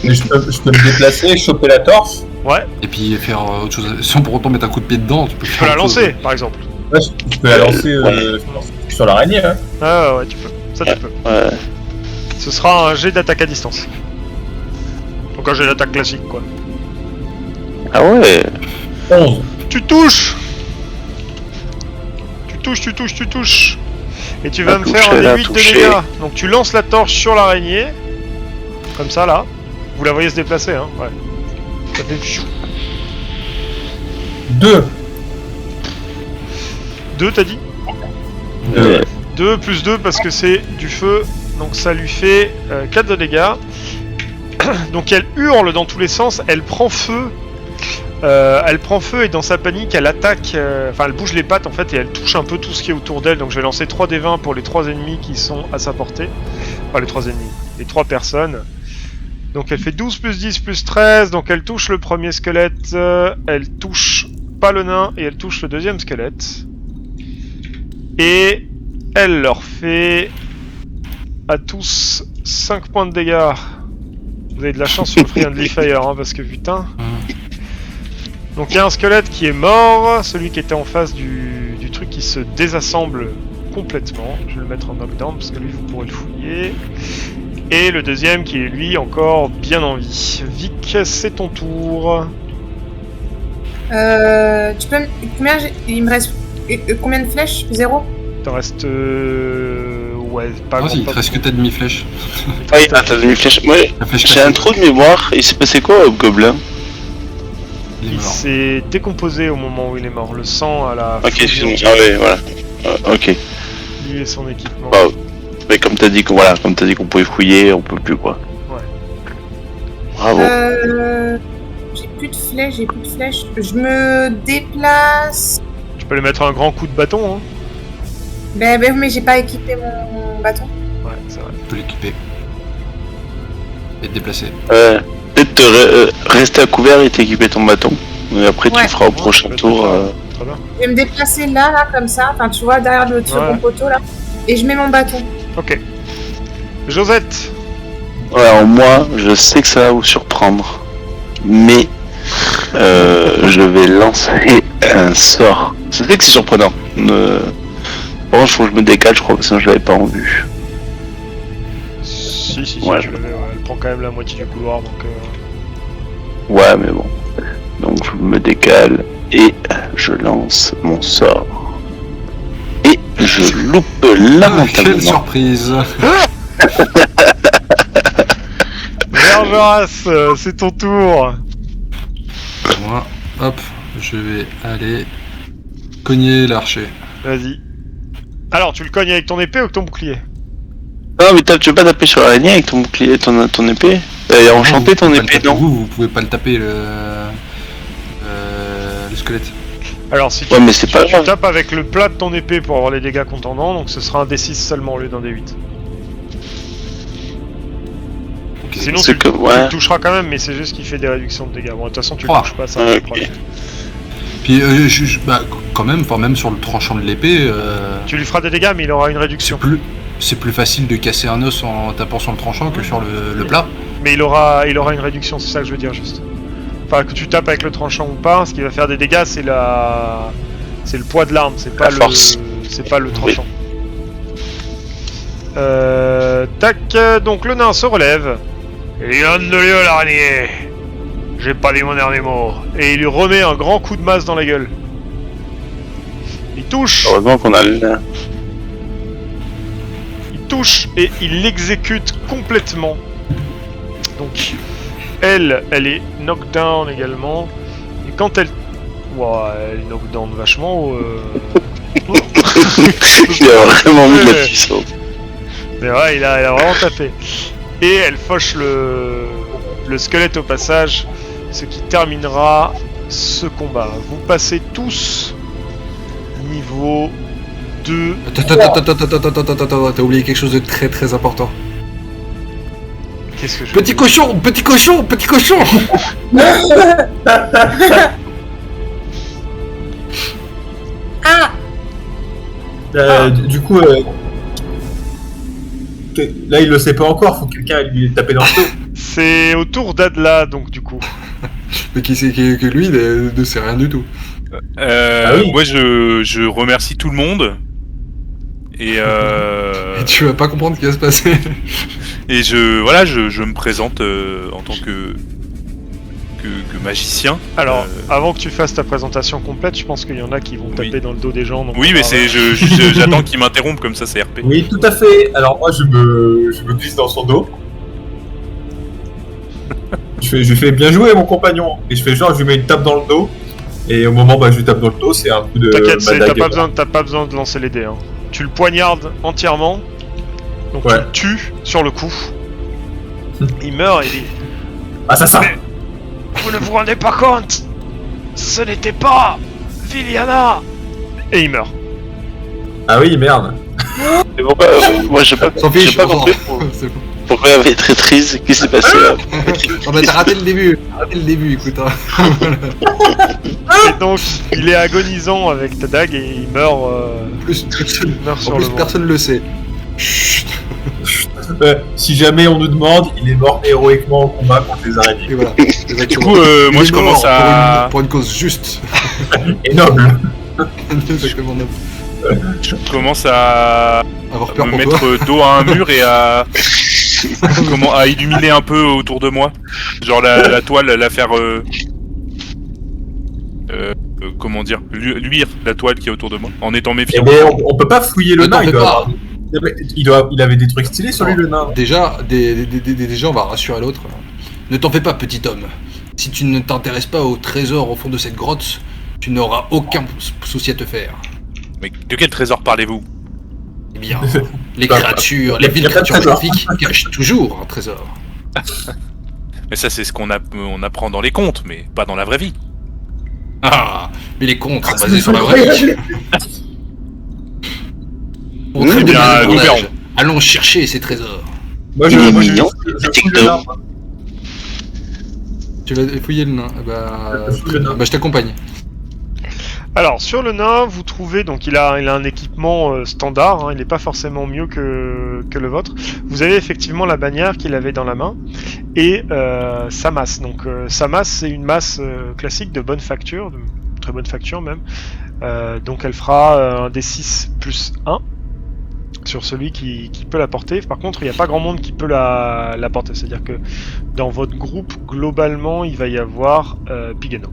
[SPEAKER 4] Et je peux me déplacer, choper la torche.
[SPEAKER 1] Ouais.
[SPEAKER 2] Et puis faire autre chose. Sans pour autant mettre un coup de pied dedans, tu peux
[SPEAKER 1] Tu peux la lancer, par exemple.
[SPEAKER 4] Ouais, je peux la lancer sur l'araignée. Hein.
[SPEAKER 1] Ah ouais, tu peux. Ça tu peux.
[SPEAKER 6] Ouais.
[SPEAKER 1] Ce sera un jet d'attaque à distance. Donc un jet d'attaque classique quoi.
[SPEAKER 6] Ah ouais.
[SPEAKER 4] 11.
[SPEAKER 1] Tu touches. Tu touches. Et tu vas me faire un D8 de dégâts. Donc tu lances la torche sur l'araignée. Comme ça là. Vous la voyez se déplacer hein. Ouais. Ça fait pfiou.
[SPEAKER 4] 2.
[SPEAKER 1] 2 t'as dit? 2 plus 2 parce que c'est du feu. Donc ça lui fait 4 de dégâts. Donc elle hurle dans tous les sens. Elle prend feu. Et dans sa panique elle attaque, enfin elle bouge les pattes en fait et elle touche un peu tout ce qui est autour d'elle. Donc je vais lancer 3 D20 pour les 3 ennemis qui sont à sa portée. Enfin les 3 ennemis, les 3 personnes. Donc elle fait 12 plus 10 plus 13, donc elle touche le premier squelette, elle touche pas le nain et elle touche le deuxième squelette. Et elle leur fait à tous 5 points de dégâts. Vous avez de la chance sur le Friendly Fire hein, parce que putain... Donc il y a un squelette qui est mort, celui qui était en face du truc qui se désassemble complètement. Je vais le mettre en knockdown parce que lui vous pourrez le fouiller. Et le deuxième qui est lui encore bien en vie. Vic, c'est ton tour.
[SPEAKER 3] Tu peux combien il me reste combien de flèches? 0?
[SPEAKER 1] Il t'en reste ouais, pas grand.
[SPEAKER 2] Vas-y, il te reste que ta demi-flèche.
[SPEAKER 6] Oui, t'as demi-flèche. Ouais, j'ai un trou de mémoire. Il s'est passé quoi au gobelin?
[SPEAKER 1] Il s'est décomposé au moment où il est mort. Le sang à la...
[SPEAKER 6] Ok, excuse-moi. Ah oui, voilà. Ok.
[SPEAKER 1] Lui et son équipement.
[SPEAKER 6] Wow. Mais comme t'as dit qu'on pouvait fouiller, on peut plus quoi.
[SPEAKER 1] Ouais.
[SPEAKER 6] Bravo.
[SPEAKER 3] J'ai plus de flèches. Je me déplace.
[SPEAKER 1] Tu peux lui mettre un grand coup de bâton, hein.
[SPEAKER 3] Mais j'ai pas équipé mon bâton.
[SPEAKER 1] Ouais, c'est vrai.
[SPEAKER 2] Tu peux l'équiper. Et te déplacer.
[SPEAKER 6] Peut-être rester à couvert et t'équiper ton bâton. Et après tu feras au prochain tour.
[SPEAKER 1] Très bien.
[SPEAKER 3] Je vais me déplacer là, comme ça. Enfin, tu vois, derrière le second poteau là. Et je mets mon bâton.
[SPEAKER 1] Ok. Josette.
[SPEAKER 6] Alors moi, je sais que ça va vous surprendre. Mais je vais lancer un sort. Je sais que c'est surprenant. Bon, il faut que je me décale, je crois, parce que sinon je l'avais pas en vue.
[SPEAKER 1] Si,
[SPEAKER 6] Ouais.
[SPEAKER 1] tu l'avais, ouais. Elle prend quand même la moitié du couloir, donc...
[SPEAKER 6] Ouais, mais bon. Donc je me décale et je lance mon sort. Et je loupe
[SPEAKER 2] Quelle
[SPEAKER 6] lamentablement.
[SPEAKER 2] surprise.
[SPEAKER 1] Vergeras, c'est ton tour.
[SPEAKER 2] Moi, hop, je vais aller cogner l'archer.
[SPEAKER 1] Vas-y. Alors, tu le cognes avec ton épée ou avec ton bouclier?
[SPEAKER 6] Non, mais tu veux pas taper sur l'araignée avec ton bouclier, ton épée? T'as enchanté ton épée, non?
[SPEAKER 2] Vous pouvez pas le taper le squelette.
[SPEAKER 1] Alors, si tu,
[SPEAKER 6] Ouais, mais c'est
[SPEAKER 1] tu-
[SPEAKER 6] pas
[SPEAKER 1] tu
[SPEAKER 6] grave.
[SPEAKER 1] tapes avec le plat de ton épée pour avoir les dégâts contendants, donc ce sera un D6 seulement au lieu d'un D8.
[SPEAKER 2] Ok.
[SPEAKER 1] Sinon,
[SPEAKER 6] C'est
[SPEAKER 1] tu,
[SPEAKER 6] que-
[SPEAKER 1] tu
[SPEAKER 6] ouais.
[SPEAKER 1] le toucheras quand même, mais c'est juste qu'il fait des réductions de dégâts. Bon, de toute façon, tu le
[SPEAKER 2] Oh.
[SPEAKER 1] touches pas, ça va
[SPEAKER 6] Ok.
[SPEAKER 1] problème.
[SPEAKER 2] Puis bah, quand même, enfin même sur le tranchant de l'épée,
[SPEAKER 1] Tu lui feras des dégâts, mais il aura une réduction.
[SPEAKER 2] c'est plus facile de casser un os en tapant sur le tranchant que sur le plat.
[SPEAKER 1] Mais il aura une réduction, c'est ça que je veux dire juste. Enfin, que tu tapes avec le tranchant ou pas, ce qui va faire des dégâts, c'est le poids de l'arme, c'est pas
[SPEAKER 6] La force.
[SPEAKER 1] c'est pas le tranchant. Tac, donc le nain se relève. Il donne de lieu l'araignée. J'ai pas dit mon dernier mot. Et il lui remet un grand coup de masse dans la gueule. Il touche.
[SPEAKER 6] Heureusement qu'on a le...
[SPEAKER 1] Il touche et il l'exécute complètement. Donc, elle est knockdown également. Et quand elle... Ouah, elle est knockdown vachement...
[SPEAKER 6] Il a vraiment mis de la puissance.
[SPEAKER 1] Mais ouais, il a vraiment tapé. Et elle fauche le squelette au passage, ce qui terminera ce combat. Vous passez tous niveau 2.
[SPEAKER 2] Attends, t'as oublié quelque chose de très très important.
[SPEAKER 1] Qu'est-ce que je...
[SPEAKER 2] Petit cochon, petit cochon, petit cochon.
[SPEAKER 3] Ah,
[SPEAKER 4] Du coup, là il le sait pas encore, faut que quelqu'un lui tape dans le dos.
[SPEAKER 1] C'est au tour d'Adla, donc du coup.
[SPEAKER 2] Mais qui sait que lui ne sait rien du tout.
[SPEAKER 4] oui.
[SPEAKER 5] Moi, je remercie tout le monde. Et
[SPEAKER 2] Et tu vas pas comprendre ce qui va se passer.
[SPEAKER 5] et je me présente en tant que magicien.
[SPEAKER 1] Alors, avant que tu fasses ta présentation complète, je pense qu'il y en a qui vont taper dans le dos des gens. Donc
[SPEAKER 5] Oui,
[SPEAKER 1] on
[SPEAKER 5] mais
[SPEAKER 1] va-
[SPEAKER 5] c'est j'attends qu'ils m'interrompent comme ça, c'est RP.
[SPEAKER 4] Oui, tout à fait. Alors moi, je me glisse dans son dos. Je fais bien jouer mon compagnon. Et je fais genre, je lui mets une tape dans le dos. Et au moment où je lui tape dans le dos, c'est un coup de
[SPEAKER 1] T'inquiète,
[SPEAKER 4] ma dague.
[SPEAKER 1] t'as pas besoin de lancer les dés. Hein. Tu le poignardes entièrement, donc
[SPEAKER 4] Ouais.
[SPEAKER 1] tu le tues sur le coup. Il meurt et il dit
[SPEAKER 4] Assassin.
[SPEAKER 1] Mais vous ne vous rendez pas compte, ce n'était pas Viliana. Et il meurt.
[SPEAKER 4] Ah oui, merde.
[SPEAKER 6] Mais pourquoi moi j'ai pas compris
[SPEAKER 2] C'est bon.
[SPEAKER 6] pourquoi il y avait traîtrise, qu'est-ce qui s'est passé là?
[SPEAKER 2] Oh bah t'as raté le début. Écoute. Hein.
[SPEAKER 1] Et donc il est agonisant avec ta dague et il meurt.
[SPEAKER 2] Plus, personne,
[SPEAKER 1] Il meurt
[SPEAKER 2] en
[SPEAKER 1] sur
[SPEAKER 2] plus
[SPEAKER 1] le
[SPEAKER 2] personne le sait. Chut.
[SPEAKER 4] Si jamais on nous demande, il est mort héroïquement au combat contre les araignées.
[SPEAKER 2] Et voilà.
[SPEAKER 5] Du coup, moi je commence à
[SPEAKER 2] pour une cause juste.
[SPEAKER 4] Et noble.
[SPEAKER 2] Exactement.
[SPEAKER 5] je commence à
[SPEAKER 2] Avoir peur
[SPEAKER 5] me
[SPEAKER 2] pour
[SPEAKER 5] mettre
[SPEAKER 2] toi.
[SPEAKER 5] dos à un mur et à à illuminer un peu autour de moi, genre la toile, la faire comment dire, luire la toile qui est autour de moi, en étant
[SPEAKER 4] Eh
[SPEAKER 5] méfiant.
[SPEAKER 4] ben, on peut pas fouiller le
[SPEAKER 2] Ne t'en
[SPEAKER 4] nain.
[SPEAKER 2] fais pas.
[SPEAKER 4] Il avait des trucs stylés sur lui, le nain.
[SPEAKER 2] Déjà, déjà, on va rassurer l'autre. Ne t'en fais pas, petit homme. Si tu ne t'intéresses pas au trésor au fond de cette grotte, tu n'auras aucun souci à te faire.
[SPEAKER 5] Mais de quel trésor parlez-vous?
[SPEAKER 2] Eh bien, les
[SPEAKER 4] Bah,
[SPEAKER 2] créatures,
[SPEAKER 4] y a-
[SPEAKER 2] les villes
[SPEAKER 4] y a pas de
[SPEAKER 2] créatures
[SPEAKER 4] trésor.
[SPEAKER 2] magnifiques cachent toujours un trésor.
[SPEAKER 5] Mais ça, c'est ce qu'on on apprend dans les contes, mais pas dans la vraie vie.
[SPEAKER 2] Ah, mais les contes sont basés sur la vraie vie. Bon, très bien,
[SPEAKER 5] bien,
[SPEAKER 2] bon
[SPEAKER 5] nous
[SPEAKER 2] courage.
[SPEAKER 5] verrons.
[SPEAKER 2] Allons chercher ces trésors.
[SPEAKER 4] Moi, je
[SPEAKER 6] Mignon,
[SPEAKER 4] fouille le nain.
[SPEAKER 2] Tu vas fouiller le nain.
[SPEAKER 4] Je fouille le nain.
[SPEAKER 2] Bah, je t'accompagne.
[SPEAKER 1] Alors sur le nain, vous trouvez donc il a un équipement standard. Hein, il n'est pas forcément mieux que le vôtre. Vous avez effectivement la bannière qu'il avait dans la main et sa masse. Donc sa masse, c'est une masse classique de bonne facture, de très bonne facture même. Donc elle fera un D6 plus 1 sur celui qui peut la porter. Par contre, il n'y a pas grand monde qui peut la porter. C'est-à-dire que dans votre groupe, globalement, il va y avoir Pigano.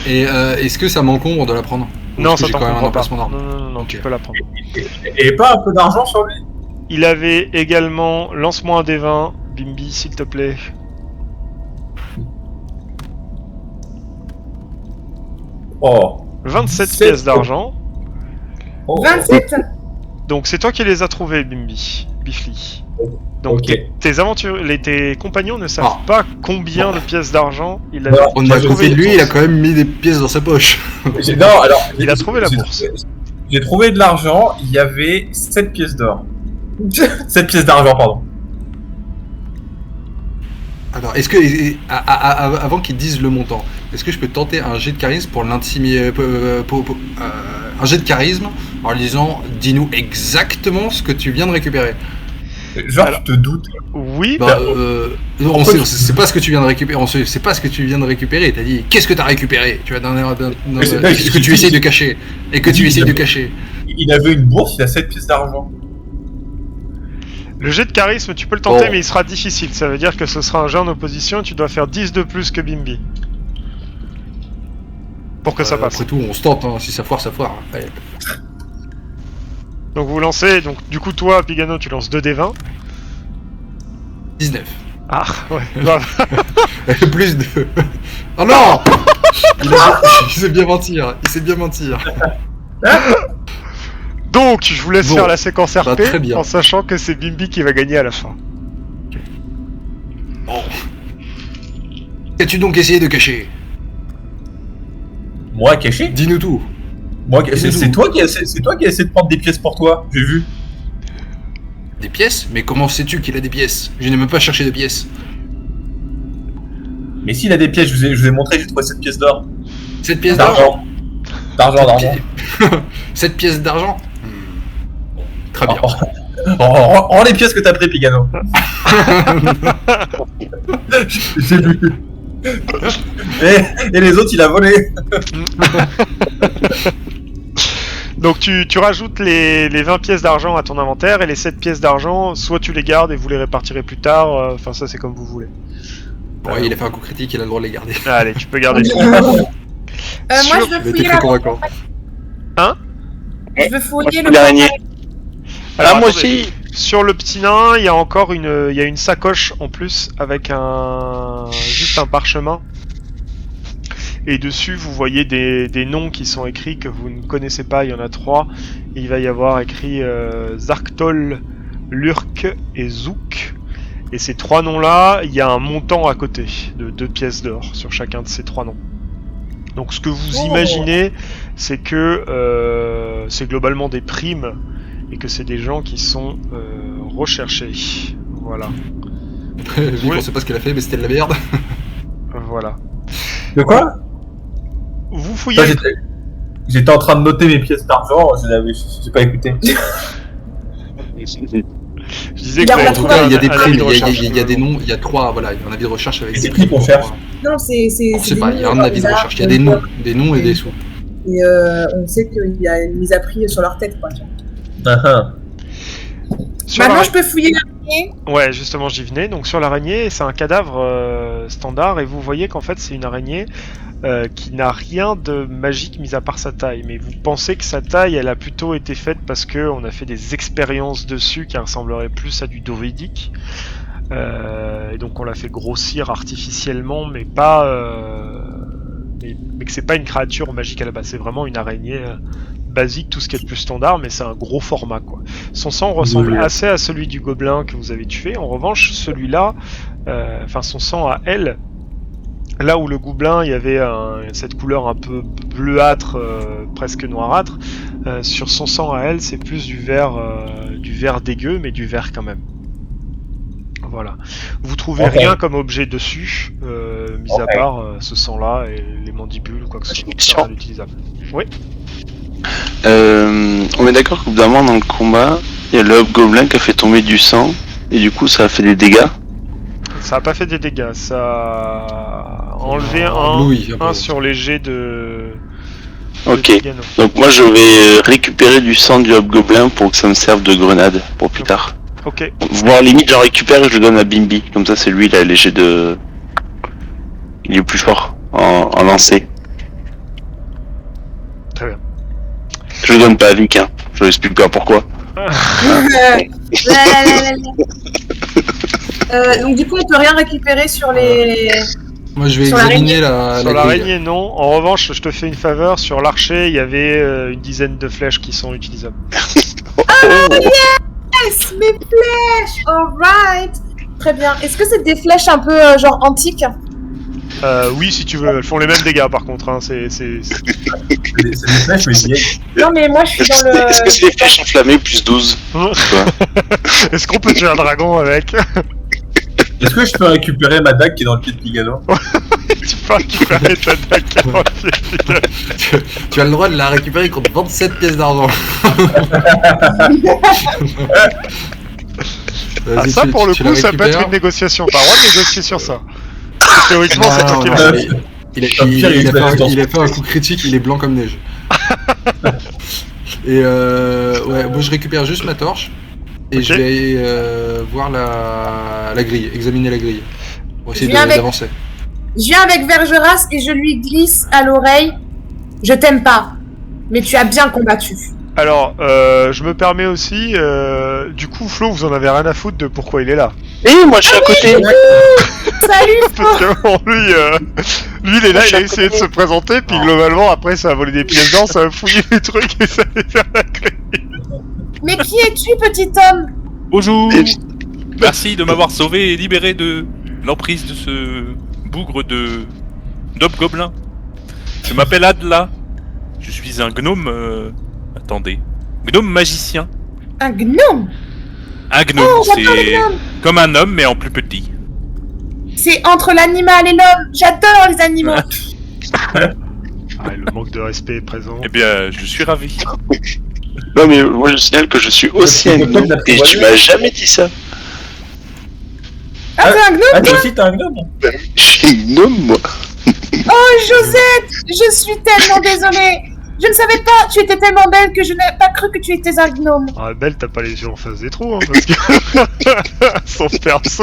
[SPEAKER 2] Et est-ce que ça m'encombre de la prendre? Ou
[SPEAKER 1] Non,
[SPEAKER 2] est-ce que
[SPEAKER 1] ça
[SPEAKER 2] j'ai quand même un
[SPEAKER 1] t'encombre pas.
[SPEAKER 2] emplacement d'arme.
[SPEAKER 1] Non, tu
[SPEAKER 2] Ok.
[SPEAKER 1] peux la prendre.
[SPEAKER 4] Et pas un peu d'argent sur lui.
[SPEAKER 1] Il avait également, lance-moi un D20, Bimbi, s'il te plaît.
[SPEAKER 4] Oh.
[SPEAKER 1] 27
[SPEAKER 4] Sept.
[SPEAKER 1] pièces d'argent.
[SPEAKER 4] Oh.
[SPEAKER 3] 27.
[SPEAKER 1] Donc c'est toi qui les as trouvés, Bimbi, Bifli. Donc
[SPEAKER 4] Ok.
[SPEAKER 1] tes compagnons ne savent
[SPEAKER 2] Ah.
[SPEAKER 1] pas combien de pièces d'argent il a.
[SPEAKER 4] Alors,
[SPEAKER 2] On
[SPEAKER 1] il
[SPEAKER 2] a
[SPEAKER 1] a trouvé
[SPEAKER 2] trouvé
[SPEAKER 1] les
[SPEAKER 2] lui,
[SPEAKER 1] bourses.
[SPEAKER 2] il a quand même mis des pièces dans sa poche.
[SPEAKER 4] Non, alors.
[SPEAKER 1] Il a trouvé la
[SPEAKER 4] j'ai-
[SPEAKER 1] bourse.
[SPEAKER 4] J'ai trouvé de l'argent, il y avait 7 pièces d'or. 7 pièces d'argent, pardon.
[SPEAKER 2] Alors, est-ce que, avant qu'ils disent le montant, est-ce que je peux tenter un jet de charisme pour l'intimider, un jet de charisme en lui disant, dis-nous exactement ce que tu viens de récupérer.
[SPEAKER 4] Genre,
[SPEAKER 1] Alors-
[SPEAKER 4] tu te doutes.
[SPEAKER 1] Oui,
[SPEAKER 2] Bah, non, on sait, c'est pas ce que tu viens de récupérer. On sait, c'est pas ce que tu viens de récupérer. T'as dit, qu'est-ce que t'as récupéré? Tu vois, ce que tu essayes de cacher et que tu essayes de cacher.
[SPEAKER 4] Il avait une bourse, il a 7 pièces d'argent.
[SPEAKER 1] le jet de charisme, tu peux le tenter,
[SPEAKER 2] Bon.
[SPEAKER 1] mais il sera difficile. Ça veut dire que ce sera un jet en opposition et tu dois faire 10 de plus que Bimbi. Pour que ça passe.
[SPEAKER 2] Après tout, on se tente. Hein. Si ça foire, ça foire. Allez.
[SPEAKER 1] Donc vous lancez, donc du coup toi, Pigano, tu lances 2d20.
[SPEAKER 2] 19.
[SPEAKER 1] Ah, ouais, grave.
[SPEAKER 2] Plus de. Oh non. Il sait bien mentir. Il sait bien mentir.
[SPEAKER 1] Donc, je vous laisse
[SPEAKER 2] Bon.
[SPEAKER 1] faire la séquence RP,
[SPEAKER 2] très bien.
[SPEAKER 1] en sachant que c'est Bimbi qui va gagner à la fin.
[SPEAKER 2] Qu'as-tu donc essayé de cacher?
[SPEAKER 4] Moi, caché.
[SPEAKER 2] Dis-nous tout.
[SPEAKER 4] Moi,
[SPEAKER 2] Et
[SPEAKER 4] c'est
[SPEAKER 2] c'est
[SPEAKER 4] toi qui as essayé de prendre des pièces pour toi, j'ai vu.
[SPEAKER 2] Des pièces? Mais comment sais-tu qu'il a des pièces? Je n'ai même pas cherché de pièces.
[SPEAKER 4] Mais s'il a des pièces, je vous ai montré, j'ai trouvé 7 pièces d'or.
[SPEAKER 2] 7 pièces d'argent?
[SPEAKER 4] D'argent.
[SPEAKER 2] 7 pièces d'argent? Très bien.
[SPEAKER 4] Rends les pièces que t'as pris, Pigano. J'ai vu. Et les autres, il a volé.
[SPEAKER 1] Donc tu rajoutes les 20 pièces d'argent à ton inventaire et les 7 pièces d'argent, soit tu les gardes et vous les répartirez plus tard, enfin ça c'est comme vous voulez.
[SPEAKER 2] Ouais, il a fait un coup critique, il a le droit de les garder.
[SPEAKER 1] Allez, tu peux garder.
[SPEAKER 3] Moi, je veux
[SPEAKER 2] Il a été
[SPEAKER 3] fouiller
[SPEAKER 2] très
[SPEAKER 3] la...
[SPEAKER 2] convaincant.
[SPEAKER 3] Je veux fouiller le...
[SPEAKER 6] L'araignée.
[SPEAKER 1] Alors,
[SPEAKER 6] Ah, moi
[SPEAKER 1] attendez.
[SPEAKER 6] aussi.
[SPEAKER 1] Sur le petit nain, il y a encore une sacoche en plus avec juste un parchemin. Et dessus, vous voyez des noms qui sont écrits que vous ne connaissez pas. Il y en a 3. Il va y avoir écrit Zarktol, Lurk et Zouk. Et ces 3 noms-là, il y a un montant à côté de 2 pièces d'or sur chacun de ces 3 noms. Donc ce que vous imaginez, c'est que c'est globalement des primes et que c'est des gens qui sont recherchés. Voilà.
[SPEAKER 2] Vu qu'on sait pas ce qu'elle a fait, mais c'était de la merde.
[SPEAKER 1] Voilà.
[SPEAKER 4] De quoi?
[SPEAKER 1] Vous fouillez.
[SPEAKER 4] J'étais en train de noter mes pièces d'argent, j'ai pas écouté.
[SPEAKER 1] Je disais
[SPEAKER 3] Il a
[SPEAKER 1] que
[SPEAKER 3] pas
[SPEAKER 2] En tout
[SPEAKER 3] trouvé
[SPEAKER 2] cas, il y a des
[SPEAKER 1] un
[SPEAKER 2] primes,
[SPEAKER 1] avis de recherche.
[SPEAKER 2] il y a des noms, il y a 3, voilà, il y a un avis de recherche avec
[SPEAKER 4] Et c'est
[SPEAKER 2] des
[SPEAKER 4] qui qu'on cherche?
[SPEAKER 3] Non, c'est...
[SPEAKER 2] On sait pas, il y a un avis de recherche, il y a des noms et des sous.
[SPEAKER 3] Et on sait qu'il y a une mise à prix sur leur tête, quoi.
[SPEAKER 1] Sur
[SPEAKER 3] Maintenant,
[SPEAKER 1] la-
[SPEAKER 3] je peux fouiller l'araignée.
[SPEAKER 1] Ouais, justement, j'y venais. Donc sur l'araignée, c'est un cadavre standard et vous voyez qu'en fait c'est une araignée qui n'a rien de magique mis à part sa taille. Mais vous pensez que sa taille, elle a plutôt été faite parce que on a fait des expériences dessus qui ressembleraient plus à du druidique. Et donc on l'a fait grossir artificiellement, mais pas, mais que c'est pas une créature magique à la base. C'est vraiment une araignée basique, tout ce qui est de plus standard, mais c'est un gros format quoi. Son sang ressemble assez à celui du gobelin que vous avez tué. En revanche, celui-là, enfin son sang à elle, là où le gobelin il y avait cette couleur un peu bleuâtre, presque noirâtre, sur son sang à elle c'est plus du vert dégueu, mais du vert quand même. Voilà. Vous trouvez rien comme objet dessus, mis à part ce sang-là et les mandibules ou quoi que ce soit. Donc c'est rien d'utilisable. Oui.
[SPEAKER 6] On est d'accord qu'au bout d'un moment dans le combat, il y a le hobgoblin qui a fait tomber du sang et du coup ça a fait des dégâts.
[SPEAKER 1] Ça a pas fait des dégâts, ça a enlevé un sur les jets de...
[SPEAKER 6] Ok. Donc moi je vais récupérer du sang du hobgoblin pour que ça me serve de grenade pour plus tard.
[SPEAKER 1] Ok.
[SPEAKER 6] Voire limite j'en récupère et je le donne à Bimbi. Comme ça c'est lui il a les jets de... Il est plus fort en lancer.
[SPEAKER 1] Très bien.
[SPEAKER 6] Je le donne pas à Vic, hein. Je l'explique pas pourquoi.
[SPEAKER 3] Donc du coup, on peut rien récupérer sur les...
[SPEAKER 2] Moi je vais
[SPEAKER 3] Sur
[SPEAKER 2] examiner la
[SPEAKER 1] Sur
[SPEAKER 2] grille.
[SPEAKER 1] l'araignée, non. En revanche, je te fais une faveur. Sur l'archer, il y avait une dizaine de flèches qui sont utilisables.
[SPEAKER 3] Yes, mes flèches. Alright. Très bien. Est-ce que c'est des flèches un peu genre antiques?
[SPEAKER 1] Oui, si tu veux. Elles font les mêmes dégâts, par contre. Hein. C'est...
[SPEAKER 4] C'est des flèches, mais vieilles.
[SPEAKER 3] Non, mais moi, je suis dans le...
[SPEAKER 6] Est-ce que c'est des flèches enflammées plus 12?
[SPEAKER 1] Est-ce qu'on peut tuer un dragon avec?
[SPEAKER 4] Est-ce que je peux récupérer ma dague qui est dans le pied de Pigano?
[SPEAKER 1] Tu peux récupérer ta dague.
[SPEAKER 2] Tu as le droit de la récupérer contre 27 pièces d'argent.
[SPEAKER 1] Ah, ça, pour le coup, ça peut être une négociation. T'as le droit de négocier sur ça. Parce que théoriquement, c'est toi qui l'as fait.
[SPEAKER 2] Il a fait un coup critique, il est blanc comme neige. Et ouais, moi je récupère juste ma torche et je vais voir la grille, examiner la grille pour essayer d'avancer.
[SPEAKER 3] Je viens avec Vergeras et je lui glisse à l'oreille: je t'aime pas, mais tu as bien combattu.
[SPEAKER 1] Alors, je me permets aussi, du coup, Flo, vous en avez rien à foutre de pourquoi il est là.
[SPEAKER 6] Eh, moi je suis à côté.
[SPEAKER 3] Salut.
[SPEAKER 1] Parce que bon, lui, il est là, il a essayé de se présenter, puis globalement, après, ça a volé des pièces d'or, ça a fouillé des trucs et ça allait faire la clé.
[SPEAKER 3] Mais qui es-tu, petit homme?
[SPEAKER 5] Bonjour. Merci de m'avoir sauvé et libéré de l'emprise de ce bougre de d'hobgoblin. Je m'appelle Adla. Je suis un gnome... Attendez. Gnome magicien.
[SPEAKER 3] Un gnome?
[SPEAKER 5] Un gnome,
[SPEAKER 3] Oh, j'adore les
[SPEAKER 5] c'est
[SPEAKER 3] gnomes.
[SPEAKER 5] comme un homme mais en plus petit.
[SPEAKER 3] C'est entre l'animal et l'homme. J'adore les animaux.
[SPEAKER 1] Ah, le manque de respect est présent.
[SPEAKER 5] Eh bien, je suis ravi.
[SPEAKER 6] Non mais moi je signale que je suis aussi un gnome et tu m'as jamais dit ça.
[SPEAKER 3] Ah, c'est un gnome.
[SPEAKER 4] Ah, toi aussi, t'es un gnome?
[SPEAKER 6] Je suis gnome moi.
[SPEAKER 3] Oh, Josette, je suis tellement désolée. Je ne savais pas, tu étais tellement belle que je n'ai pas cru que tu étais un gnome.
[SPEAKER 1] Ah, Belle, t'as pas les yeux en face des trous, hein, parce que son perso.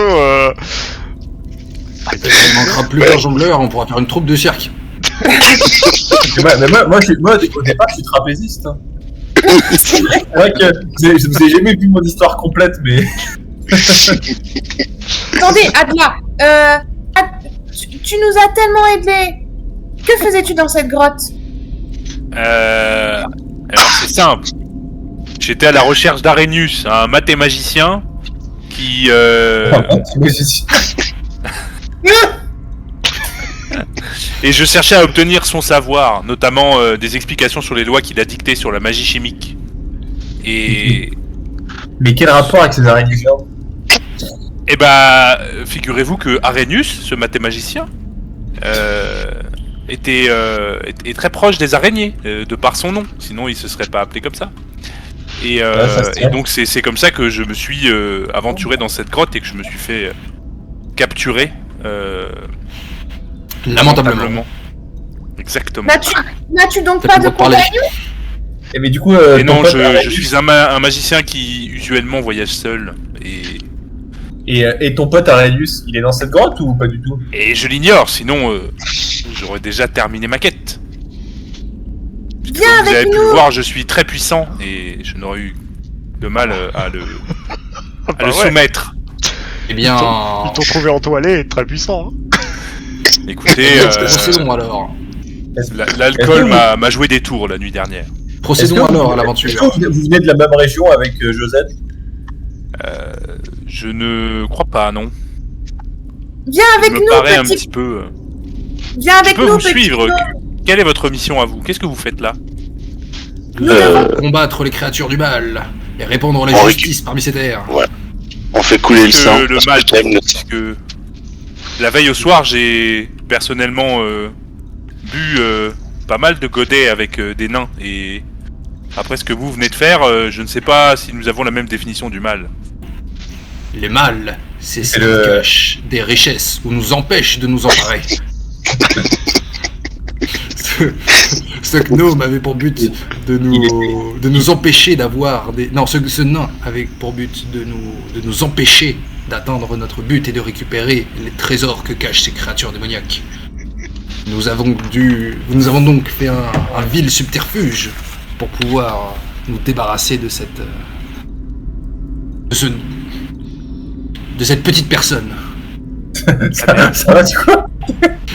[SPEAKER 2] Il manquera plus qu'un jongleur, on pourra faire une troupe de cirque.
[SPEAKER 4] Mais moi, au départ, je suis trapéziste. Hein. C'est vrai que je vous ai jamais vu mon histoire complète, mais.
[SPEAKER 3] Attendez, Adla, tu nous as tellement aidés. Que faisais-tu dans cette grotte?
[SPEAKER 5] Alors c'est simple. J'étais à la recherche d'Arrhenius, un mathémagicien qui et je cherchais à obtenir son savoir, notamment des explications sur les lois qu'il a dictées sur la magie chimique. Et
[SPEAKER 4] Mais quel rapport avec ces araignées géantes?
[SPEAKER 5] eh bah, figurez-vous que Arrhenius, ce mathémagicien, est très proche des araignées, de par son nom. Sinon, il se serait pas appelé comme ça. Et donc, c'est comme ça que je me suis aventuré dans cette grotte et que je me suis fait capturer.
[SPEAKER 2] Lamentablement.
[SPEAKER 5] Exactement.
[SPEAKER 3] N'as-tu donc
[SPEAKER 2] T'as
[SPEAKER 3] pas
[SPEAKER 2] plus
[SPEAKER 3] de
[SPEAKER 2] le droit de parler.
[SPEAKER 3] compagnon?
[SPEAKER 4] Et mais du coup,
[SPEAKER 5] Et
[SPEAKER 4] ton
[SPEAKER 5] non,
[SPEAKER 4] pote
[SPEAKER 5] je
[SPEAKER 4] Arrhenius-
[SPEAKER 5] suis un magicien qui usuellement voyage seul.
[SPEAKER 4] Et ton pote Arrhenius, il est dans cette grotte ou pas du tout?
[SPEAKER 5] Et je l'ignore, sinon j'aurais déjà terminé ma quête.
[SPEAKER 3] Viens
[SPEAKER 5] Comme vous avez
[SPEAKER 3] avec
[SPEAKER 5] pu le
[SPEAKER 3] nous.
[SPEAKER 5] voir, je suis très puissant et je n'aurais eu de mal à le
[SPEAKER 1] ouais.
[SPEAKER 5] soumettre.
[SPEAKER 2] Eh bien,
[SPEAKER 1] Ils t'ont trouvé en toilette, très puissant. Hein.
[SPEAKER 5] Écoutez,
[SPEAKER 2] procédons alors.
[SPEAKER 5] l'alcool m'a joué des tours la nuit dernière.
[SPEAKER 2] Procédons alors à l'aventure.
[SPEAKER 4] Est-ce que vous venez de la même région avec Josette?
[SPEAKER 5] Je ne crois pas, non.
[SPEAKER 3] Viens
[SPEAKER 5] Je
[SPEAKER 3] avec
[SPEAKER 5] me
[SPEAKER 3] nous,
[SPEAKER 5] parais un
[SPEAKER 3] petit.
[SPEAKER 5] petit peu.
[SPEAKER 3] Viens
[SPEAKER 5] Je
[SPEAKER 3] avec
[SPEAKER 5] peux
[SPEAKER 3] nous,
[SPEAKER 5] vous
[SPEAKER 3] petit
[SPEAKER 5] suivre.
[SPEAKER 3] gnome.
[SPEAKER 5] Quelle est votre mission à vous? Qu'est-ce que vous faites là?
[SPEAKER 2] Combattre les créatures du mal et répandre la
[SPEAKER 6] On
[SPEAKER 2] justice parmi ces terres.
[SPEAKER 6] On fait couler le sang.
[SPEAKER 5] Le
[SPEAKER 6] parce
[SPEAKER 5] mal,
[SPEAKER 6] que j'aime le sang.
[SPEAKER 5] puisque la veille au soir, j'ai personnellement bu pas mal de godets avec des nains. Et après ce que vous venez de faire, je ne sais pas si nous avons la même définition du mal.
[SPEAKER 2] Les mâles, c'est ce
[SPEAKER 4] le-
[SPEAKER 2] qui cache des richesses ou nous empêche de nous emparer. Ce gnome avait pour but de nous empêcher d'avoir des... Non, ce nain avait pour but de nous empêcher d'atteindre notre but et de récupérer les trésors que cachent ces créatures démoniaques. Nous avons donc fait un vil subterfuge pour pouvoir nous débarrasser de cette petite personne.
[SPEAKER 4] Ça va, du coup?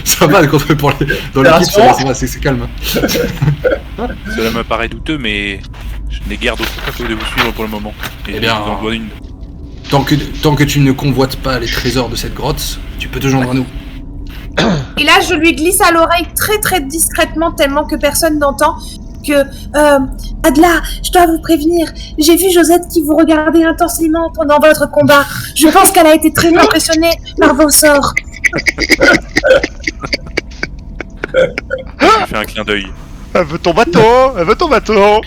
[SPEAKER 2] Ça va dans l'équipe, c'est calme.
[SPEAKER 5] Cela me paraît douteux, mais je n'ai guère d'autre choix que de vous suivre pour le moment. Et
[SPEAKER 2] Eh bien,
[SPEAKER 5] je vous en dois une.
[SPEAKER 2] Tant que tu ne convoites pas les trésors de cette grotte, tu peux te joindre à nous.
[SPEAKER 3] Et là, je lui glisse à l'oreille très très discrètement, tellement que personne n'entend, que Adla, je dois vous prévenir, j'ai vu Josette qui vous regardait intensément pendant votre combat. Je pense qu'elle a été très impressionnée par vos sorts.
[SPEAKER 5] Je fais un clin d'œil.
[SPEAKER 1] Elle veut ton bateau. Elle veut ton bateau.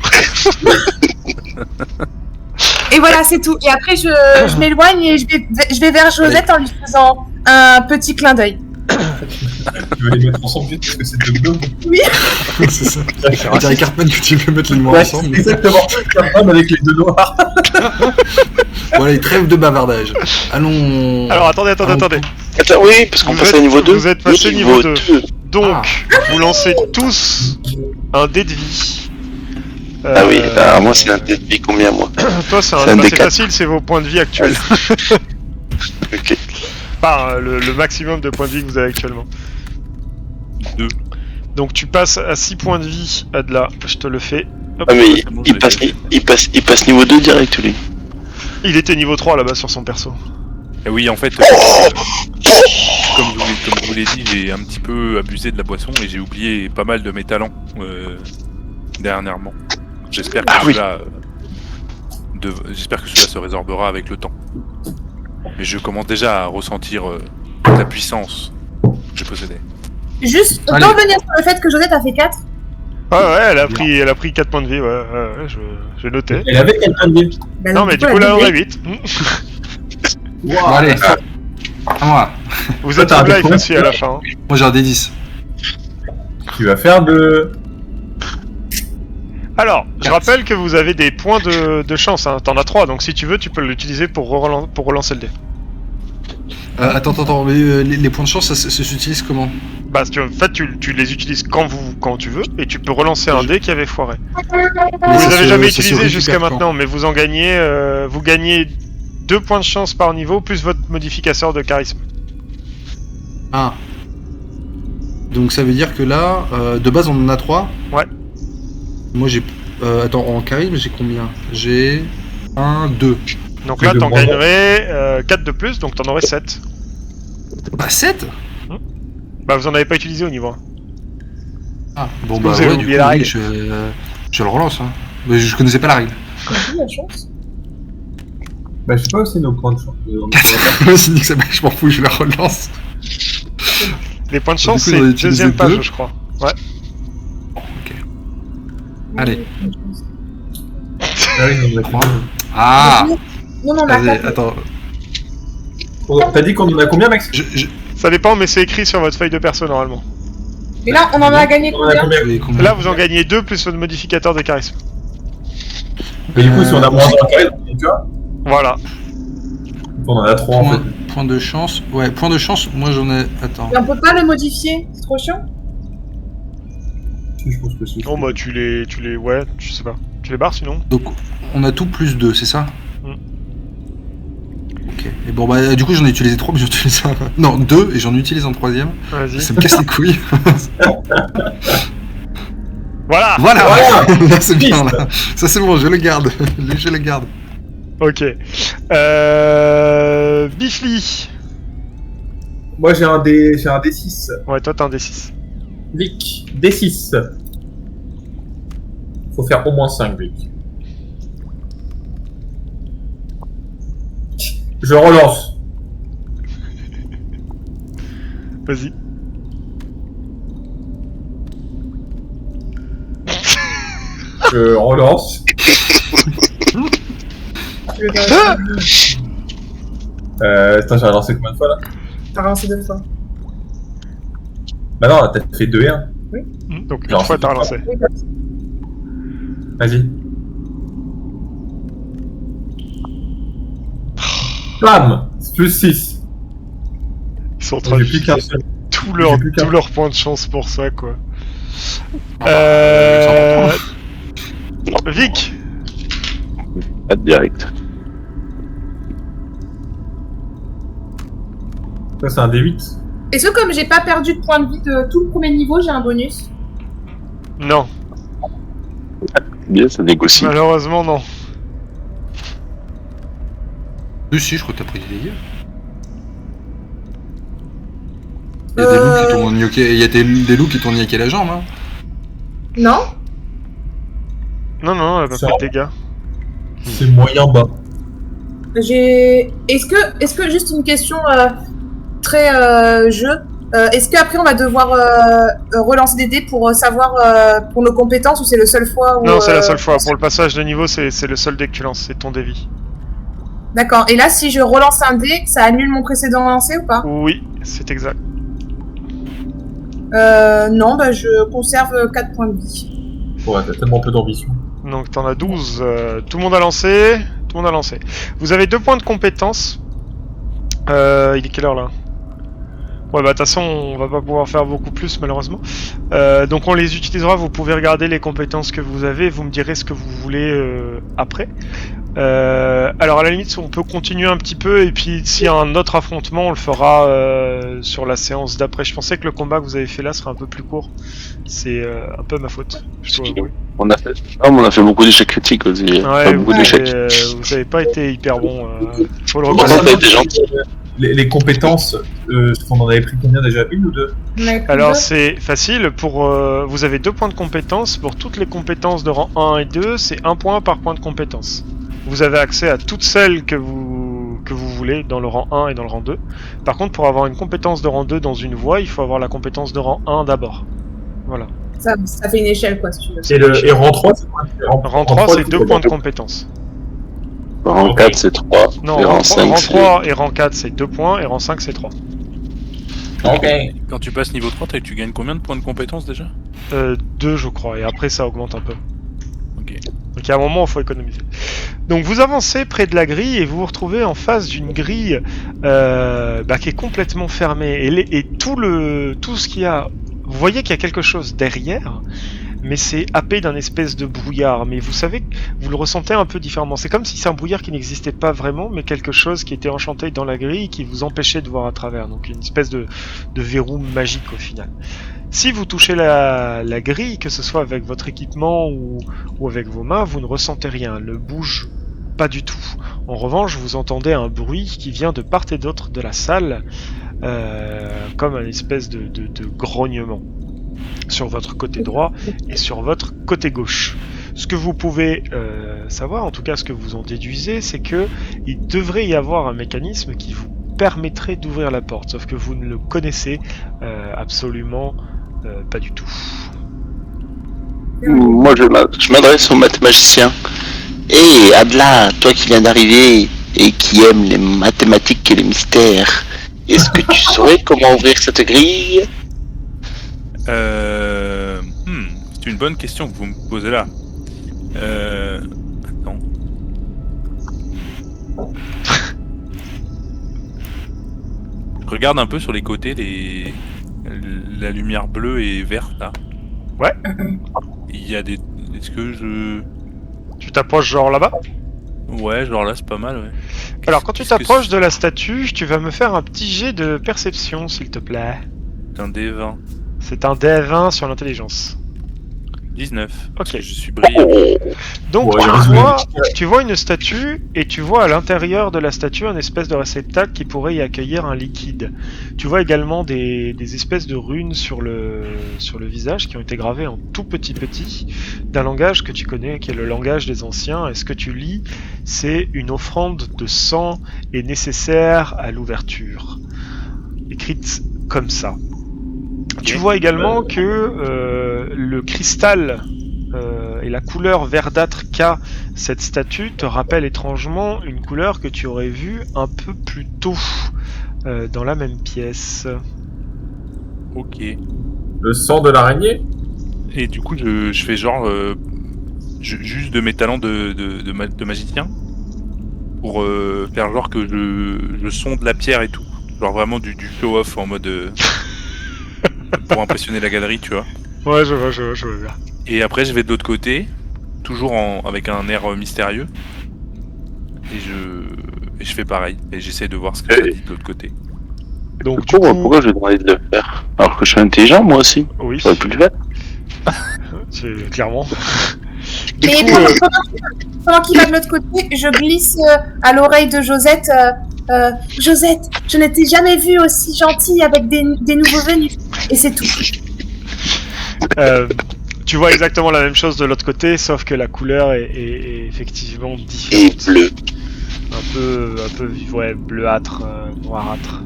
[SPEAKER 3] Et voilà, c'est tout. Et après, je m'éloigne et je vais vers Josette en lui faisant un petit clin d'œil.
[SPEAKER 4] Tu veux les mettre ensemble vite parce que c'est deux gnomes?
[SPEAKER 2] C'est ça. On dirait Cartman que tu veux mettre les noirs
[SPEAKER 4] Ouais,
[SPEAKER 2] ensemble.
[SPEAKER 4] c'est exactement. Cartman avec les deux noirs.
[SPEAKER 2] Voilà, trêve de bavardage. Allons...
[SPEAKER 1] Alors attendez.
[SPEAKER 6] Attends, oui, parce qu'on
[SPEAKER 1] Vous
[SPEAKER 6] passe
[SPEAKER 1] êtes-
[SPEAKER 6] à niveau 2.
[SPEAKER 1] vous êtes passé niveau 2. Donc, vous lancez tous un dé de vie.
[SPEAKER 6] Ah oui, bah, moi c'est un dé de vie combien moi?
[SPEAKER 1] Toi, c'est
[SPEAKER 6] c'est un
[SPEAKER 1] c'est
[SPEAKER 6] D4.
[SPEAKER 1] facile, c'est vos points de vie actuels.
[SPEAKER 6] Ok.
[SPEAKER 1] Enfin, le maximum de points de vie que vous avez actuellement.
[SPEAKER 5] 2.
[SPEAKER 1] Donc tu passes à 6 points de vie, Adla, je te le fais. Hop.
[SPEAKER 6] Ah mais
[SPEAKER 5] c'est bon,
[SPEAKER 6] il
[SPEAKER 5] je l'ai
[SPEAKER 6] passe niveau 2 direct lui.
[SPEAKER 1] Il était niveau 3 là-bas sur son perso.
[SPEAKER 5] Et oui, en fait, comme je vous l'ai dit, j'ai un petit peu abusé de la boisson et j'ai oublié pas mal de mes talents dernièrement. J'espère que
[SPEAKER 6] Ah oui.
[SPEAKER 5] cela j'espère que cela se résorbera avec le temps. Mais je commence déjà à ressentir la puissance que je possédais.
[SPEAKER 3] Juste, on peut revenir sur le fait que Josette a fait 4.
[SPEAKER 1] Ouais, elle a pris 4 points de vie, ouais, j'ai noté.
[SPEAKER 4] Elle avait quel point de vie?
[SPEAKER 1] Non, mais du coup, là, on a 8.
[SPEAKER 2] Bon, allez, à moi.
[SPEAKER 1] Vous êtes en live aussi à la fin.
[SPEAKER 2] Moi j'ai un D10.
[SPEAKER 4] Tu vas faire de...
[SPEAKER 1] Alors, je rappelle que vous avez des points de chance, hein. T'en as 3, donc si tu veux, tu peux l'utiliser pour relancer le dé.
[SPEAKER 2] Attends, mais les points de chance, ça s'utilise comment?
[SPEAKER 1] Bah, en fait, tu les utilises quand tu veux, et tu peux relancer un dé qui avait foiré. Vous les avez jamais utilisé jusqu'à maintenant, mais vous en gagnez, vous gagnez 2 points de chance par niveau, plus votre modificateur de charisme.
[SPEAKER 2] Ah. Donc ça veut dire que là, de base on en a 3.
[SPEAKER 1] Ouais.
[SPEAKER 2] Moi j'ai... attends, en charisme j'ai combien? J'ai... 1, 2.
[SPEAKER 1] Donc là, t'en gagnerais 4 de plus, donc t'en aurais 7.
[SPEAKER 2] Bah 7
[SPEAKER 1] Bah vous en avez pas utilisé au niveau 1.
[SPEAKER 2] Ah, bon
[SPEAKER 1] Vous
[SPEAKER 2] bah
[SPEAKER 1] avez
[SPEAKER 2] ouais,
[SPEAKER 1] oublié
[SPEAKER 2] du coup,
[SPEAKER 1] la
[SPEAKER 2] oui,
[SPEAKER 1] règle.
[SPEAKER 2] je le relance. Hein. Mais je connaissais pas la règle.
[SPEAKER 3] La chance.
[SPEAKER 4] Bah, je sais pas où c'est nos points de chance.
[SPEAKER 2] Je me dit que ça je m'en fous, je la relance.
[SPEAKER 1] Les points de
[SPEAKER 2] Du
[SPEAKER 1] chance,
[SPEAKER 2] coup,
[SPEAKER 1] c'est
[SPEAKER 2] on a
[SPEAKER 1] la
[SPEAKER 2] utilisé
[SPEAKER 1] deuxième page,
[SPEAKER 2] 2.
[SPEAKER 1] je crois. Ouais.
[SPEAKER 2] Ok. Allez.
[SPEAKER 4] Ah oui, on en a
[SPEAKER 2] 3.
[SPEAKER 4] combien?
[SPEAKER 2] Ah.
[SPEAKER 3] Non, on a 4.
[SPEAKER 2] Attends.
[SPEAKER 4] T'as dit qu'on en a combien, Max?
[SPEAKER 1] Ça dépend, mais c'est écrit sur votre feuille de perso normalement.
[SPEAKER 3] Et là, on en a gagné
[SPEAKER 4] On en a
[SPEAKER 3] combien?
[SPEAKER 4] combien?
[SPEAKER 1] Là, vous en gagnez 2 plus votre modificateur de charisme.
[SPEAKER 4] Mais du coup, si on a moins d'un carré, tu vois,
[SPEAKER 1] Voilà.
[SPEAKER 4] on en a 3 en fait.
[SPEAKER 2] Point de chance. Ouais, point de chance, moi j'en ai... Attends.
[SPEAKER 3] Et on peut pas le modifier, c'est trop chiant.
[SPEAKER 4] Je pense que c'est.
[SPEAKER 1] Non, bah tu les... Ouais, je sais pas. Tu les barres sinon?
[SPEAKER 2] Donc on a tout plus 2, c'est ça?
[SPEAKER 1] Mm.
[SPEAKER 2] Ok. Et bon bah du coup j'en ai utilisé 3, mais j'en utilise un... Non, 2, et j'en utilise un 3ème.
[SPEAKER 1] Vas-y.
[SPEAKER 2] Ça me casse les couilles.
[SPEAKER 1] Voilà.
[SPEAKER 2] Voilà.
[SPEAKER 4] Voilà.
[SPEAKER 2] Là c'est bien là. Ça c'est bon, je le garde. Je le garde.
[SPEAKER 1] Ok. Bifly.
[SPEAKER 4] Moi j'ai un D6.
[SPEAKER 1] Ouais, toi t'as un D6.
[SPEAKER 4] Vic, D6. Faut faire au moins 5, Vic. Je relance.
[SPEAKER 1] Vas-y.
[SPEAKER 4] Je relance. Attends, j'ai relancé combien de fois là?
[SPEAKER 3] T'as relancé 2 fois.
[SPEAKER 4] Bah non, t'as fait 2 et 1.
[SPEAKER 1] Donc
[SPEAKER 4] Non,
[SPEAKER 1] une fois
[SPEAKER 4] c'est
[SPEAKER 1] t'as
[SPEAKER 4] pas
[SPEAKER 1] relancé.
[SPEAKER 4] Vas-y. Bam! Plus 6.
[SPEAKER 1] Ils sont en train
[SPEAKER 4] J'ai
[SPEAKER 1] de
[SPEAKER 4] plus qu'un
[SPEAKER 1] utiliser
[SPEAKER 4] seul.
[SPEAKER 1] tous
[SPEAKER 4] J'ai plus qu'un.
[SPEAKER 1] leurs points de chance pour ça, quoi.
[SPEAKER 2] C'est
[SPEAKER 1] Vic.
[SPEAKER 6] Pas de direct.
[SPEAKER 4] Ça, c'est un D8.
[SPEAKER 3] Est-ce que comme j'ai pas perdu de points de vie de tout le premier niveau, j'ai un bonus?
[SPEAKER 1] Non,
[SPEAKER 6] Bien, ça négocie.
[SPEAKER 1] malheureusement non.
[SPEAKER 2] Si, je crois que t'as pris des dégâts. Il y a des loups qui t'ont niqué... Il y a des loups qui t'ont niqué la jambe, hein.
[SPEAKER 3] Non?
[SPEAKER 1] Non, elle a pas
[SPEAKER 4] Ça
[SPEAKER 1] fait de dégâts.
[SPEAKER 4] C'est moyen bas.
[SPEAKER 3] Est-ce que juste une question très jeu. Est-ce qu'après on va devoir relancer des dés pour savoir pour nos compétences ou c'est le seul fois où
[SPEAKER 1] Non, c'est la seule fois. Pour le passage de niveau, c'est le seul dé que tu lances, c'est ton dé vie.
[SPEAKER 3] D'accord. Et là, si je relance un dé, ça annule mon précédent lancé ou pas?
[SPEAKER 1] Oui, c'est exact.
[SPEAKER 3] Non, bah je conserve 4 points de vie.
[SPEAKER 4] Ouais, t'as tellement peu d'ambition.
[SPEAKER 1] Donc t'en as 12. Tout le monde a lancé. Tout le monde a lancé. Vous avez 2 points de compétence. Il est quelle heure là? Ouais, bah de toute façon, on va pas pouvoir faire beaucoup plus malheureusement. Donc on les utilisera. Vous pouvez regarder les compétences que vous avez. Vous me direz ce que vous voulez après. Alors à la limite, on peut continuer un petit peu et puis s'il y a un autre affrontement, on le fera sur la séance d'après. Je pensais que le combat que vous avez fait là serait un peu plus court. C'est un peu ma faute. Je dois avouer.
[SPEAKER 6] On a fait beaucoup d'échecs critiques aussi.
[SPEAKER 1] Ouais,
[SPEAKER 6] Pas beaucoup d'échecs.
[SPEAKER 1] vous avez pas été hyper bon. Faut le
[SPEAKER 6] Par contre,
[SPEAKER 1] reconnaître.
[SPEAKER 6] t'as été gentil.
[SPEAKER 4] Les compétences, on en avait pris combien déjà? 1 ou 2?
[SPEAKER 3] On avait pris
[SPEAKER 1] Alors
[SPEAKER 3] deux.
[SPEAKER 1] c'est facile. Pour vous avez 2 points de compétence. Pour toutes les compétences de rang 1 et 2, c'est 1 point par point de compétence. Vous avez accès à toutes celles que vous voulez dans le rang 1 et dans le rang 2. Par contre, pour avoir une compétence de rang 2 dans une voie, il faut avoir la compétence de rang 1 d'abord. Voilà.
[SPEAKER 3] Ça fait une échelle, quoi, si tu veux.
[SPEAKER 4] Et rang 3, c'est quoi?
[SPEAKER 1] Rang 3, c'est 2 points de compétence.
[SPEAKER 6] Rang 4, c'est 3.
[SPEAKER 1] Non,
[SPEAKER 6] et
[SPEAKER 1] rang
[SPEAKER 6] 5,
[SPEAKER 1] 3 et rang 4, c'est 2 points, et rang 5, c'est 3.
[SPEAKER 4] Ok.
[SPEAKER 5] Quand tu passes niveau 3, tu gagnes combien de points de compétence déjà?
[SPEAKER 1] 2, je crois, et après ça augmente un peu.
[SPEAKER 5] Ok.
[SPEAKER 1] Donc à un moment, il faut économiser. Donc vous avancez près de la grille et vous vous retrouvez en face d'une grille qui est complètement fermée. Et tout ce qu'il y a... Vous voyez qu'il y a quelque chose derrière, mais c'est happé d'un espèce de brouillard. Mais vous savez, vous le ressentez un peu différemment. C'est comme si c'est un brouillard qui n'existait pas vraiment, mais quelque chose qui était enchanté dans la grille qui vous empêchait de voir à travers. Donc une espèce de verrou magique au final. Si vous touchez la grille, que ce soit avec votre équipement ou avec vos mains, vous ne ressentez rien, elle ne bouge pas du tout. En revanche, vous entendez un bruit qui vient de part et d'autre de la salle, comme un espèce de grognement sur votre côté droit et sur votre côté gauche. Ce que vous pouvez savoir, en tout cas ce que vous en déduisez, c'est que il devrait y avoir un mécanisme qui vous permettrait d'ouvrir la porte, sauf que vous ne le connaissez absolument pas du tout.
[SPEAKER 6] Moi, je m'adresse au mathématicien. Hé, Adla, toi qui viens d'arriver et qui aime les mathématiques et les mystères, est-ce que tu saurais comment ouvrir cette grille?
[SPEAKER 5] C'est une bonne question que vous me posez là. Attends. Je regarde un peu sur les côtés la lumière bleue et verte là.
[SPEAKER 1] Ouais.
[SPEAKER 5] Il y a des... Est-ce que je...
[SPEAKER 1] Tu t'approches genre là-bas?
[SPEAKER 5] Ouais, genre là c'est pas mal, ouais.
[SPEAKER 1] Alors quand tu t'approches de la statue, tu vas me faire un petit jet de perception s'il te plaît.
[SPEAKER 5] C'est un D20.
[SPEAKER 1] C'est un D20 sur l'intelligence.
[SPEAKER 5] 19.
[SPEAKER 1] Ok.
[SPEAKER 5] Je suis brillant.
[SPEAKER 1] Donc
[SPEAKER 4] Ouais,
[SPEAKER 1] tu vois une statue et tu vois à l'intérieur de la statue un espèce de réceptacle qui pourrait y accueillir un liquide. Tu vois également des espèces de runes sur le visage qui ont été gravées en tout petit d'un langage que tu connais qui est le langage des anciens, et ce que tu lis c'est une offrande de sang est nécessaire à l'ouverture. Écrite comme ça. Tu vois également que le cristal et la couleur verdâtre qu'a cette statue te rappelle étrangement une couleur que tu aurais vue un peu plus tôt dans la même pièce.
[SPEAKER 5] Ok.
[SPEAKER 4] Le sang de l'araignée?
[SPEAKER 5] Et du coup, je fais genre... juste de mes talents de magicien pour faire genre que je sonde la pierre et tout. Genre vraiment du show-off en mode... pour impressionner la galerie, tu vois.
[SPEAKER 1] Ouais, je vois bien.
[SPEAKER 5] Et après, je vais de l'autre côté, toujours avec un air mystérieux. Et je fais pareil. Et j'essaie de voir ce que ça dit de l'autre côté.
[SPEAKER 1] Donc, du coup...
[SPEAKER 6] Pourquoi je vais demander de le faire? Alors que je suis intelligent, moi aussi.
[SPEAKER 1] Oui.
[SPEAKER 6] J'aurais pu le faire.
[SPEAKER 1] C'est clairement.
[SPEAKER 3] Mais pendant qu'il va de l'autre côté, je glisse à l'oreille de Josette. Josette, je ne t'ai jamais vue aussi gentille avec des nouveaux venus. Et c'est tout.
[SPEAKER 1] Tu vois exactement la même chose de l'autre côté, sauf que la couleur est effectivement différente.
[SPEAKER 6] Et bleu.
[SPEAKER 1] Un peu ouais, bleuâtre, noirâtre.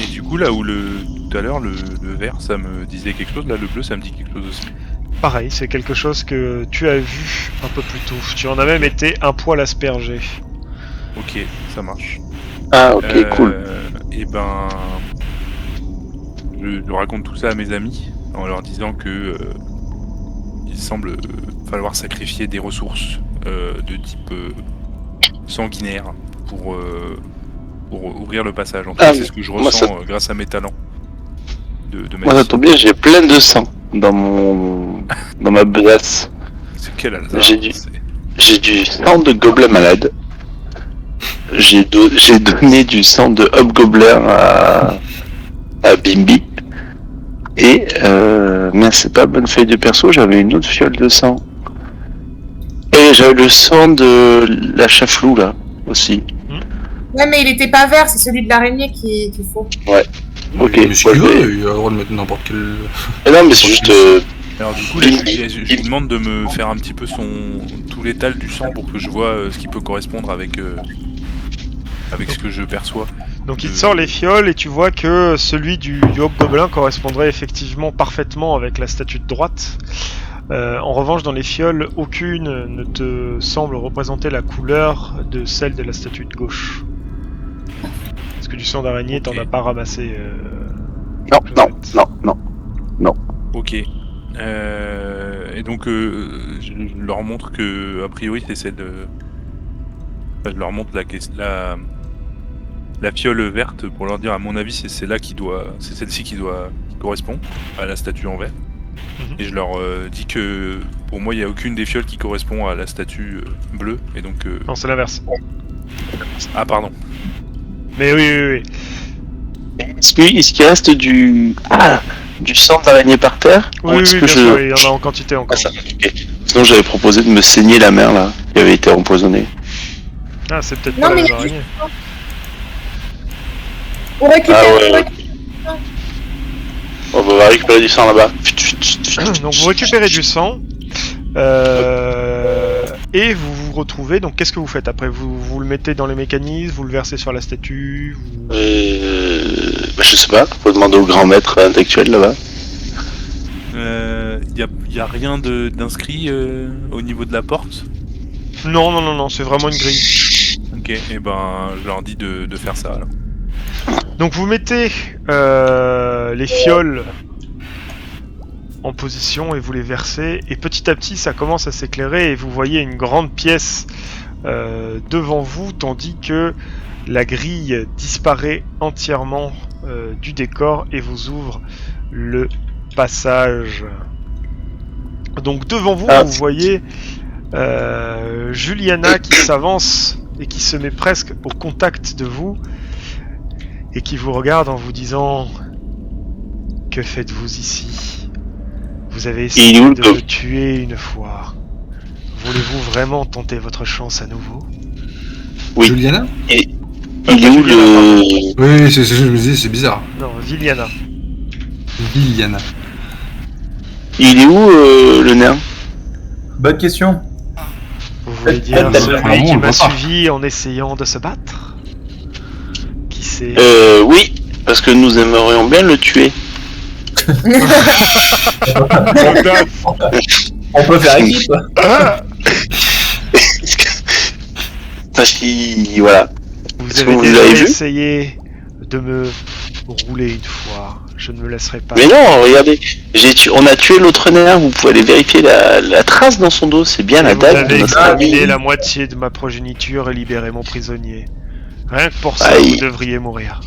[SPEAKER 5] Et du coup, là où tout à l'heure, le vert, ça me disait quelque chose, là, le bleu, ça me dit quelque chose aussi.
[SPEAKER 1] Pareil, c'est quelque chose que tu as vu un peu plus tôt. Tu en as même été un poil aspergé.
[SPEAKER 5] Ok, ça marche.
[SPEAKER 6] Ah, ok, cool.
[SPEAKER 5] Et ben... Je raconte tout ça à mes amis, en leur disant que... il semble falloir sacrifier des ressources de type sanguinaire pour ouvrir le passage. En tout cas, c'est ce que je ressens grâce à mes talents.
[SPEAKER 6] Moi, ça tombe bien, j'ai plein de sang dans ma besace.
[SPEAKER 5] C'est quel hasard.
[SPEAKER 6] J'ai du sang de gobelin malade. J'ai donné du sang de hobgoblin à Bimbi. Et mais c'est pas bonne feuille de perso, j'avais une autre fiole de sang. Et j'avais le sang de la chaflou là aussi.
[SPEAKER 3] Ouais, mais il était pas vert, c'est celui de l'araignée qu'il faut.
[SPEAKER 6] Ouais. Ok.
[SPEAKER 2] Mais si tu veux, il a le droit de mettre n'importe quel...
[SPEAKER 6] Non, mais c'est juste
[SPEAKER 5] Alors du coup, là, je lui demande de me faire un petit peu tout l'étal du sang pour que je vois ce qui peut correspondre avec ce que je perçois.
[SPEAKER 1] Donc il te sort les fioles et tu vois que celui du hobgoblin correspondrait effectivement parfaitement avec la statue de droite. En revanche, dans les fioles, aucune ne te semble représenter la couleur de celle de la statue de gauche. Parce que du sang d'araignée, t'en as pas ramassé.
[SPEAKER 6] Non.
[SPEAKER 5] Ok. Et donc, je leur montre que, a priori, c'est celle de... Enfin, je leur montre la fiole verte pour leur dire, à mon avis, c'est celle-ci qui correspond à la statue en vert. Et je leur dis que pour moi il n'y a aucune des fioles qui correspond à la statue bleue et donc...
[SPEAKER 1] Non, c'est l'inverse.
[SPEAKER 5] Ah pardon.
[SPEAKER 1] Mais oui.
[SPEAKER 6] Est-ce qu'il reste du sang d'araignée par terre?
[SPEAKER 1] Oui, bien sûr, il y en a en quantité encore.
[SPEAKER 6] Ok. Sinon j'avais proposé de me saigner la mer là, qui avait été empoisonnée.
[SPEAKER 1] Ah, c'est peut-être pas les araignées.
[SPEAKER 3] On récupère,
[SPEAKER 6] On va récupérer du sang là-bas.
[SPEAKER 1] Donc vous récupérez du sang et vous vous retrouvez. Donc qu'est-ce que vous faites après? Vous le mettez dans les mécanismes, vous le versez sur la statue
[SPEAKER 6] Je sais pas, faut demander au grand maître intellectuel là-bas.
[SPEAKER 5] Y a rien d'inscrit au niveau de la porte?
[SPEAKER 1] Non, c'est vraiment une grille.
[SPEAKER 5] Ok, et ben je leur dis de faire ça alors.
[SPEAKER 1] Donc vous mettez les fioles en position et vous les versez, et petit à petit ça commence à s'éclairer et vous voyez une grande pièce devant vous, tandis que la grille disparaît entièrement du décor et vous ouvre le passage. Donc devant vous, vous voyez Juliana qui s'avance et qui se met presque au contact de vous et qui vous regarde en vous disant: que faites-vous ici? Vous avez essayé de me tuer une fois. Voulez-vous vraiment tenter votre chance à nouveau?
[SPEAKER 2] Oui. Juliana?
[SPEAKER 6] Il est où le...
[SPEAKER 2] Oui, je me disais, c'est bizarre.
[SPEAKER 1] Non, Viliana.
[SPEAKER 6] Il est où le nain?
[SPEAKER 4] Bonne question.
[SPEAKER 1] Vous voulez dire celui qui m'a suivi en essayant de se battre? Qui c'est?
[SPEAKER 6] Oui, parce que nous aimerions bien le tuer.
[SPEAKER 4] On peut faire équipe.
[SPEAKER 6] Parce qu'il... Voilà.
[SPEAKER 1] Vous avez déjà essayé de me rouler une fois. Je ne me laisserai pas.
[SPEAKER 6] Mais non, regardez. On a tué l'autre nain. Vous pouvez aller vérifier la trace dans son dos. C'est bien la dague.
[SPEAKER 1] Vous avez exterminé la moitié de ma progéniture et libéré mon prisonnier. Rien que pour ça, vous devriez mourir.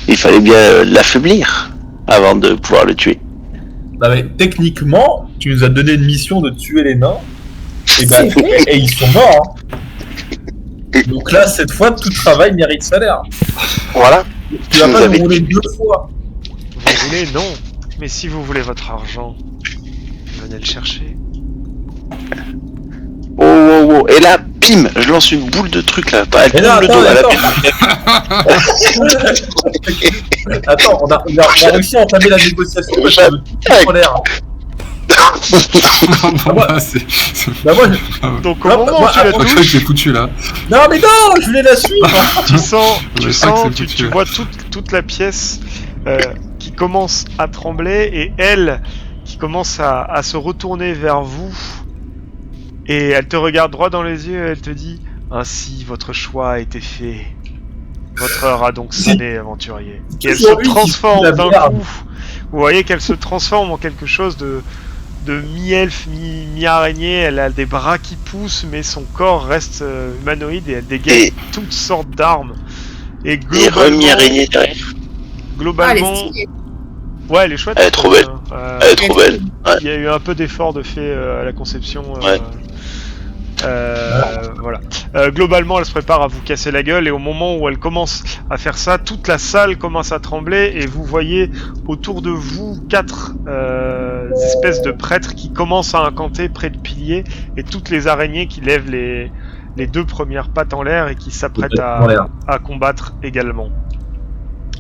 [SPEAKER 6] Il fallait bien l'affaiblir avant de pouvoir le tuer.
[SPEAKER 4] Non mais techniquement, tu nous as donné une mission de tuer les nains. Et ils sont morts. Donc là, cette fois, tout travail mérite salaire.
[SPEAKER 6] Voilà.
[SPEAKER 4] Tu vas pas nous rouler 2 fois.
[SPEAKER 1] Vous voulez? Non. Mais si vous voulez votre argent, venez le chercher.
[SPEAKER 6] Oh. Et là, bim, je lance une boule de truc là. Elle tombe le dos.
[SPEAKER 4] Attends, on a réussi à entamer la négociation. En l'air.
[SPEAKER 1] Donc au moment où tu la touches,
[SPEAKER 2] j'ai foutu là.
[SPEAKER 4] Non mais non, je voulais la suivre.
[SPEAKER 1] tu vois toute la pièce qui commence à trembler et elle qui commence à se retourner vers vous et elle te regarde droit dans les yeux et elle te dit: ainsi votre choix a été fait. Votre heure a donc sonné, aventurier. Et elle se transforme d'un coup. Vous voyez qu'elle se transforme en quelque chose de mi-elfe, mi-araignée. Elle a des bras qui poussent, mais son corps reste humanoïde et elle dégaine toutes sortes d'armes. Et
[SPEAKER 6] mi-araignée derrière.
[SPEAKER 1] Globalement, ouais, elle est chouette.
[SPEAKER 6] Elle est trop belle. Elle est trop belle. Ouais.
[SPEAKER 1] Il y a eu un peu d'effort de fait à la conception. Voilà. Globalement, elle se prépare à vous casser la gueule et au moment où elle commence à faire ça, toute la salle commence à trembler et vous voyez autour de vous 4 espèces de prêtres qui commencent à incanter près de piliers et toutes les araignées qui lèvent les 2 premières pattes en l'air et qui s'apprêtent à combattre également.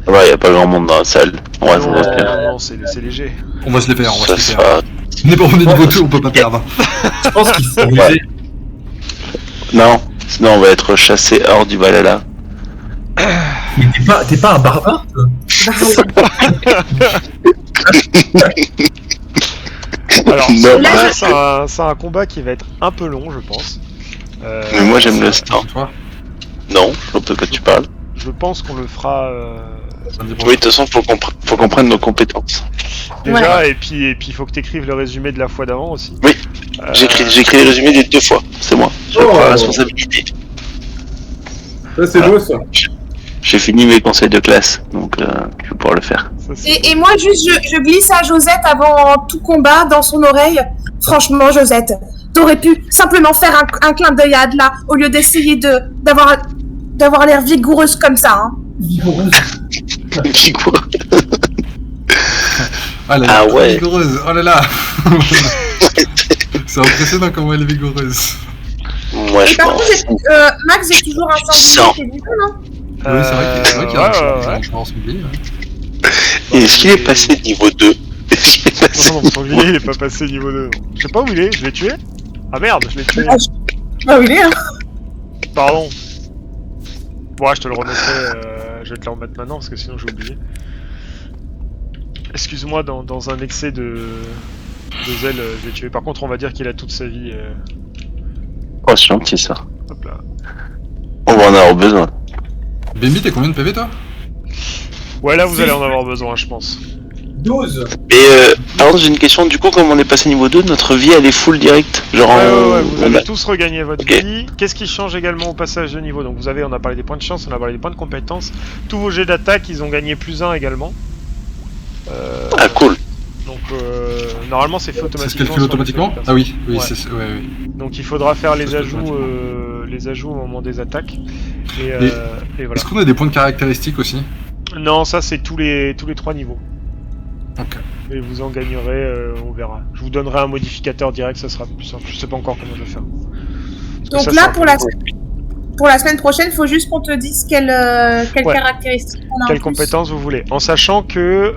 [SPEAKER 6] Ouais, y a pas grand monde dans la salle. Ouais, ça va se faire.
[SPEAKER 1] Non, c'est léger.
[SPEAKER 2] On va se les faire, on
[SPEAKER 6] Ça
[SPEAKER 2] va se les
[SPEAKER 6] sera.
[SPEAKER 2] faire. On n'est pas revenu niveau 2, on peut pas perdre.
[SPEAKER 4] Je pense qu'il faut
[SPEAKER 6] Ouais.
[SPEAKER 4] viser.
[SPEAKER 6] Non, sinon on va être chassé hors du Valhalla.
[SPEAKER 4] Mais t'es pas un barbare toi?
[SPEAKER 1] Alors,
[SPEAKER 6] Non.
[SPEAKER 1] celui-là, c'est un combat qui va être un peu long, je pense.
[SPEAKER 6] Mais moi j'aime le stand.
[SPEAKER 2] Tu vois,
[SPEAKER 6] Non, je vois pas de quoi tu parles.
[SPEAKER 1] Je pense qu'on le fera
[SPEAKER 2] samedi
[SPEAKER 6] Oui,
[SPEAKER 2] prochain.
[SPEAKER 6] de toute façon, faut qu'on prenne nos compétences.
[SPEAKER 1] déjà, et puis il faut que tu écrives le résumé de la fois d'avant aussi.
[SPEAKER 6] Oui.
[SPEAKER 1] Euh,
[SPEAKER 6] J'écris les résumés des 2 fois, c'est moi. J'ai
[SPEAKER 7] Oh.
[SPEAKER 6] la responsabilité.
[SPEAKER 7] Ça, c'est beau, ça.
[SPEAKER 6] J'ai fini mes conseils de classe, donc je vais pouvoir le faire.
[SPEAKER 1] ça, c'est-
[SPEAKER 3] Et moi, juste, je glisse à Josette avant tout combat dans son oreille. Franchement, Josette, t'aurais pu simplement faire un clin d'œil à Adla au lieu d'essayer d'avoir l'air vigoureuse comme ça. Hein.
[SPEAKER 6] Figure.
[SPEAKER 2] Ah, là,
[SPEAKER 6] Ah
[SPEAKER 2] elle est
[SPEAKER 6] ouais.
[SPEAKER 2] vigoureuse, oh là là. C'est impressionnant comment elle est vigoureuse.
[SPEAKER 6] Moi
[SPEAKER 3] Et
[SPEAKER 6] je
[SPEAKER 3] par contre,
[SPEAKER 6] pense.
[SPEAKER 3] Max, j'ai toujours un sanglier qui est vivant, non?
[SPEAKER 2] Oui, c'est vrai qu'il y a un changement
[SPEAKER 1] ouais.
[SPEAKER 6] Et est-ce qu'il est passé de niveau 2? Est-ce qu'il est passé
[SPEAKER 1] Non, mon sanglier, il est pas passé niveau 2. Je sais pas où il est, je l'ai tué. Ah merde, je l'ai tué.
[SPEAKER 3] Ah oui, il est, hein.
[SPEAKER 1] Pardon. Bon, je te le remettrai, je vais te le remettre maintenant parce que sinon j'ai oublié. Excuse-moi, dans un excès de zèle, je l'ai tué. Par contre, on va dire qu'il a toute sa vie.
[SPEAKER 6] Oh, c'est gentil ça.
[SPEAKER 1] Hop là.
[SPEAKER 6] On va en avoir besoin.
[SPEAKER 2] Bambi, t'es combien de PV toi?
[SPEAKER 1] Ouais, là vous allez en avoir besoin, je pense.
[SPEAKER 4] 12.
[SPEAKER 6] Et pardon, j'ai une question. Du coup, comme on est passé niveau 2, notre vie elle est full direct. Genre,
[SPEAKER 1] Ouais, vous
[SPEAKER 6] on
[SPEAKER 1] avez
[SPEAKER 6] a-
[SPEAKER 1] tous regagné votre
[SPEAKER 6] Ok.
[SPEAKER 1] vie. Qu'est-ce qui change également au passage de niveau? Donc on a parlé des points de chance, on a parlé des points de compétence. Tous vos jets d'attaque, ils ont gagné +1 également.
[SPEAKER 6] Ah, cool.
[SPEAKER 1] Donc normalement c'est fait
[SPEAKER 2] C'est
[SPEAKER 1] automatiquement.
[SPEAKER 2] ce qu'elle fait
[SPEAKER 1] sur les
[SPEAKER 2] automatiquement?
[SPEAKER 1] personnes.
[SPEAKER 2] Ah oui, oui,
[SPEAKER 1] Ouais.
[SPEAKER 2] c'est ouais, oui.
[SPEAKER 1] Donc il faudra faire les
[SPEAKER 2] Ça se fait
[SPEAKER 1] ajouts au moment des attaques. Et voilà.
[SPEAKER 2] Est-ce qu'on a des points de caractéristiques aussi?
[SPEAKER 1] Non, ça c'est tous les 3 niveaux.
[SPEAKER 2] Ok.
[SPEAKER 1] Et vous en gagnerez, on verra. Je vous donnerai un modificateur direct, ça sera plus simple. Je sais pas encore comment je vais faire. Parce que
[SPEAKER 3] Donc
[SPEAKER 1] ça,
[SPEAKER 3] là,
[SPEAKER 1] c'est un
[SPEAKER 3] pour la semaine prochaine, il faut juste qu'on te dise quelles
[SPEAKER 1] Ouais.
[SPEAKER 3] caractéristiques on a en
[SPEAKER 1] Quelles
[SPEAKER 3] plus.
[SPEAKER 1] compétences vous voulez, en sachant que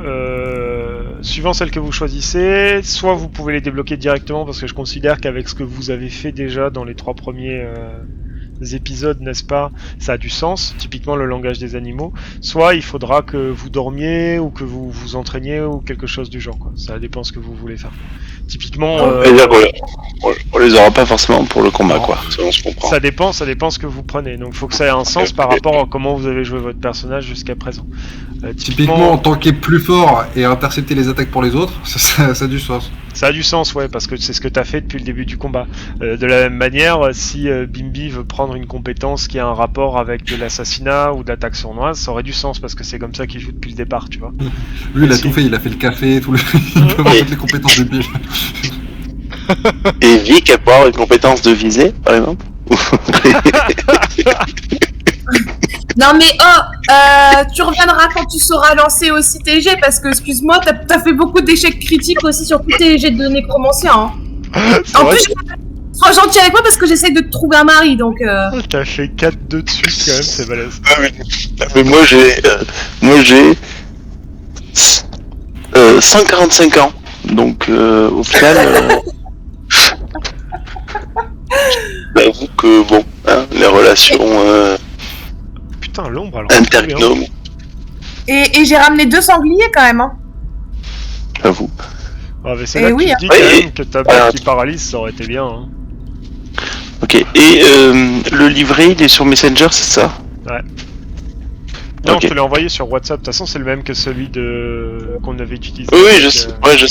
[SPEAKER 1] suivant celle que vous choisissez, soit vous pouvez les débloquer directement parce que je considère qu'avec ce que vous avez fait déjà dans les 3 premiers épisodes, n'est-ce pas, ça a du sens, typiquement le langage des animaux, soit il faudra que vous dormiez ou que vous vous entraîniez ou quelque chose du genre, quoi. Ça dépend ce que vous voulez faire. Typiquement,
[SPEAKER 6] C'est-à-dire qu'on les aura pas forcément pour le combat,
[SPEAKER 2] Non.
[SPEAKER 6] quoi. Selon ce qu'on prend.
[SPEAKER 1] ça dépend ce que vous prenez. Donc il faut que ça ait un sens par rapport à comment vous avez joué votre personnage jusqu'à présent.
[SPEAKER 2] Typiquement, tanker plus fort et intercepter les attaques pour les autres, ça a du sens.
[SPEAKER 1] Ça a du sens, ouais, parce que c'est ce que t'as fait depuis le début du combat. De la même manière, si Bimbi veut prendre une compétence qui a un rapport avec de l'assassinat ou de l'attaque sournoise, ça aurait du sens parce que c'est comme ça qu'il joue depuis le départ, tu vois.
[SPEAKER 2] Lui, il a
[SPEAKER 1] Si.
[SPEAKER 2] tout fait, il a fait le café, tout le... il peut avoir toutes les compétences de Bill.
[SPEAKER 6] Et Vic, elle peut avoir une compétence de visée, par exemple.
[SPEAKER 3] Non mais tu reviendras quand tu sauras lancer aussi tes jets parce que excuse-moi, t'as fait beaucoup d'échecs critiques aussi sur tous tes jets de nécromancien. Hein.
[SPEAKER 1] C'est
[SPEAKER 3] En
[SPEAKER 1] vrai
[SPEAKER 3] plus, sois gentil avec moi parce que j'essaie de te trouver un mari donc.
[SPEAKER 1] que t'as fait 4-2 de suite quand même, c'est balèze.
[SPEAKER 6] Mais moi j'ai 145 ans. Donc au final, j'avoue que bon, hein, les relations
[SPEAKER 1] Putain, l'ombre, alors.
[SPEAKER 6] interbinômes,
[SPEAKER 3] Et j'ai ramené 2 sangliers quand même. Hein.
[SPEAKER 6] j'avoue.
[SPEAKER 1] Ah, mais c'est
[SPEAKER 3] Eh
[SPEAKER 1] là que
[SPEAKER 3] oui,
[SPEAKER 1] tu
[SPEAKER 3] hein.
[SPEAKER 1] te dis quand
[SPEAKER 6] Oui,
[SPEAKER 1] même que ta
[SPEAKER 6] voilà.
[SPEAKER 1] balle qui paralyse, ça aurait été bien. Hein.
[SPEAKER 6] Ok. Et le livret, il est sur Messenger, c'est ça?
[SPEAKER 1] Non,
[SPEAKER 6] Ok.
[SPEAKER 1] je te l'ai envoyé sur WhatsApp. De toute façon, c'est le même que celui qu'on avait utilisé.
[SPEAKER 6] Oui,
[SPEAKER 1] avec,
[SPEAKER 6] je sais. Ouais, je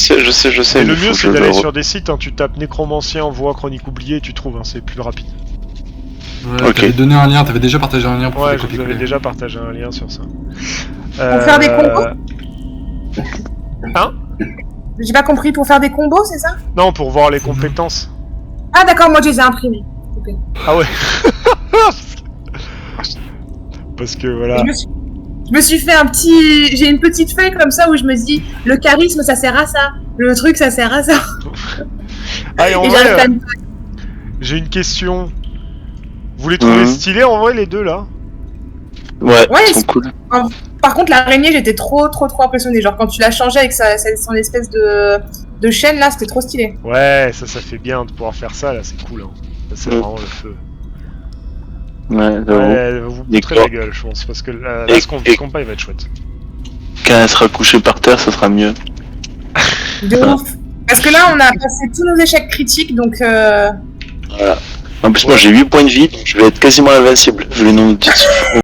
[SPEAKER 6] sais.
[SPEAKER 1] Et le
[SPEAKER 6] mais faut
[SPEAKER 1] mieux,
[SPEAKER 6] que
[SPEAKER 1] c'est
[SPEAKER 6] je
[SPEAKER 1] d'aller
[SPEAKER 6] le
[SPEAKER 1] sur des sites, hein, tu tapes nécromancien, voix, chronique oubliée, tu trouves, hein, c'est plus rapide.
[SPEAKER 2] Ouais,
[SPEAKER 6] Ok.
[SPEAKER 2] t'avais donné un lien, t'avais déjà partagé un lien pour
[SPEAKER 1] Ouais,
[SPEAKER 2] les
[SPEAKER 1] je vous avais
[SPEAKER 2] copier-coller.
[SPEAKER 1] déjà partagé un lien sur ça.
[SPEAKER 3] Pour faire des combos
[SPEAKER 1] Hein?
[SPEAKER 3] J'ai pas compris, pour faire des combos, c'est ça?
[SPEAKER 1] Non, pour voir les compétences.
[SPEAKER 3] Ah d'accord, moi je les ai imprimés. Ok.
[SPEAKER 1] Ah ouais. Parce que voilà.
[SPEAKER 3] Je me suis fait j'ai une petite feuille comme ça où je me dis, le charisme ça sert à ça, le truc ça sert à ça.
[SPEAKER 1] Ah, et en
[SPEAKER 3] Et
[SPEAKER 1] vrai,
[SPEAKER 3] j'arrive pas à me-
[SPEAKER 1] j'ai une question. Vous les trouvez
[SPEAKER 6] Mhm.
[SPEAKER 1] stylés en vrai les deux là?
[SPEAKER 6] Ouais,
[SPEAKER 3] Ouais,
[SPEAKER 6] ils sont cool.
[SPEAKER 3] Par contre, l'araignée, j'étais trop impressionnée. Genre, quand tu l'as changé avec son espèce de chaîne, là, c'était trop stylé.
[SPEAKER 1] Ouais, ça fait bien de pouvoir faire ça, là, c'est cool. Hein. Ça, c'est vraiment le feu.
[SPEAKER 6] Ouais,
[SPEAKER 1] Ouais, vous montrez la gueule, je pense, parce que là, ce combat, il va être chouette.
[SPEAKER 6] Quand elle sera couchée par terre, ça sera mieux.
[SPEAKER 3] De ouf. Parce que là, on a passé tous nos échecs critiques, donc...
[SPEAKER 6] Voilà. En plus, moi, j'ai 8 points de vie, donc je vais être quasiment invincible, vu le nombre de titres.